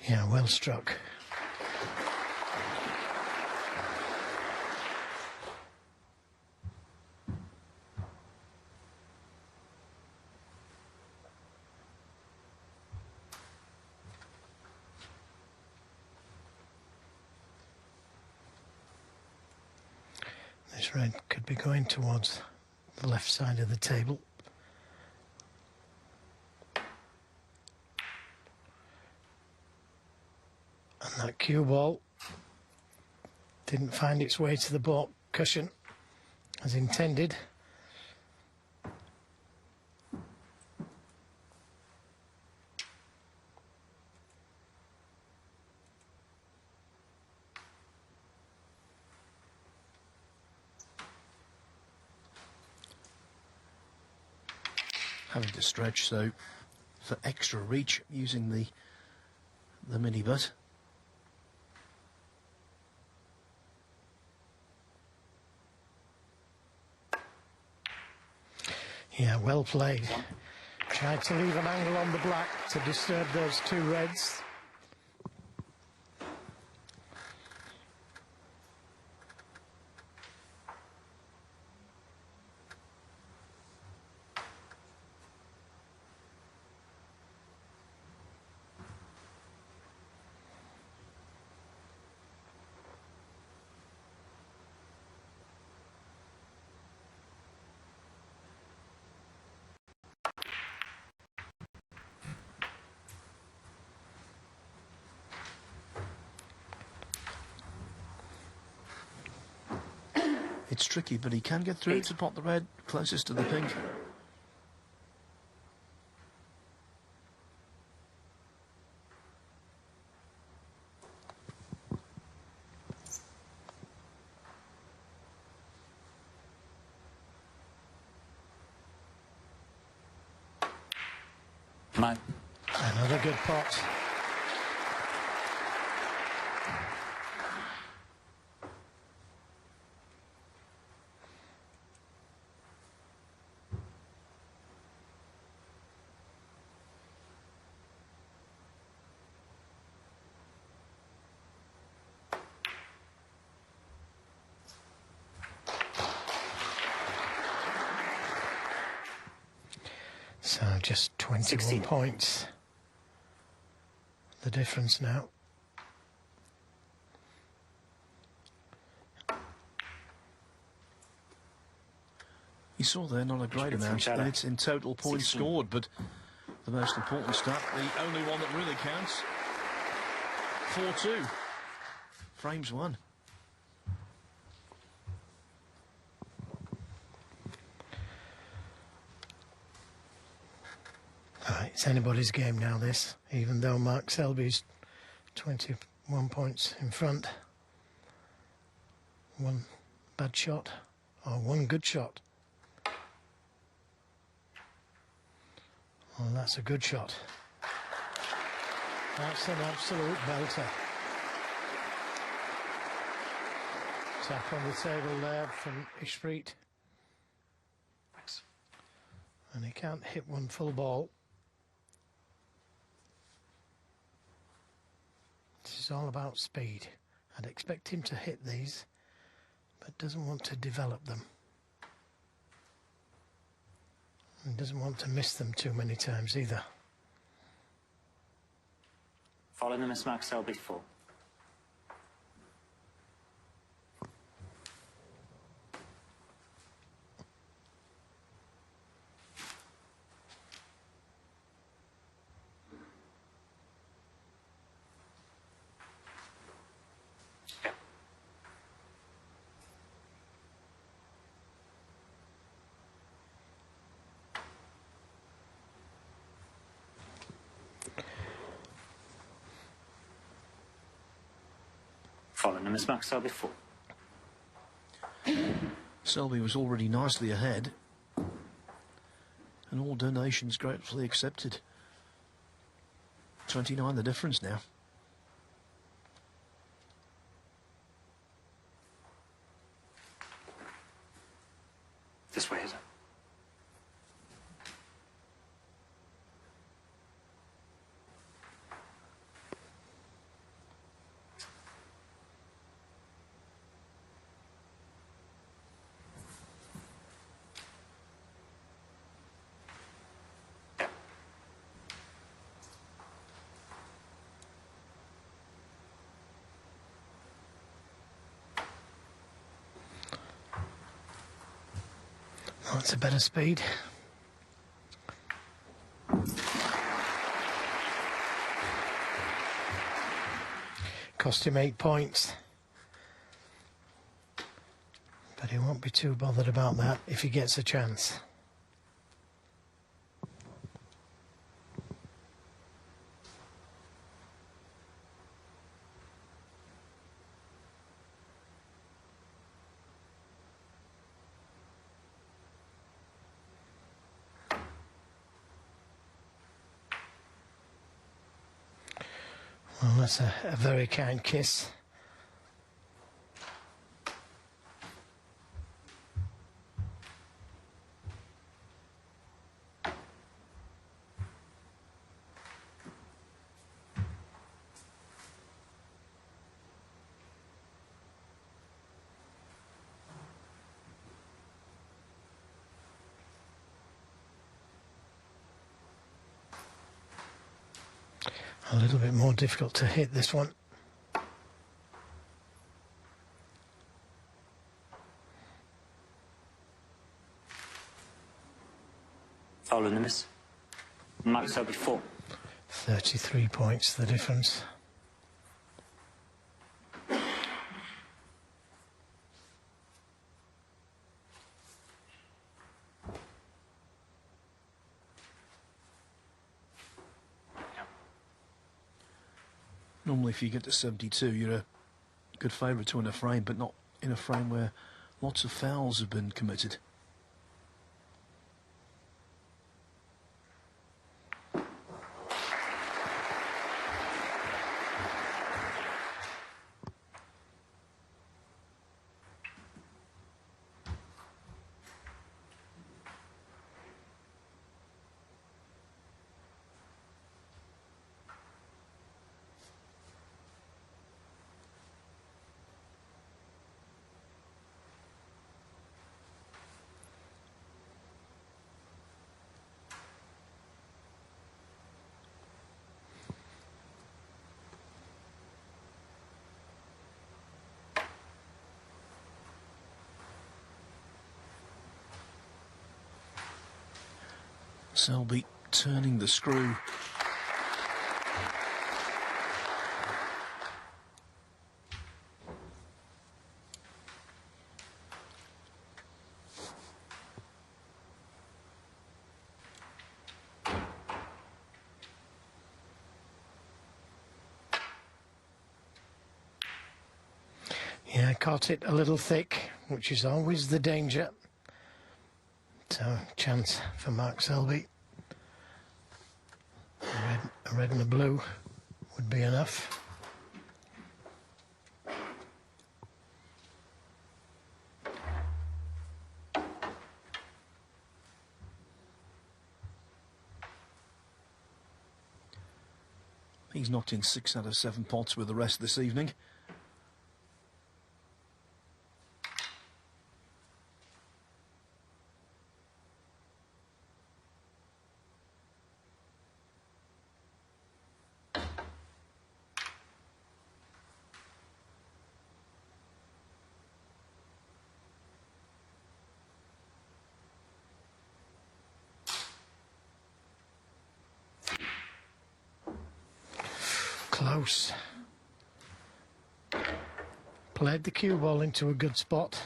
Yeah, well struck. This red could be going towards the left side of the table. And that cue ball didn't find its way to the ball cushion as intended. Having to stretch, so for extra reach using the mini butt. Yeah, well played. Tried to leave an angle on the black to disturb those two reds. It's tricky, but he can get through to pot the red closest to the pink. Nine. Another good pot. So just 21 16 points. The difference now. You saw there not a great amount. Chadha. It's in total points 16. scored, but the most important stat, the only one that really counts, 4-2. Frames won. Right, it's anybody's game now, this, even though Mark Selby's 21 points in front. One bad shot, or one good shot. Oh, that's a good shot. That's an absolute belter. Tap on the table there from Ishpreet. Thanks. And he can't hit one full ball. This is all about speed. I'd expect him to hit these, but doesn't want to develop them. And doesn't want to miss them too many times either. Following the miss, Mark Selby 4. Following the miss, Mark Selby 4. Selby was already nicely ahead, and all donations gratefully accepted. 29 the difference now. This way, is it? That's a better speed. Cost him 8 points. But he won't be too bothered about that if he gets a chance. Well, that's a very kind kiss. A little bit more difficult to hit this one. Following the miss, Mark Selby 4. 33 points the difference. Normally if you get to 72 you're a good favourite to win a frame, but not in a frame where lots of fouls have been committed. Selby turning the screw. Yeah, caught it a little thick, which is always the danger. So, chance for Mark Selby. A red and a blue would be enough. He's knocked in 6 out of 7 pots with the rest this evening. close. Played the cue ball into a good spot.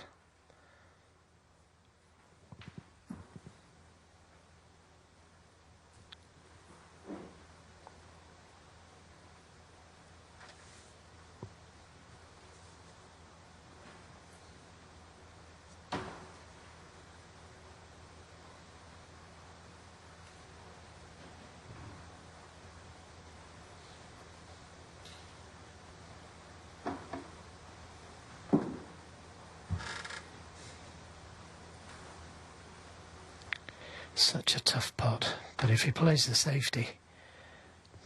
Such a tough pot, but if he plays the safety,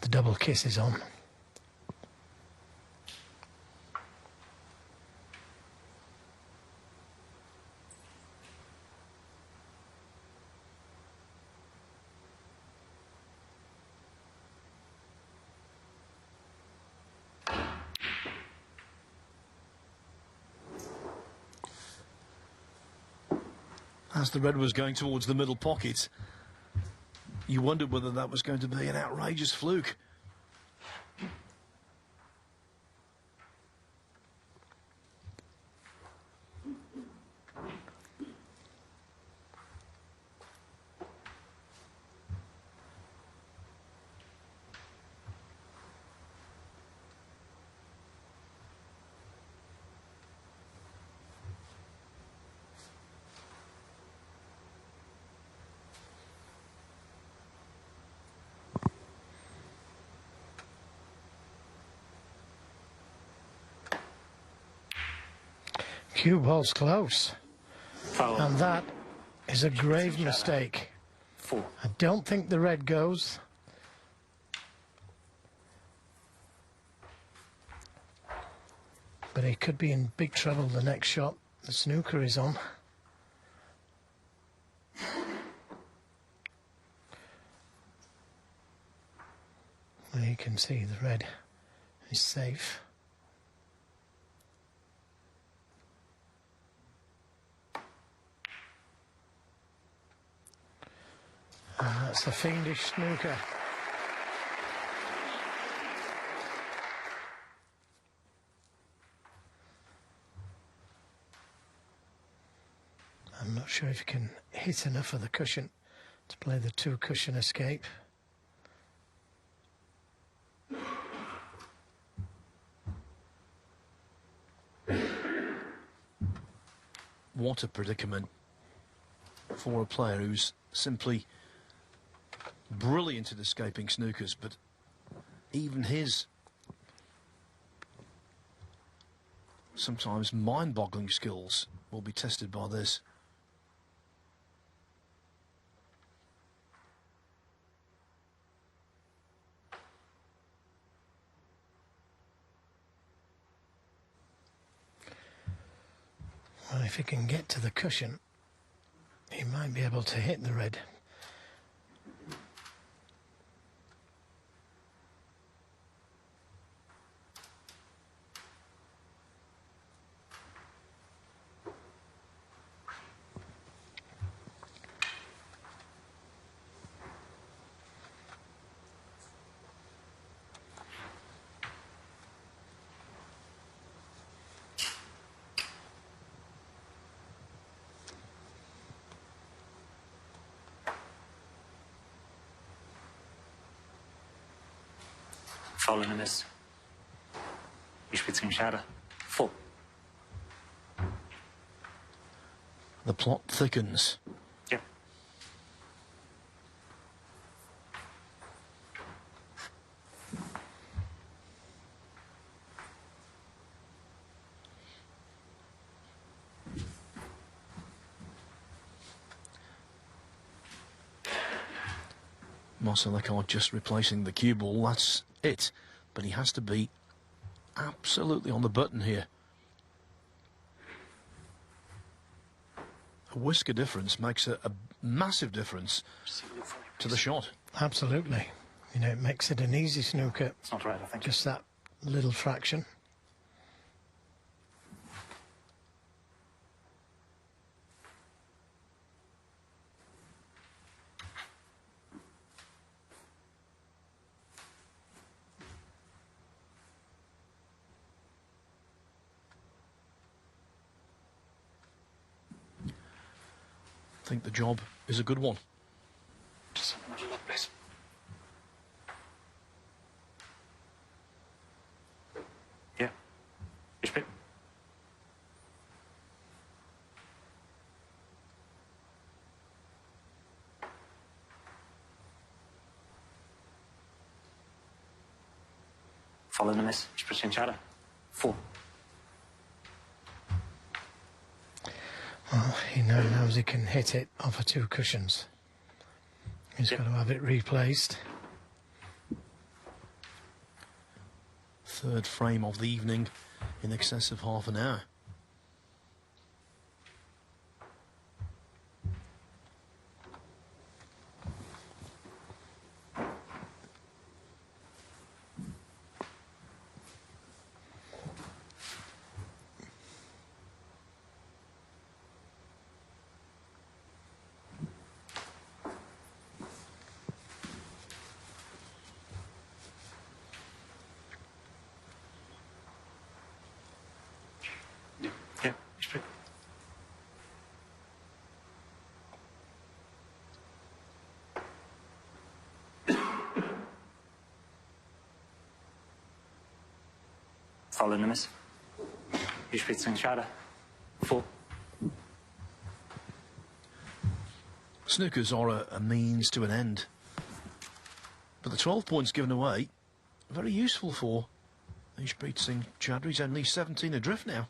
the double kiss is on. As the red was going towards the middle pocket, you wondered whether that was going to be an outrageous fluke. Cue ball's close. Foul. And that is a grave mistake. 4. I don't think the red goes. But he could be in big trouble the next shot. The snooker is on. Well, you can see the red is safe. And that's the fiendish snooker. I'm not sure if you can hit enough of the cushion to play the two cushion escape. What a predicament for a player who's simply brilliant at escaping snookers, but even his sometimes mind-boggling skills will be tested by this. Well, if he can get to the cushion, he might be able to hit the red. Foul and a miss. Ishpreet Singh Chadha. 4. The plot thickens. Yep. Marcel just replacing the cue ball, that's it. But he has to be absolutely on the button here. A whisker difference makes a massive difference to the shot. Absolutely. You know, it makes it an easy snooker. It's not right, I think. Just that little fraction. think the job is a good one. Just look, please. Yeah. Ishpreet. Follow the miss. Ishpreet and Chadha. 4. Well, he now knows he can hit it off of 2 cushions. He's got to have it replaced. Third frame of the evening in excess of half an hour. Yeah. Ishpreet. Follow the miss. Ishpreet Singh Chadha. 4. Snookers are a means to an end. But the 12 points given away, very useful for Ishpreet Singh Chadha. He's only 17 adrift now.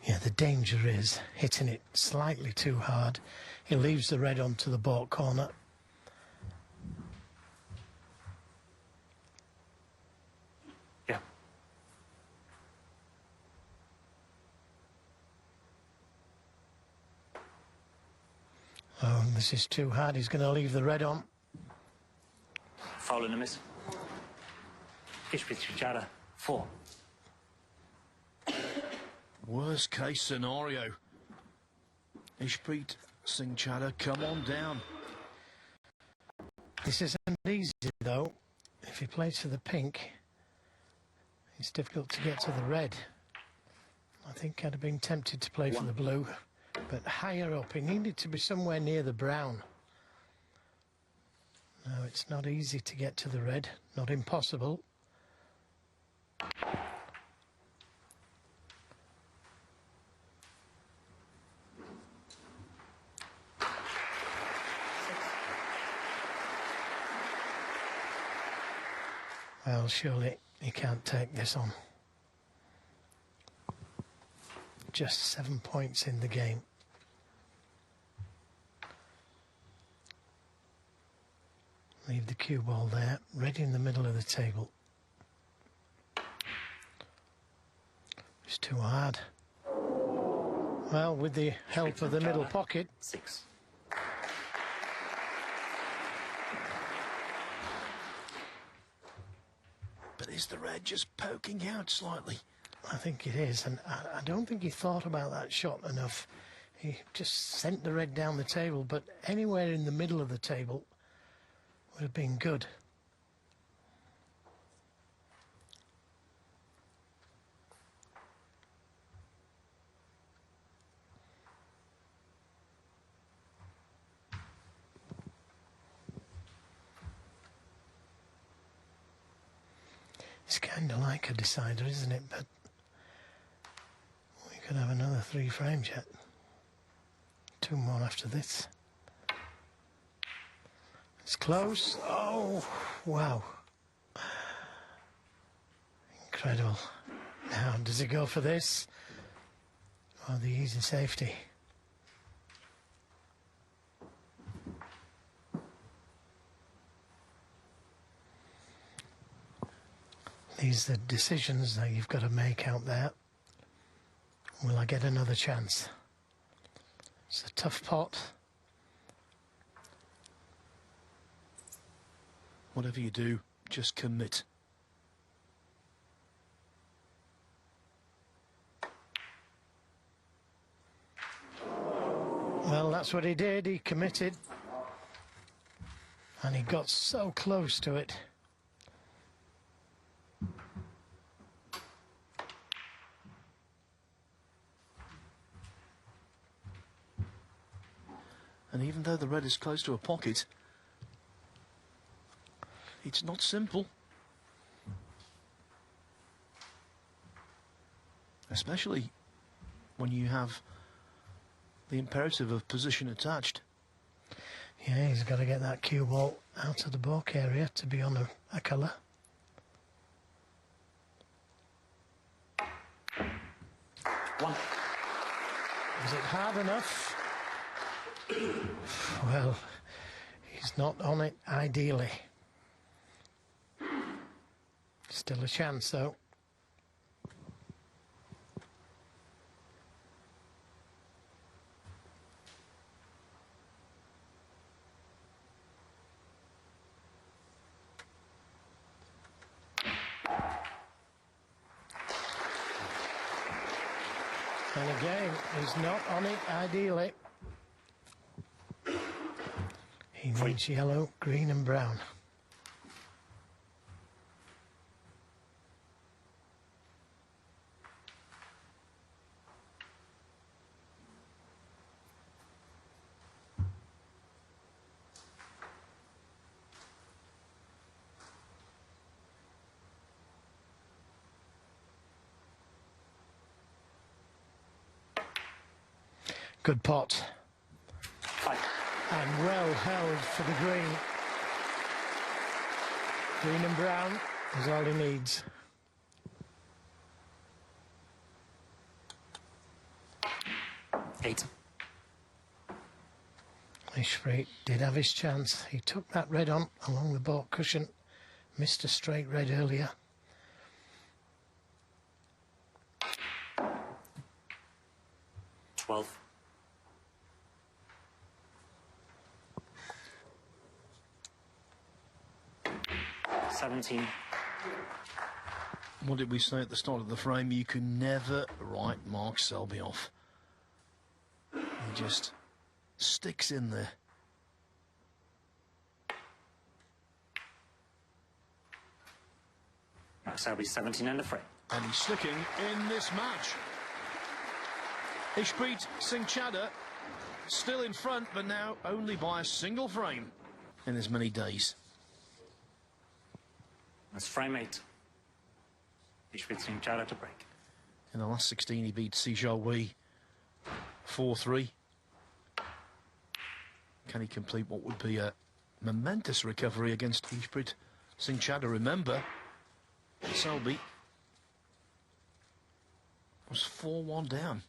Yeah, the danger is hitting it slightly too hard. He leaves the red onto the baulk corner. Yeah. Oh, this is too hard. He's going to leave the red on. Follow the miss. Ishpreet Singh Chadha. 4. Worst case scenario. Ishpreet Singh Chadha, come on down. This isn't easy, though. If he plays for the pink, it's difficult to get to the red. I think I'd have been tempted to play for the blue, but higher up, he needed to be somewhere near the brown. No, it's not easy to get to the red, not impossible. Well, surely he can't take this on. Just 7 points in the game. Leave the cue ball there, ready in the middle of the table. It's too hard. Well, with the help of the middle pocket. 6. But is the red just poking out slightly? I think it is, and I don't think he thought about that shot enough. He just sent the red down the table, but anywhere in the middle of the table would have been good. It's kind of like a decider, isn't it? But we could have another 3 frames yet. 2 more after this. It's close. Oh, wow. Incredible. Now, does he go for this? Or the easy safety? These are the decisions that you've got to make out there. Will I get another chance? It's a tough pot. Whatever you do, just commit. Well, that's what he did. He committed. And he got so close to it. And even though the red is close to a pocket, it's not simple. Especially when you have the imperative of position attached. Yeah, he's got to get that cue ball out of the balk area to be on a colour. One. Is it hard enough? Well, he's not on it ideally. Still a chance though. And again, he's not on it ideally. He needs yellow, green and brown. Good pot. Five. And well held for the green. Green and brown is all he needs. Eight. Ishpreet did have his chance. He took that red on along the balk cushion. Missed a straight red earlier. 12. $17. What did we say at the start of the frame? You can never write Mark Selby off. He just sticks in there. Mark Selby 17 under frame. And he's sticking in this match. Ishpreet Singh Chadha still in front, but now only by a single frame in as many days. That's frame 8. Ishpreet Singh Chadha to break. In the last 16, he beat Selby 4-3. Can he complete what would be a momentous recovery against Ishpreet Singh Chadha? Remember, Selby was 4-1 down.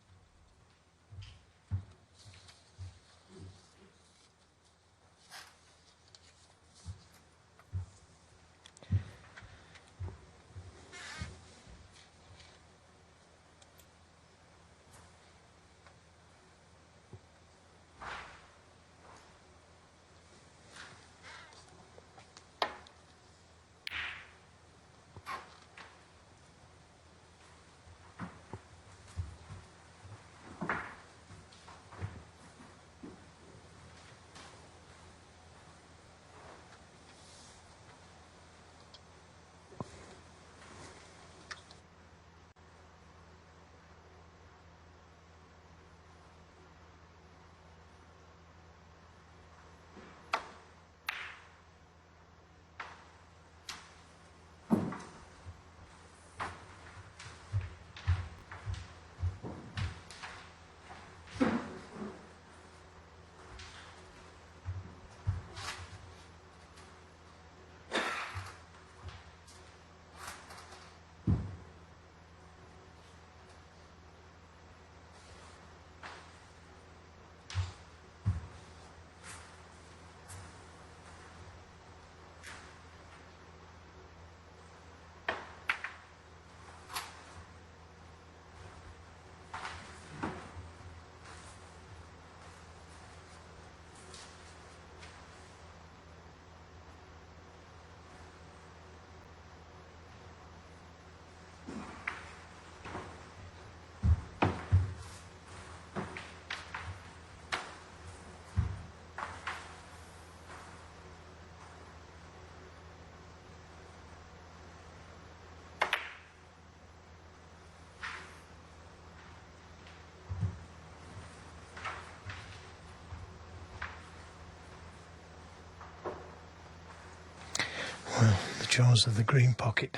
shores of the green pocket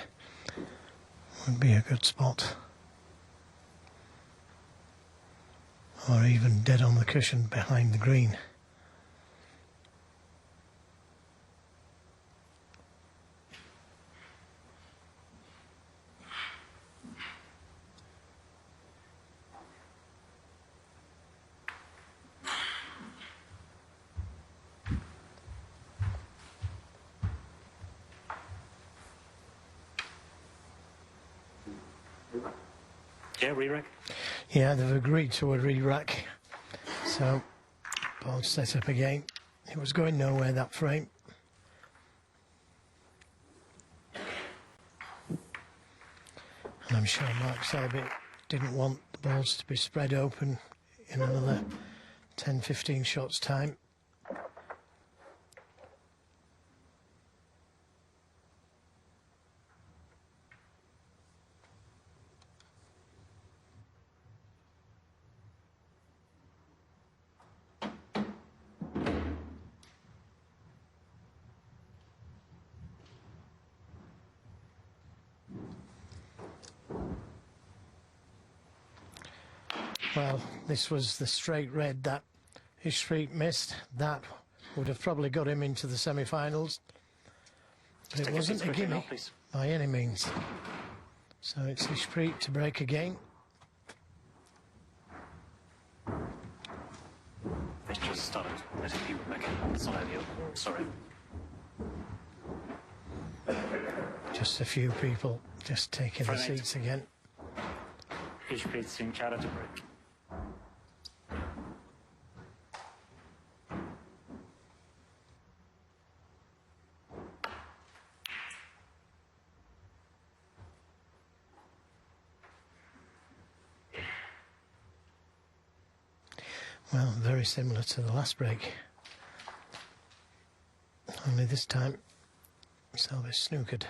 would be a good spot. Or even dead on the cushion behind the green. Yeah, re-rack. Yeah, they've agreed to a re-rack. So, ball set up again. It was going nowhere, that frame. And I'm sure Mark Selby didn't want the balls to be spread open in another 10-15 shots time. Well, this was the straight red that Ishpreet missed. That would have probably got him into the semi-finals. But it wasn't a gimme by any means. So it's Ishpreet to break again. They just started letting people back in. It's not ideal. Sorry. Just a few people just taking the Frame eight. seats again. Ishpreet, Singh, Chadha to break. Well, very similar to the last break. Only this time, Selby snookered.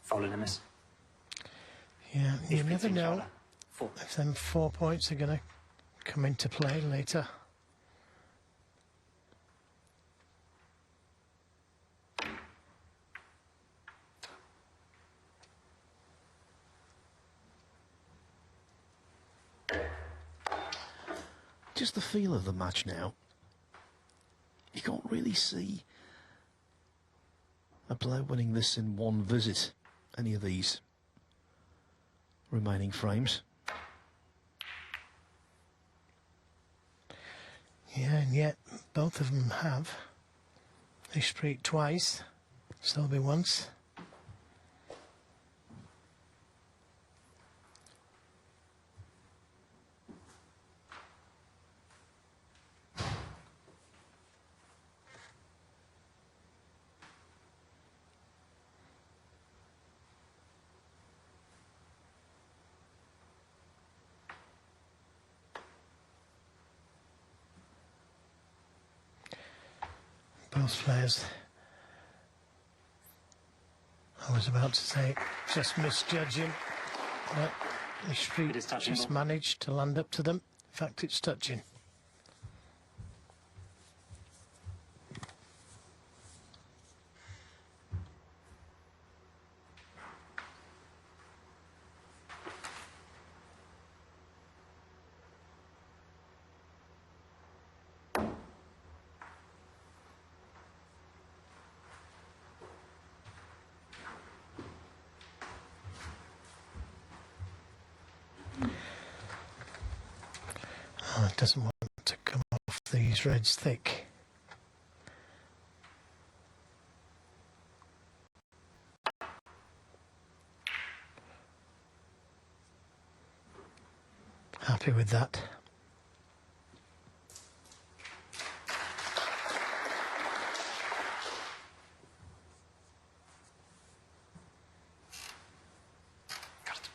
Following a miss. Yeah, you Ishpreet, never Singh, know Chadha. 4. if them 4 points are going to come into play later. Just the feel of the match now. You can't really see a player winning this in one visit, any of these remaining frames. Yeah, and yet both of them have. Ishpreet twice, Selby once. Both players, I was about to say, just misjudging, but Ishpreet It is touching just ball. managed to land up to them. In fact, it's touching. Oh, it doesn't want to come off these reds thick. Happy with that. Got it.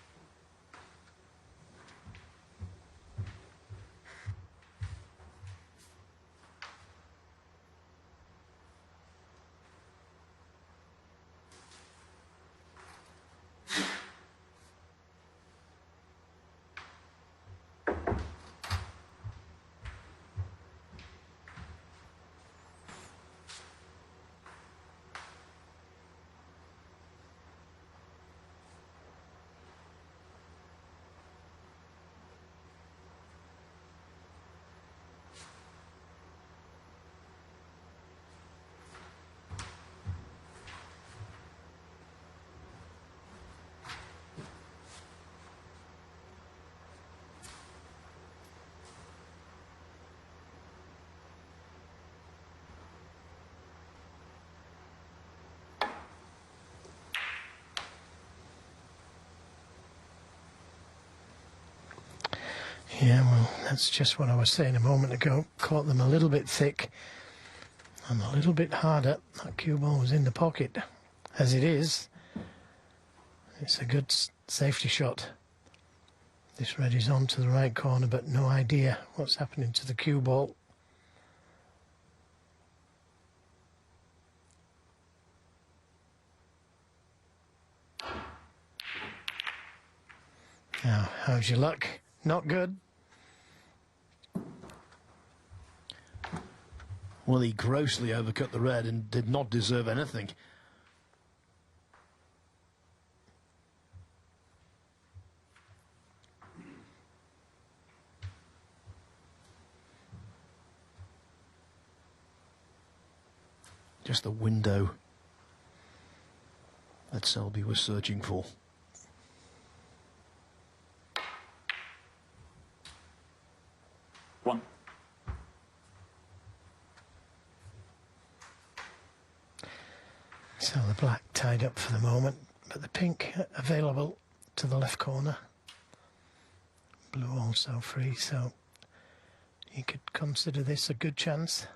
Yeah, well, that's just what I was saying a moment ago. Caught them a little bit thick and a little bit harder. That cue ball was in the pocket. As it is, it's a good safety shot. This red is on to the right corner, but no idea what's happening to the cue ball. Now, how's your luck? Not good. Well, he grossly overcut the red and did not deserve anything. Just the window that Selby was searching for. One. So the black tied up for the moment, but the pink available to the left corner. Blue also free, so you could consider this a good chance.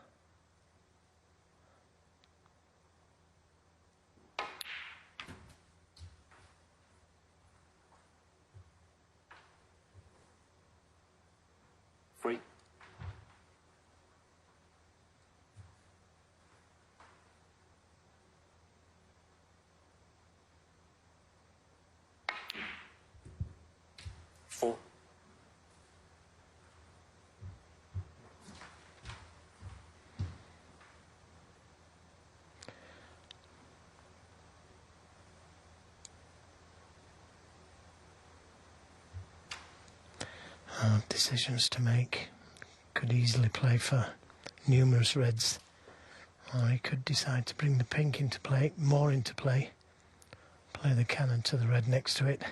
Free. Four. Decisions to make. Could easily play for numerous reds, or he could decide to bring the pink into play, more into play, play the cannon to the red next to it.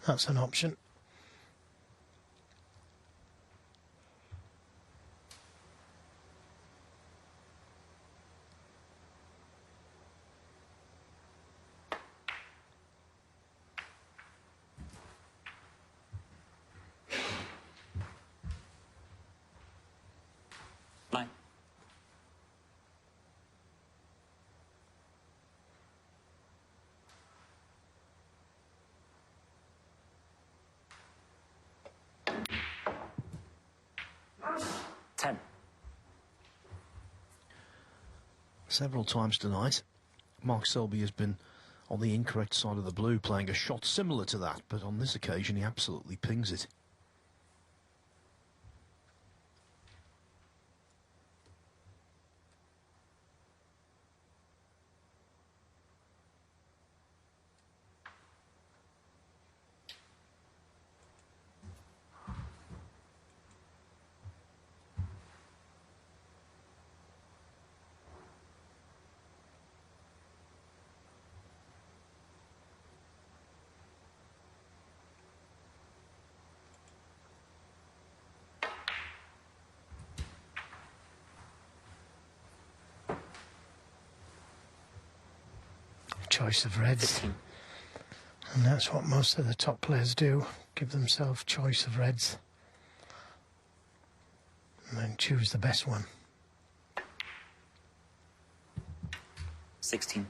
That's an option. Nine. Ten. Several times tonight, Mark Selby has been on the incorrect side of the blue, playing a shot similar to that, but on this occasion he absolutely pings it. Choice of reds, and that's what most of the top players do, give themselves choice of reds and then choose the best one. 16.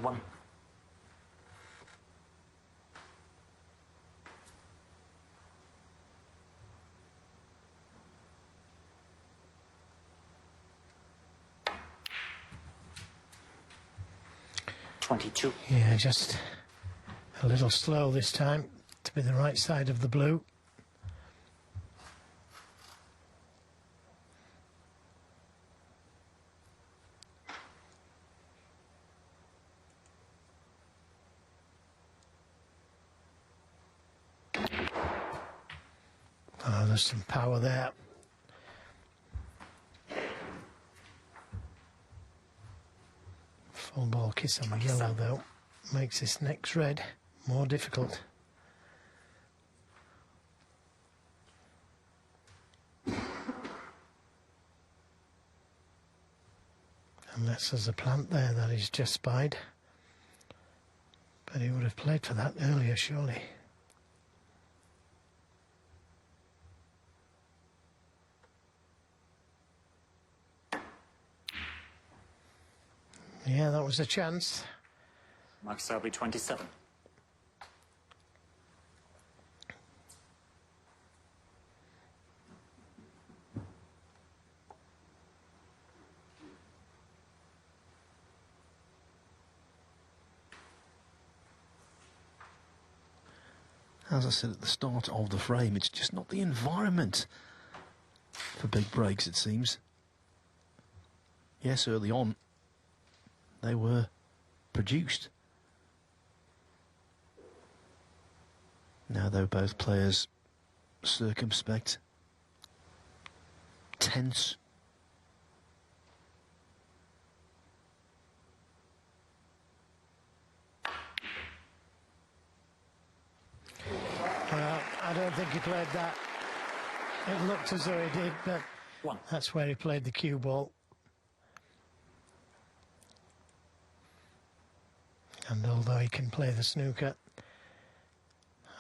One. 22. Yeah, just a little slow this time to be the right side of the blue. Oh, there's some power there. Full ball kiss on the yellow though. makes this next red more difficult. Unless there's a plant there that he's just spied. But he would have played for that earlier, surely. Yeah, that was a chance. Mark Selby, 27. As I said at the start of the frame, it's just not the environment for big breaks, it seems. Yes, early on, they were produced. Now, though, both players circumspect, tense. Well, I don't think he played that. It looked as though he did, but that's where he played the cue ball. And although he can play the snooker,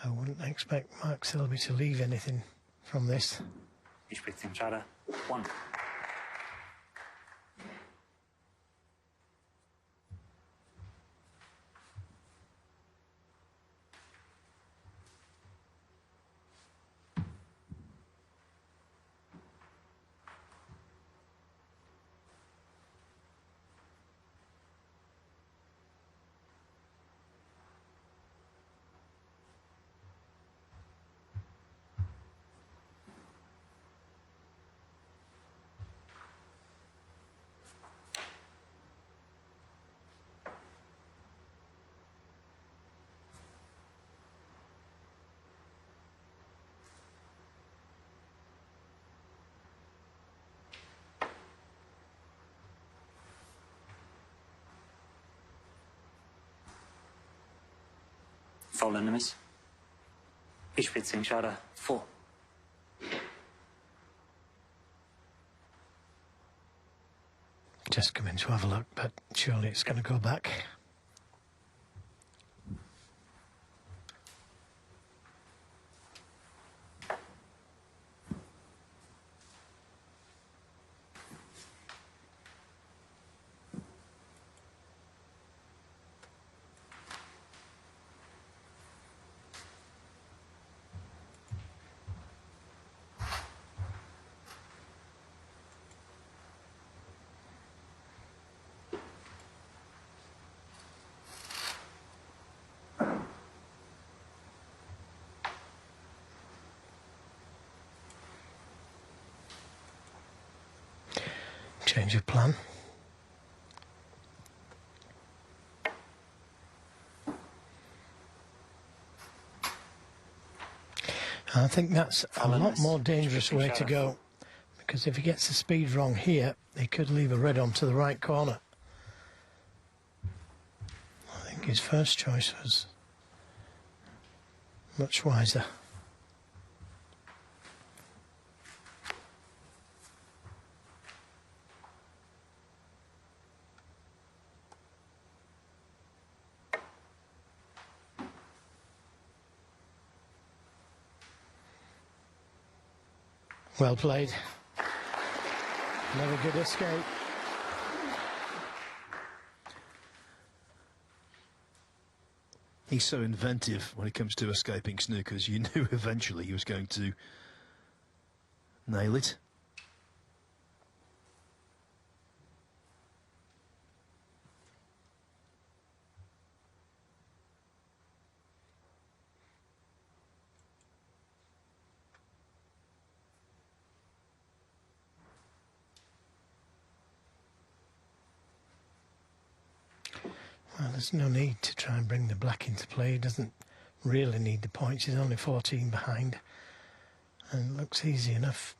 I wouldn't expect Mark Selby to leave anything from this. Ishpreet Singh, Chadha, 1. Foul enemies. Ishpreet Singh, Chadha, 4. Just come in to have a look, but surely it's going to go back. Change of plan. I think that's a lot more dangerous way to go, because if he gets the speed wrong here, he could leave a red onto the right corner. I think his first choice was much wiser. Well played. Another good escape. He's so inventive when it comes to escaping snookers. You knew eventually he was going to nail it. Well, there's no need to try and bring the black into play. He doesn't really need the points. He's only 14 behind. And it looks easy enough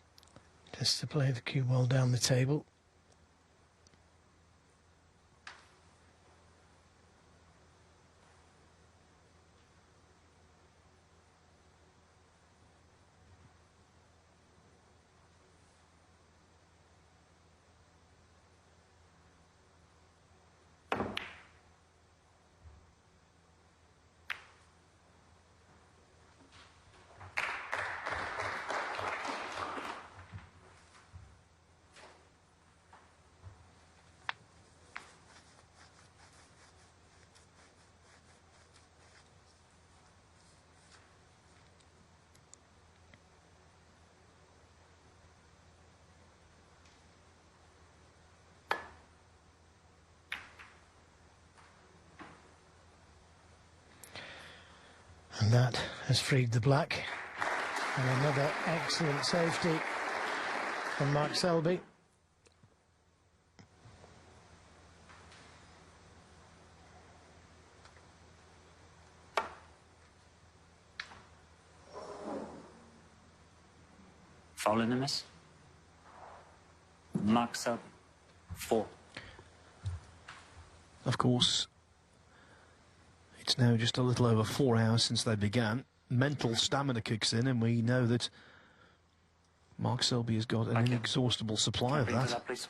just to play the cue ball down the table. And that has freed the black. And another excellent safety from Mark Selby. Foul in the miss. Mark Selby. 4. Of course, it's now just a little over 4 hours since they began. Mental stamina kicks in, and we know that Mark Selby has got an inexhaustible supply of Bring that. it up, please.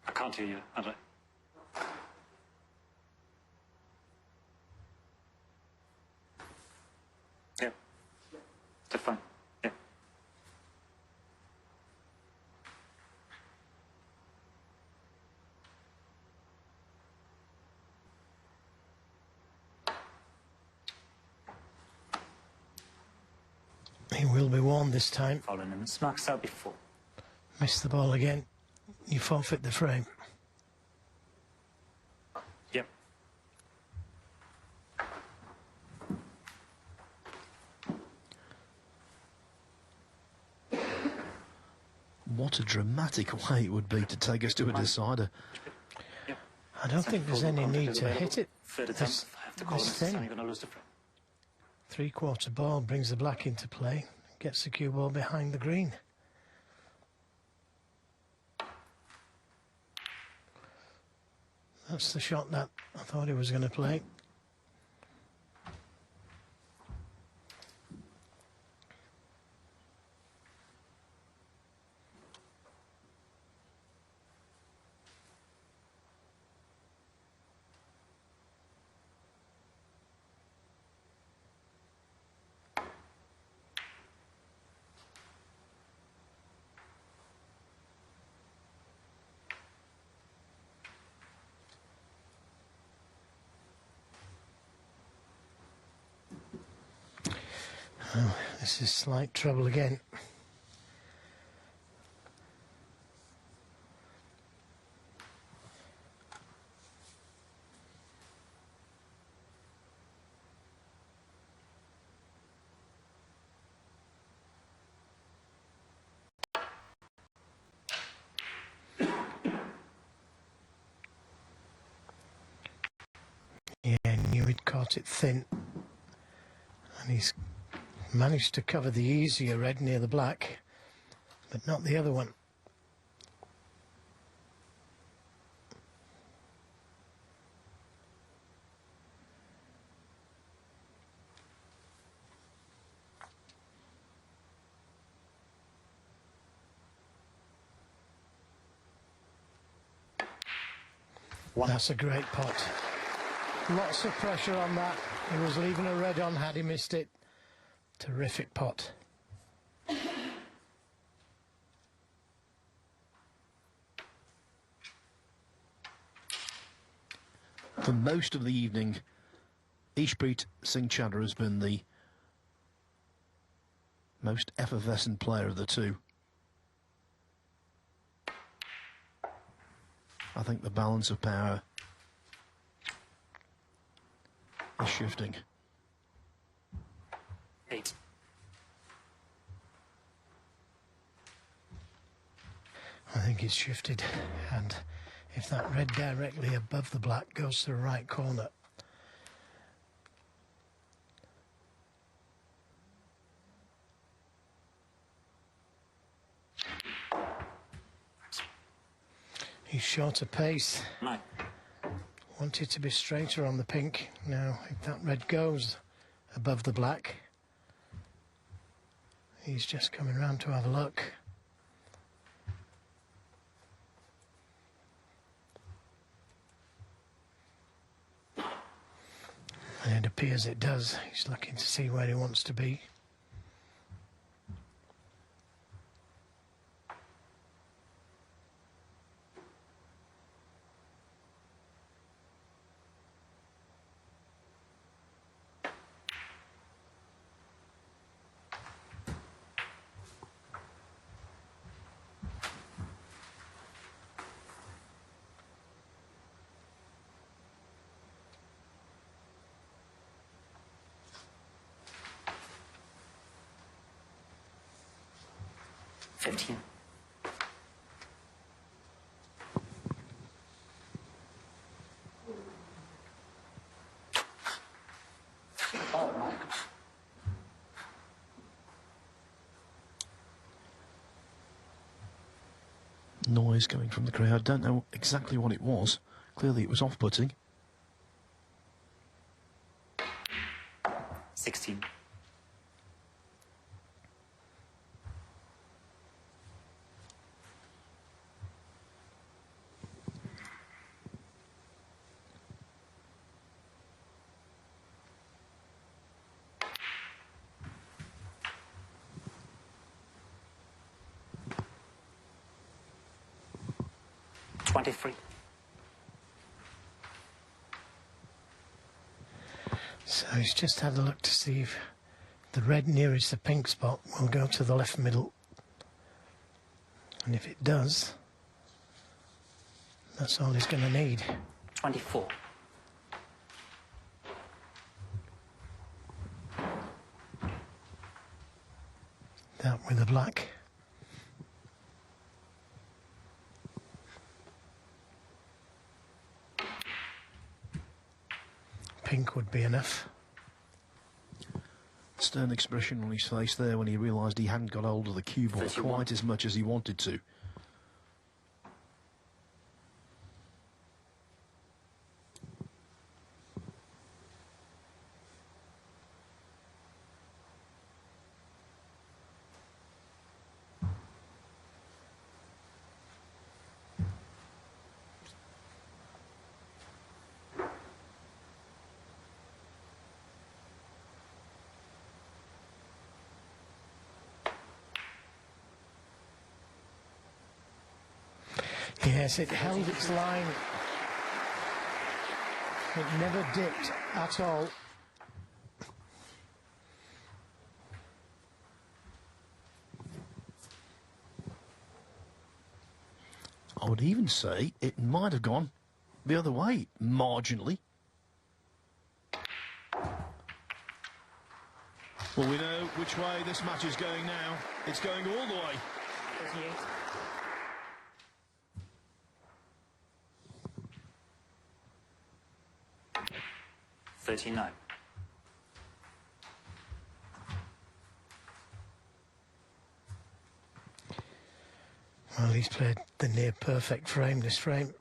I can't hear you, Andre. Yeah. That's fine. Yeah. He will be warned this time. Foul in the miss. Mark Selby. 4. Missed the ball again. You forfeit the frame. Yep. What a dramatic way it would be to take us to a decider. Yep. I don't think there's any need to available. hit it. Third This, attempt. I have to call this this. I'm thing. going to lose the frame. Three-quarter ball brings the black into play. Gets the cue ball behind the green. That's the shot that I thought he was going to play. Oh, this is slight trouble again. Yeah, knew he'd caught it thin. And he's managed to cover the easier red near the black, but not the other one. That's a great pot. Lots of pressure on that. He was leaving a red on had he missed it. Terrific pot. For most of the evening, Ishpreet Singh Chadha has been the most effervescent player of the two. I think the balance of power is shifting. 8. I think it's shifted, and if that red directly above the black goes to the right corner, he's short of pace. 9. Wanted to be straighter on the pink. Now, if that red goes above the black, he's just coming round to have a look. And it appears it does. He's looking to see where he wants to be. 15. Oh, my. Noise coming from the crowd. Don't know exactly what it was. Clearly it was off-putting. 16. So he's just had a look to see if the red nearest the pink spot will go to the left middle. And if it does, that's all he's going to need. 24. That with the black. Pink would be enough. Stern expression on his face there when he realised he hadn't got hold of the cue ball 31. quite as much as he wanted to. Yes, it held its line. It never dipped at all. I would even say it might have gone the other way, marginally. Well, we know which way this match is going now. It's going all the way. 38. $39. Well, he's played the near perfect frame this frame.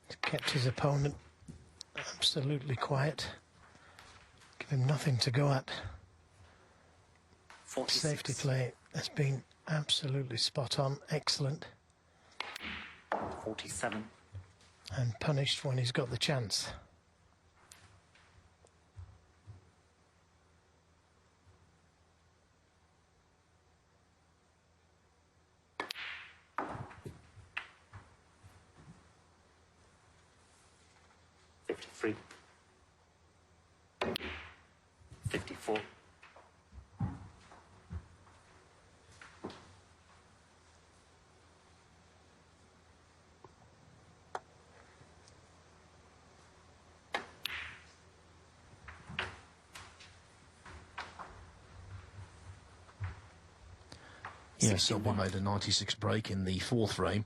He's kept his opponent absolutely quiet. Give him nothing to go at. 46. Safety play has been absolutely spot on, excellent, 47. and punished when he's got the chance. $53. 54. Yeah, Selby made a 96 break in the fourth frame.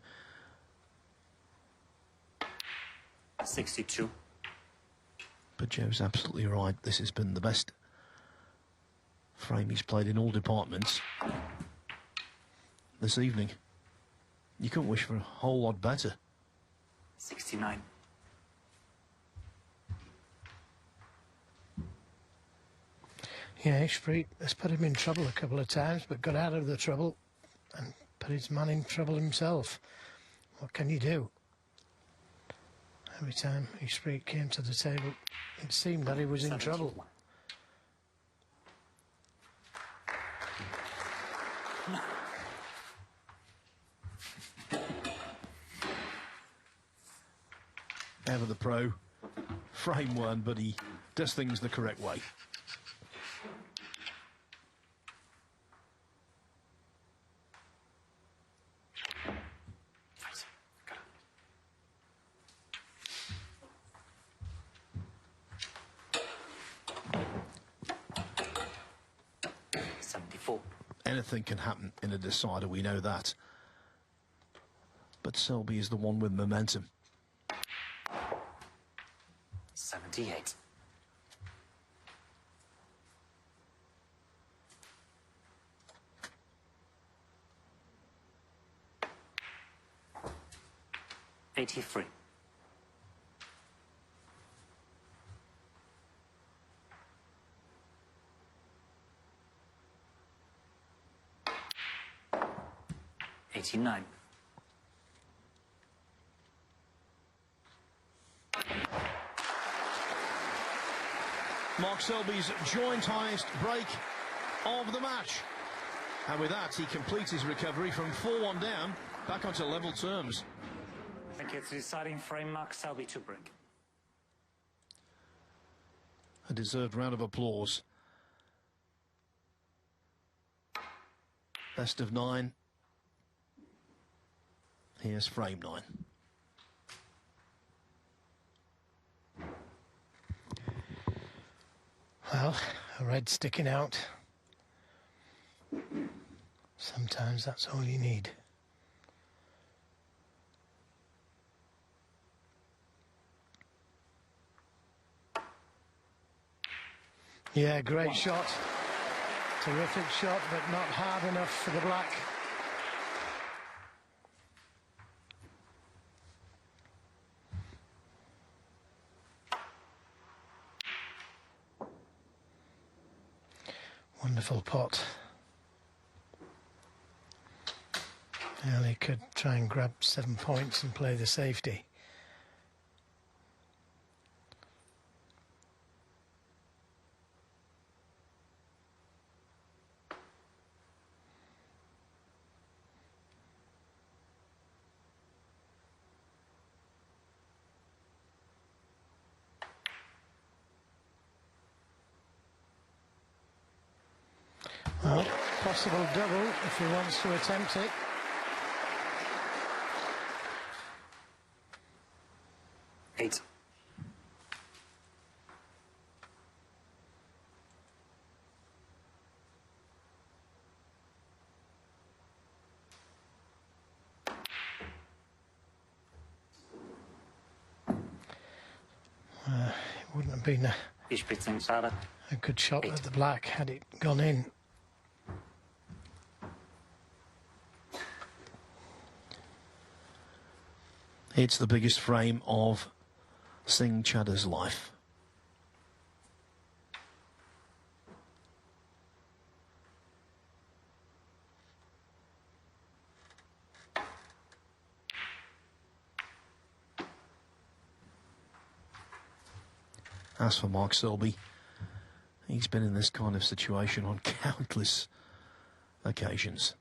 62. But Joe's absolutely right. This has been the best frame he's played in all departments this evening. You couldn't wish for a whole lot better. 69. Yeah, Ishpreet has put him in trouble a couple of times, but got out of the trouble and put his man in trouble himself. What can you do? Every time Ishpreet came to the table, it seemed that he was in trouble. 71. Ever the pro. Frame one, but he does things the correct way. anything can happen in a decider, we know that. But Selby is the one with momentum. 78. $83. $89. Mark Selby's joint highest break of the match. And with that, he completes his recovery from 4-1 down, back onto level terms. I think it's the deciding frame, Mark Selby to break. A deserved round of applause. Best of 9. Here's frame 9. Well, a red sticking out. Sometimes that's all you need. Yeah, great shot. Terrific shot, but not hard enough for the black. Wonderful pot. Well, he could try and grab 7 points and play the safety. Well, possible double if he wants to attempt it. $8. It wouldn't have been Ishpreet Singh Chadha. a good shot 8. at the black had it gone in. It's the biggest frame of Singh Chadha's life. As for Mark Selby, he's been in this kind of situation on countless occasions.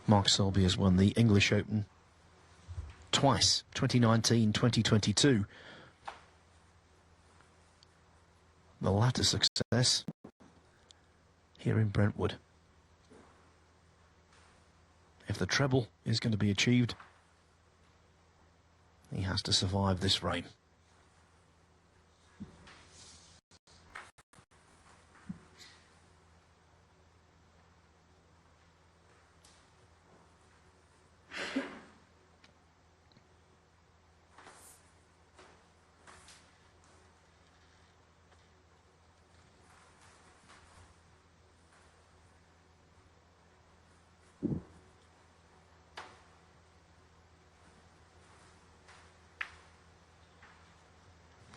Mark Selby has won the English Open twice, 2019, 2022. The latter success here in Brentwood. If the treble is going to be achieved, he has to survive this frame.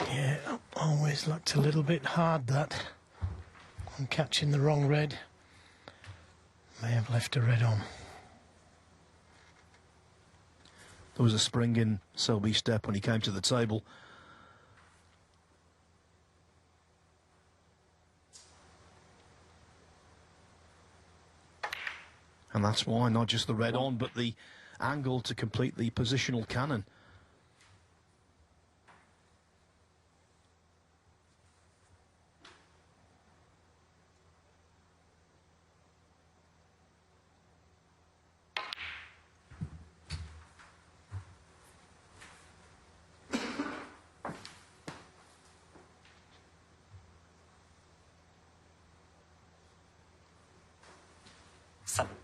Yeah, always looked a little bit hard that. And catching the wrong red. May have left a red on. There was a spring in Selby's step when he came to the table. And that's why not just the red on, but the angle to complete the positional cannon. Seven.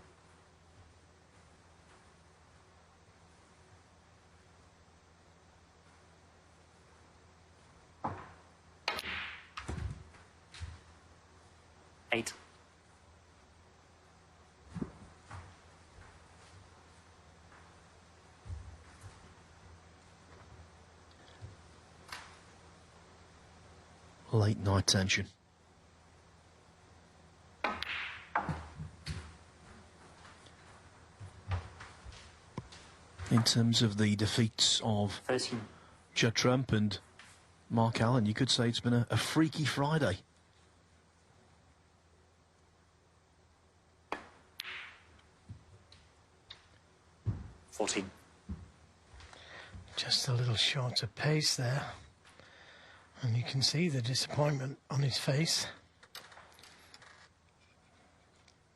Eight. Late night tension. In terms of the defeats of 13. Judd Trump and Mark Allen, you could say it's been a freaky Friday. Just a little shorter pace there. And you can see the disappointment on his face.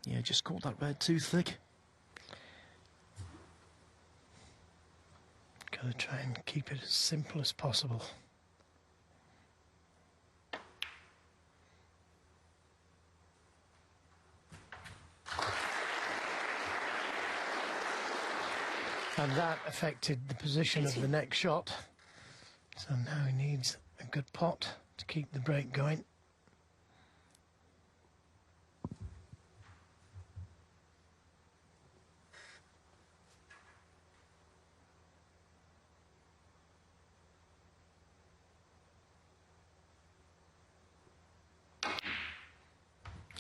Yeah, just caught that red too thick. Got to try and keep it as simple as possible. And that affected the position of the next shot. So now he needs a good pot to keep the break going.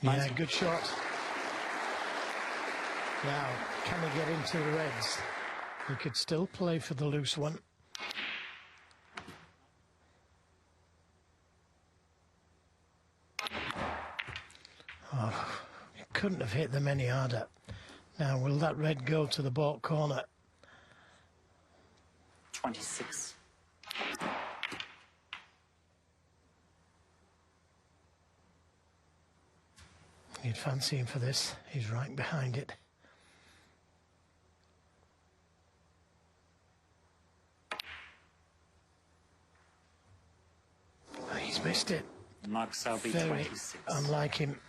Yeah, good shot. Now, can he get into the reds? He could still play for the loose one. Oh, he couldn't have hit them any harder. Now, will that red go to the baulk corner? 26. You'd fancy him for this. He's right behind it. Oh, he's missed it. Mark Selby, Very 26. unlike him.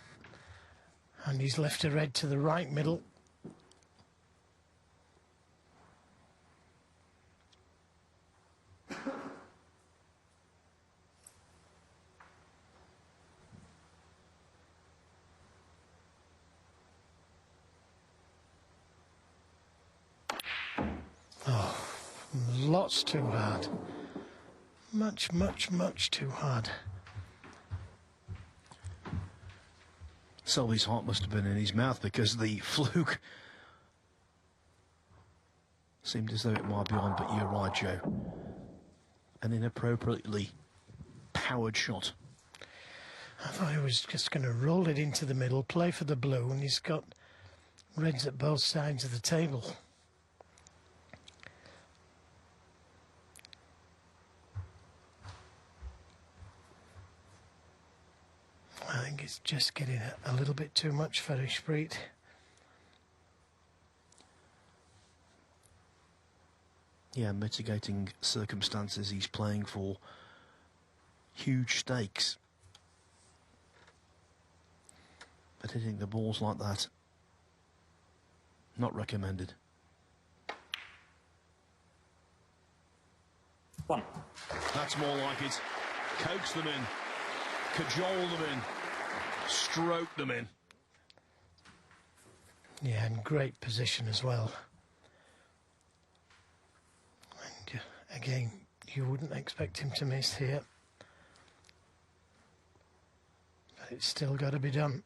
And he's left a red to the right middle. Oh, lots too hard. Much, much, much too hard. Selby's heart must have been in his mouth because the fluke seemed as though it might be on, but you're right, Joe. An inappropriately powered shot. I thought he was just going to roll it into the middle, play for the blue, and he's got reds at both sides of the table. I think it's just getting a little bit too much for Ishpreet. Yeah, mitigating circumstances. He's playing for huge stakes. But hitting the balls like that, not recommended. 1. That's more like it. Coax them in. Cajole them in. Stroke them in. Yeah, and great position as well. And again, you wouldn't expect him to miss here. But it's still got to be done.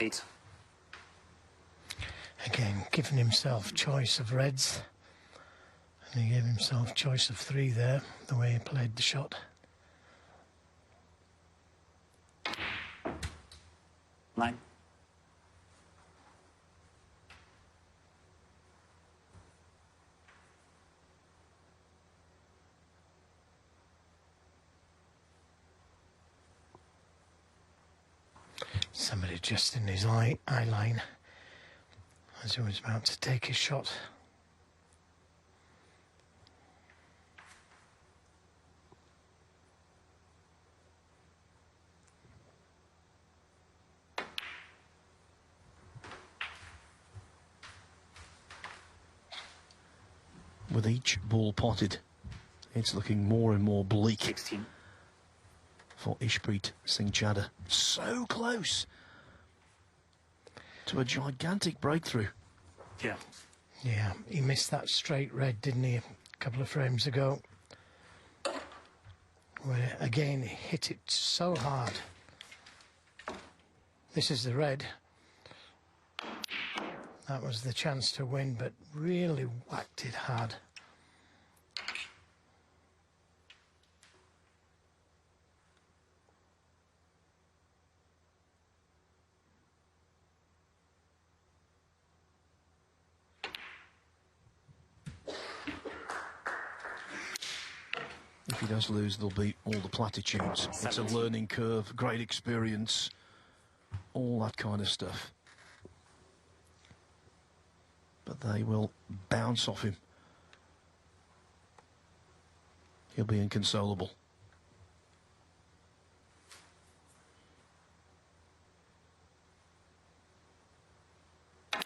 Eight. Again, giving himself choice of reds. And he gave himself choice of 3 there, the way he played the shot. 9. Somebody just in his eye line as he was about to take his shot. With each ball potted, it's looking more and more bleak 16. for Ishpreet Singh Chadha. So close to a gigantic breakthrough. Yeah. Yeah, he missed that straight red, didn't he, a couple of frames ago? Where, again, he hit it so hard. This is the red. That was the chance to win, but really whacked it hard. If he does lose, there'll be all the platitudes. It's a learning curve, great experience, all that kind of stuff. But they will bounce off him. He'll be inconsolable. Oh,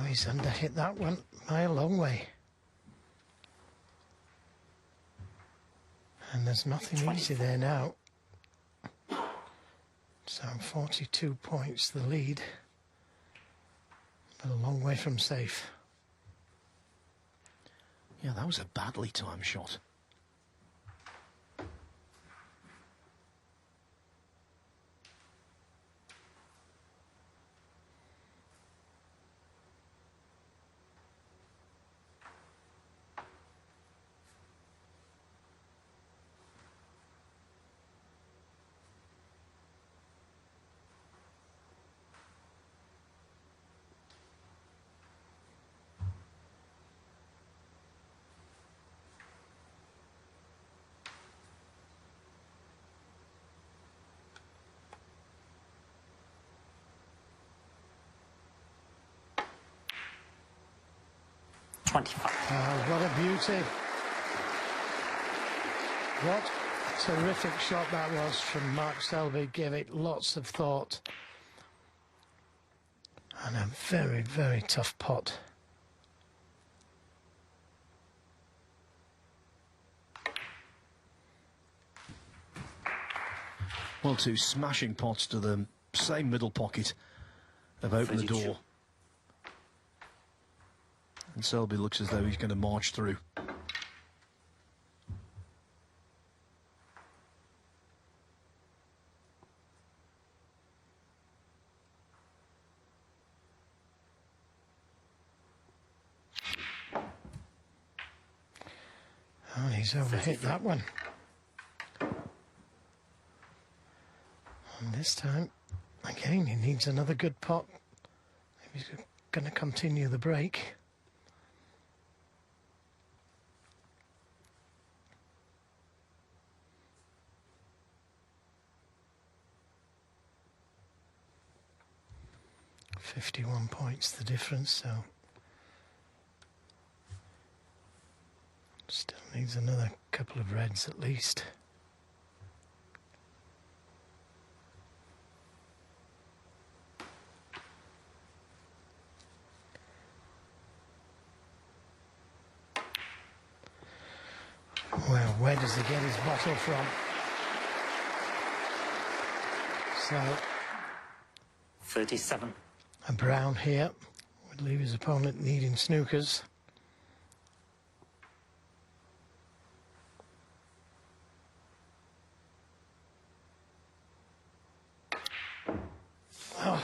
he's underhit that one by a long way. And there's nothing easy there now. So 42 points the lead, but a long way from safe. Yeah, that was a badly timed shot. What a beauty. What a terrific shot that was from Mark Selby. Gave it lots of thought. And a very, very tough pot. Well, 2 smashing pots to the same middle pocket have opened the door. And Selby looks as though he's going to march through. Oh, he's overhit that one. And this time, again, he needs another good pot if he's going to continue the break. 51 points the difference, so still needs another couple of reds at least. Well, where does he get his bottle from? So 37. a brown here would leave his opponent needing snookers. Oh,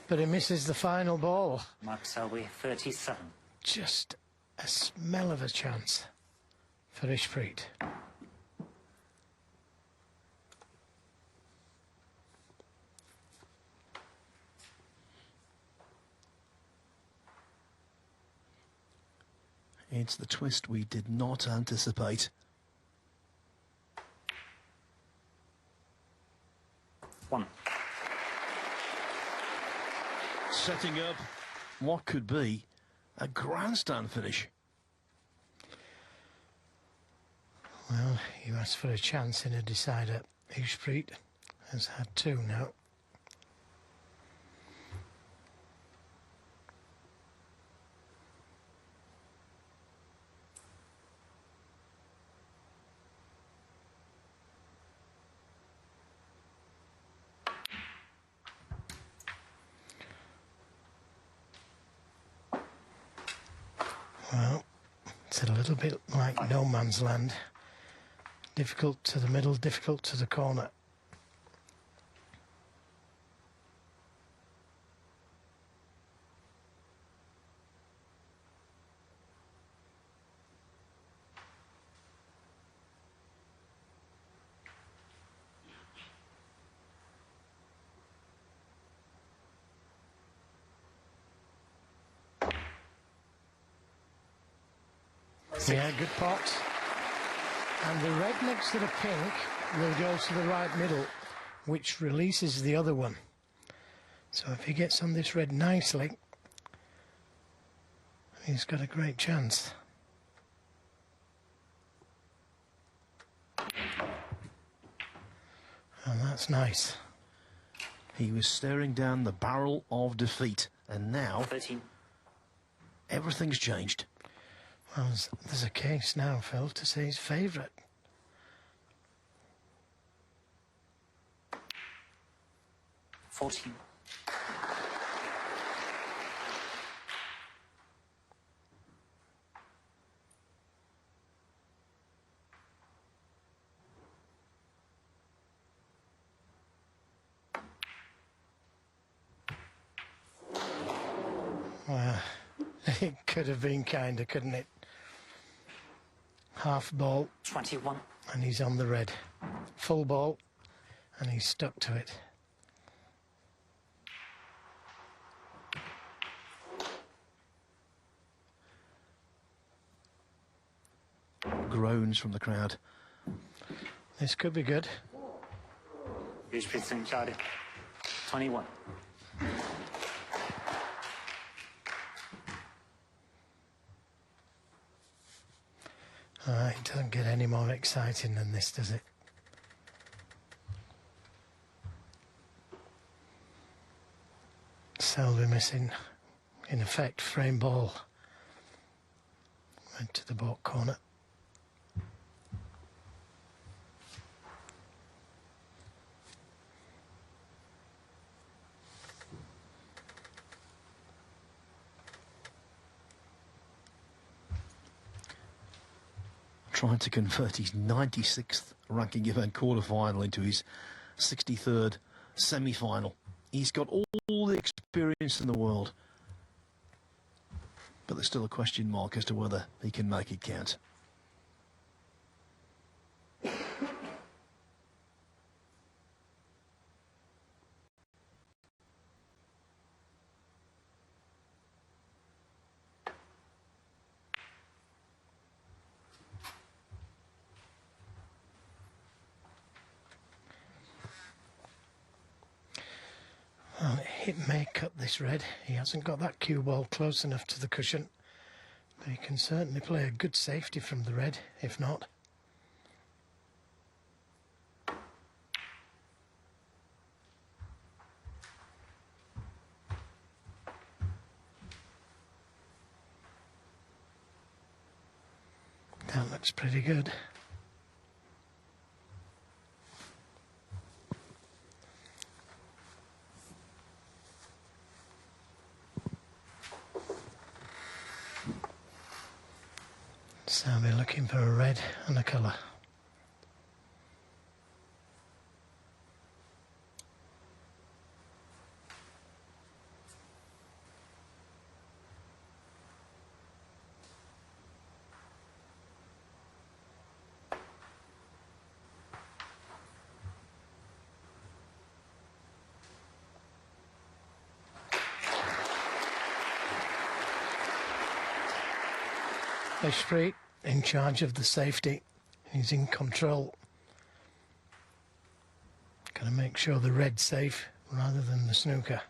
but he misses the final ball. Mark Selby, 37. Just a smell of a chance for Ishpreet. It's the twist we did not anticipate. 1. Setting up what could be a grandstand finish. Well, you asked for a chance in a decider. Ishpreet has had 2 now. Well, it's a little bit like no man's land. Difficult to the middle, difficult to the corner. Yeah, good pot. And the red next to the pink will go to the right middle, which releases the other one. So if he gets on this red nicely, he's got a great chance. And that's nice. He was staring down the barrel of defeat, and now 13. everything's changed. Well, there's a case now, Phil, to say his favourite. 14. Well, it could have been kinder, couldn't it? Half ball, 21. and he's on the red. Full ball, and he's stuck to it. Groans from the crowd. This could be good. Ishpreet Singh, Chadha, 21. It doesn't get any more exciting than this, does it? Selby missing, in effect, frame ball. Went to the baulk corner. Trying to convert his 96th ranking event quarter-final into his 63rd semi-final. He's got all the experience in the world, but there's still a question mark as to whether he can make it count. Well, It may cut this red. He hasn't got that cue ball close enough to the cushion. But he can certainly play a good safety from the red, if not. That looks pretty good. Selby looking for a red and a colour. Ishpreet in charge of the safety. He's in control. Got to make sure the red's safe rather than the snooker.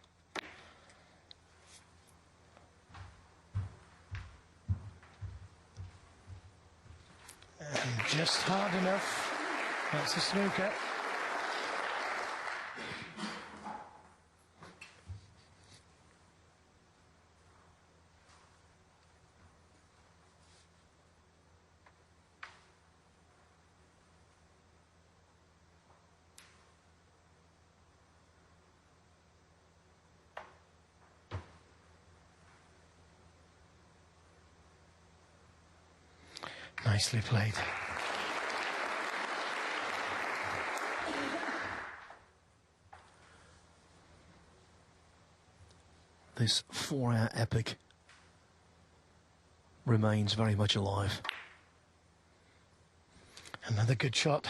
And just hard enough. That's a snooker. Nicely played. This 4-hour epic remains very much alive. Another good shot.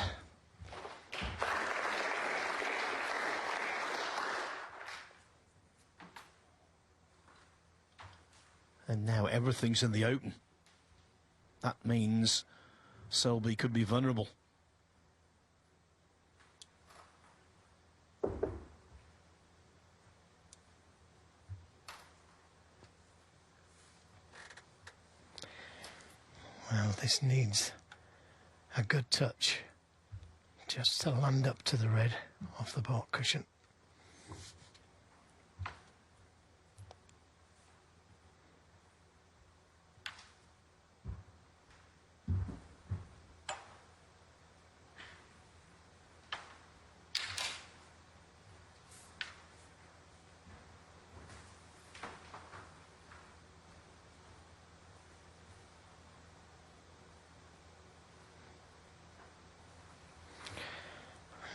And now everything's in the open. That means Selby could be vulnerable. Well, this needs a good touch just to land up to the red off the baulk cushion.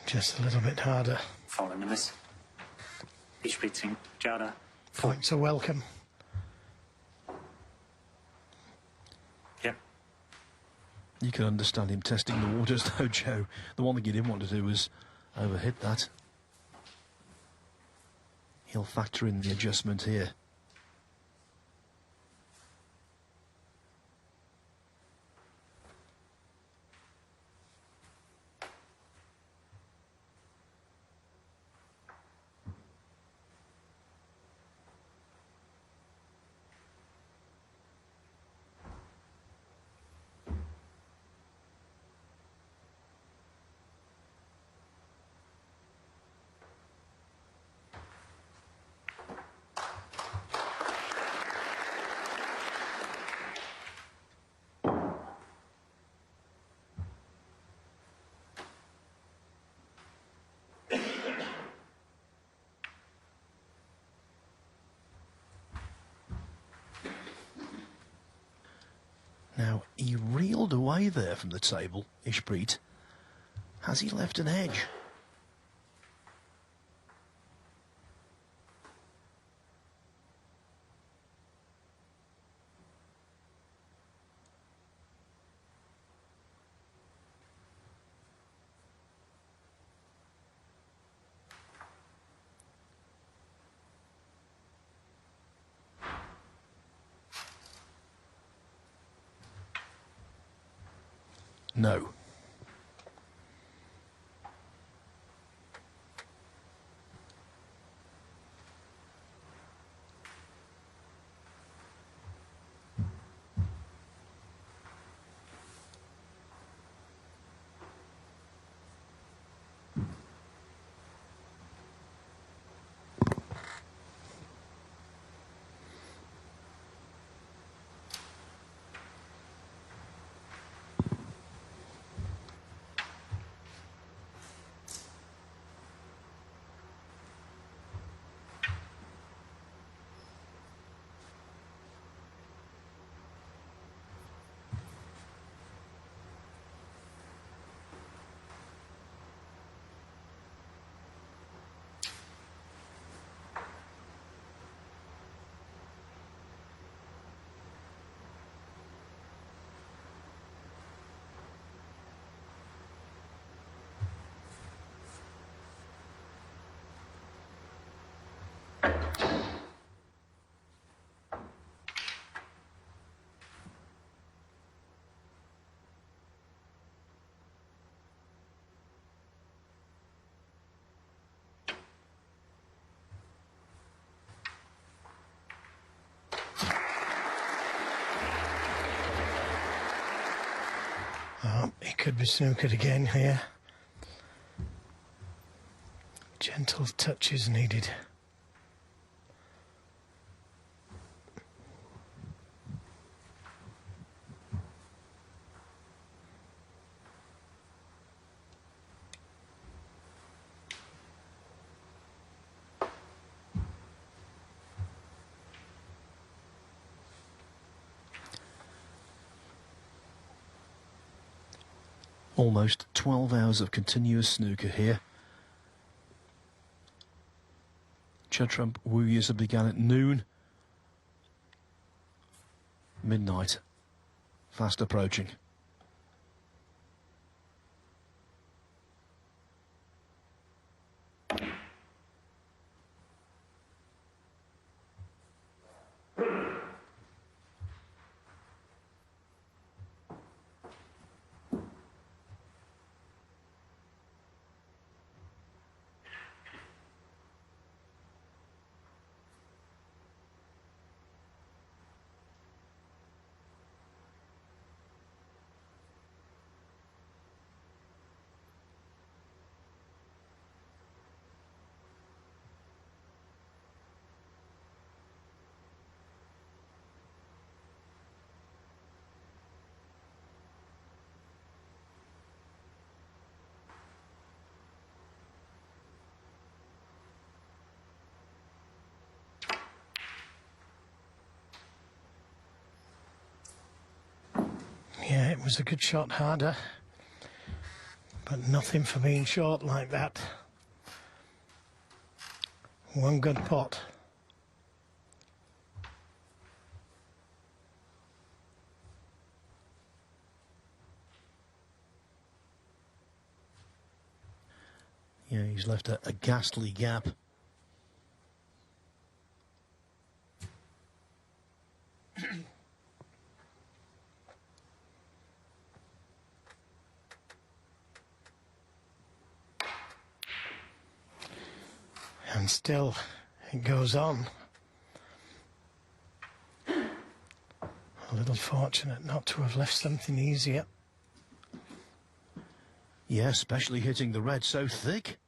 Just a little bit harder. Following the miss. Ishpreet Singh, Chadha. Points are welcome. Yep. You can understand him testing the waters though, Joe. The one thing he didn't want to do was overhit that. He'll factor in the adjustment here. Now, he reeled away there from the table, Ishpreet. Has he left an edge? No. Oh, he could be snookered again here. Gentle touches needed. Almost 12 hours of continuous snooker here. Chadha Wu Yusa began at noon. Midnight. Fast approaching. Yeah, it was a good shot, harder, but nothing for being short like that. One good pot. Yeah, he's left a ghastly gap. And still, it goes on. A little fortunate not to have left something easier. Yeah, especially hitting the red so thick.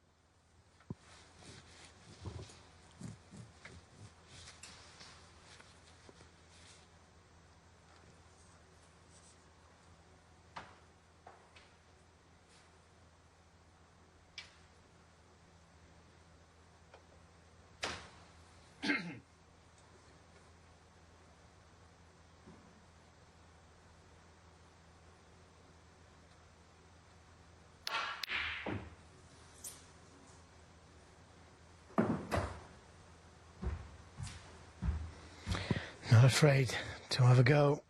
Not afraid to have a go.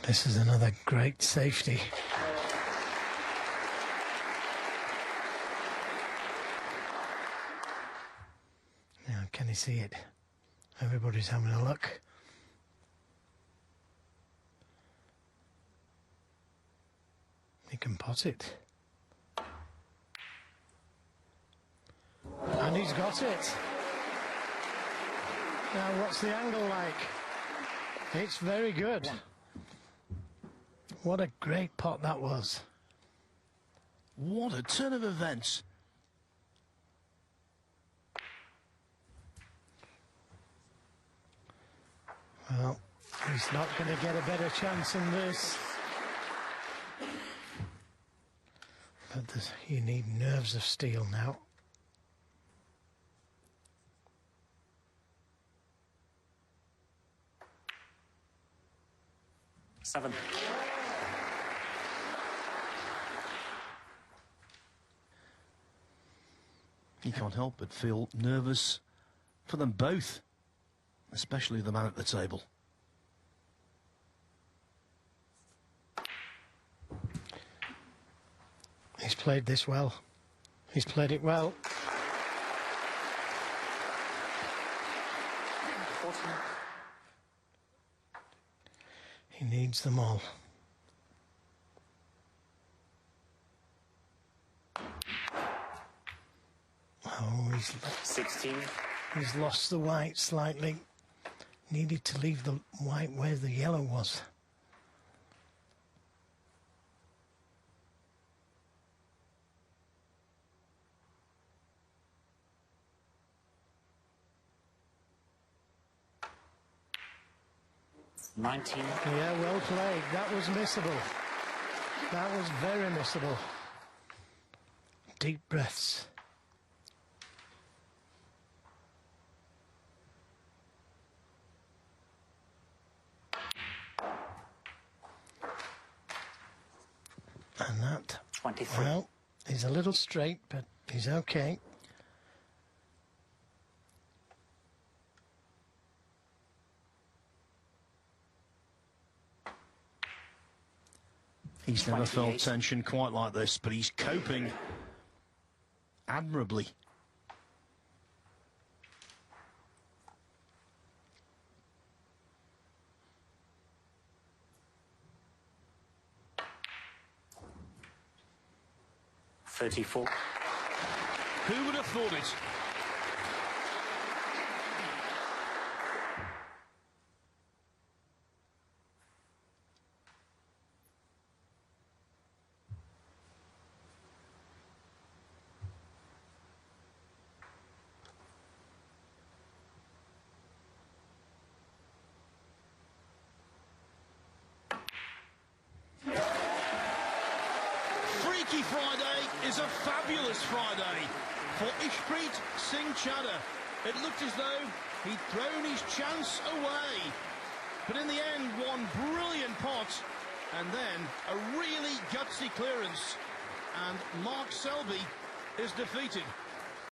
This is another great safety. Now, can you see it? Everybody's having a look. He can pot it. And he's got it. Now, what's the angle like? It's very good. What a great pot that was. What a turn of events. Well, he's not going to get a better chance than this. But you need nerves of steel now. Seven. You can't help but feel nervous for them both, especially the man at the table. He's played this well. He's played it well. 14. He needs them all. Oh, 16. he's lost the white slightly. Needed to leave the white where the yellow was. $19. Yeah, well played. That was missable. That was very missable. Deep breaths. And that, 23. well, he's a little straight, but he's okay. He's never felt 28. tension quite like this, but he's coping admirably. $34. Who would have thought it? Freaky Friday is a fabulous Friday for Ishpreet Singh Chadha. It looked as though he'd thrown his chance away. But in the end, one brilliant pot and then a really gutsy clearance. And Mark Selby is defeated.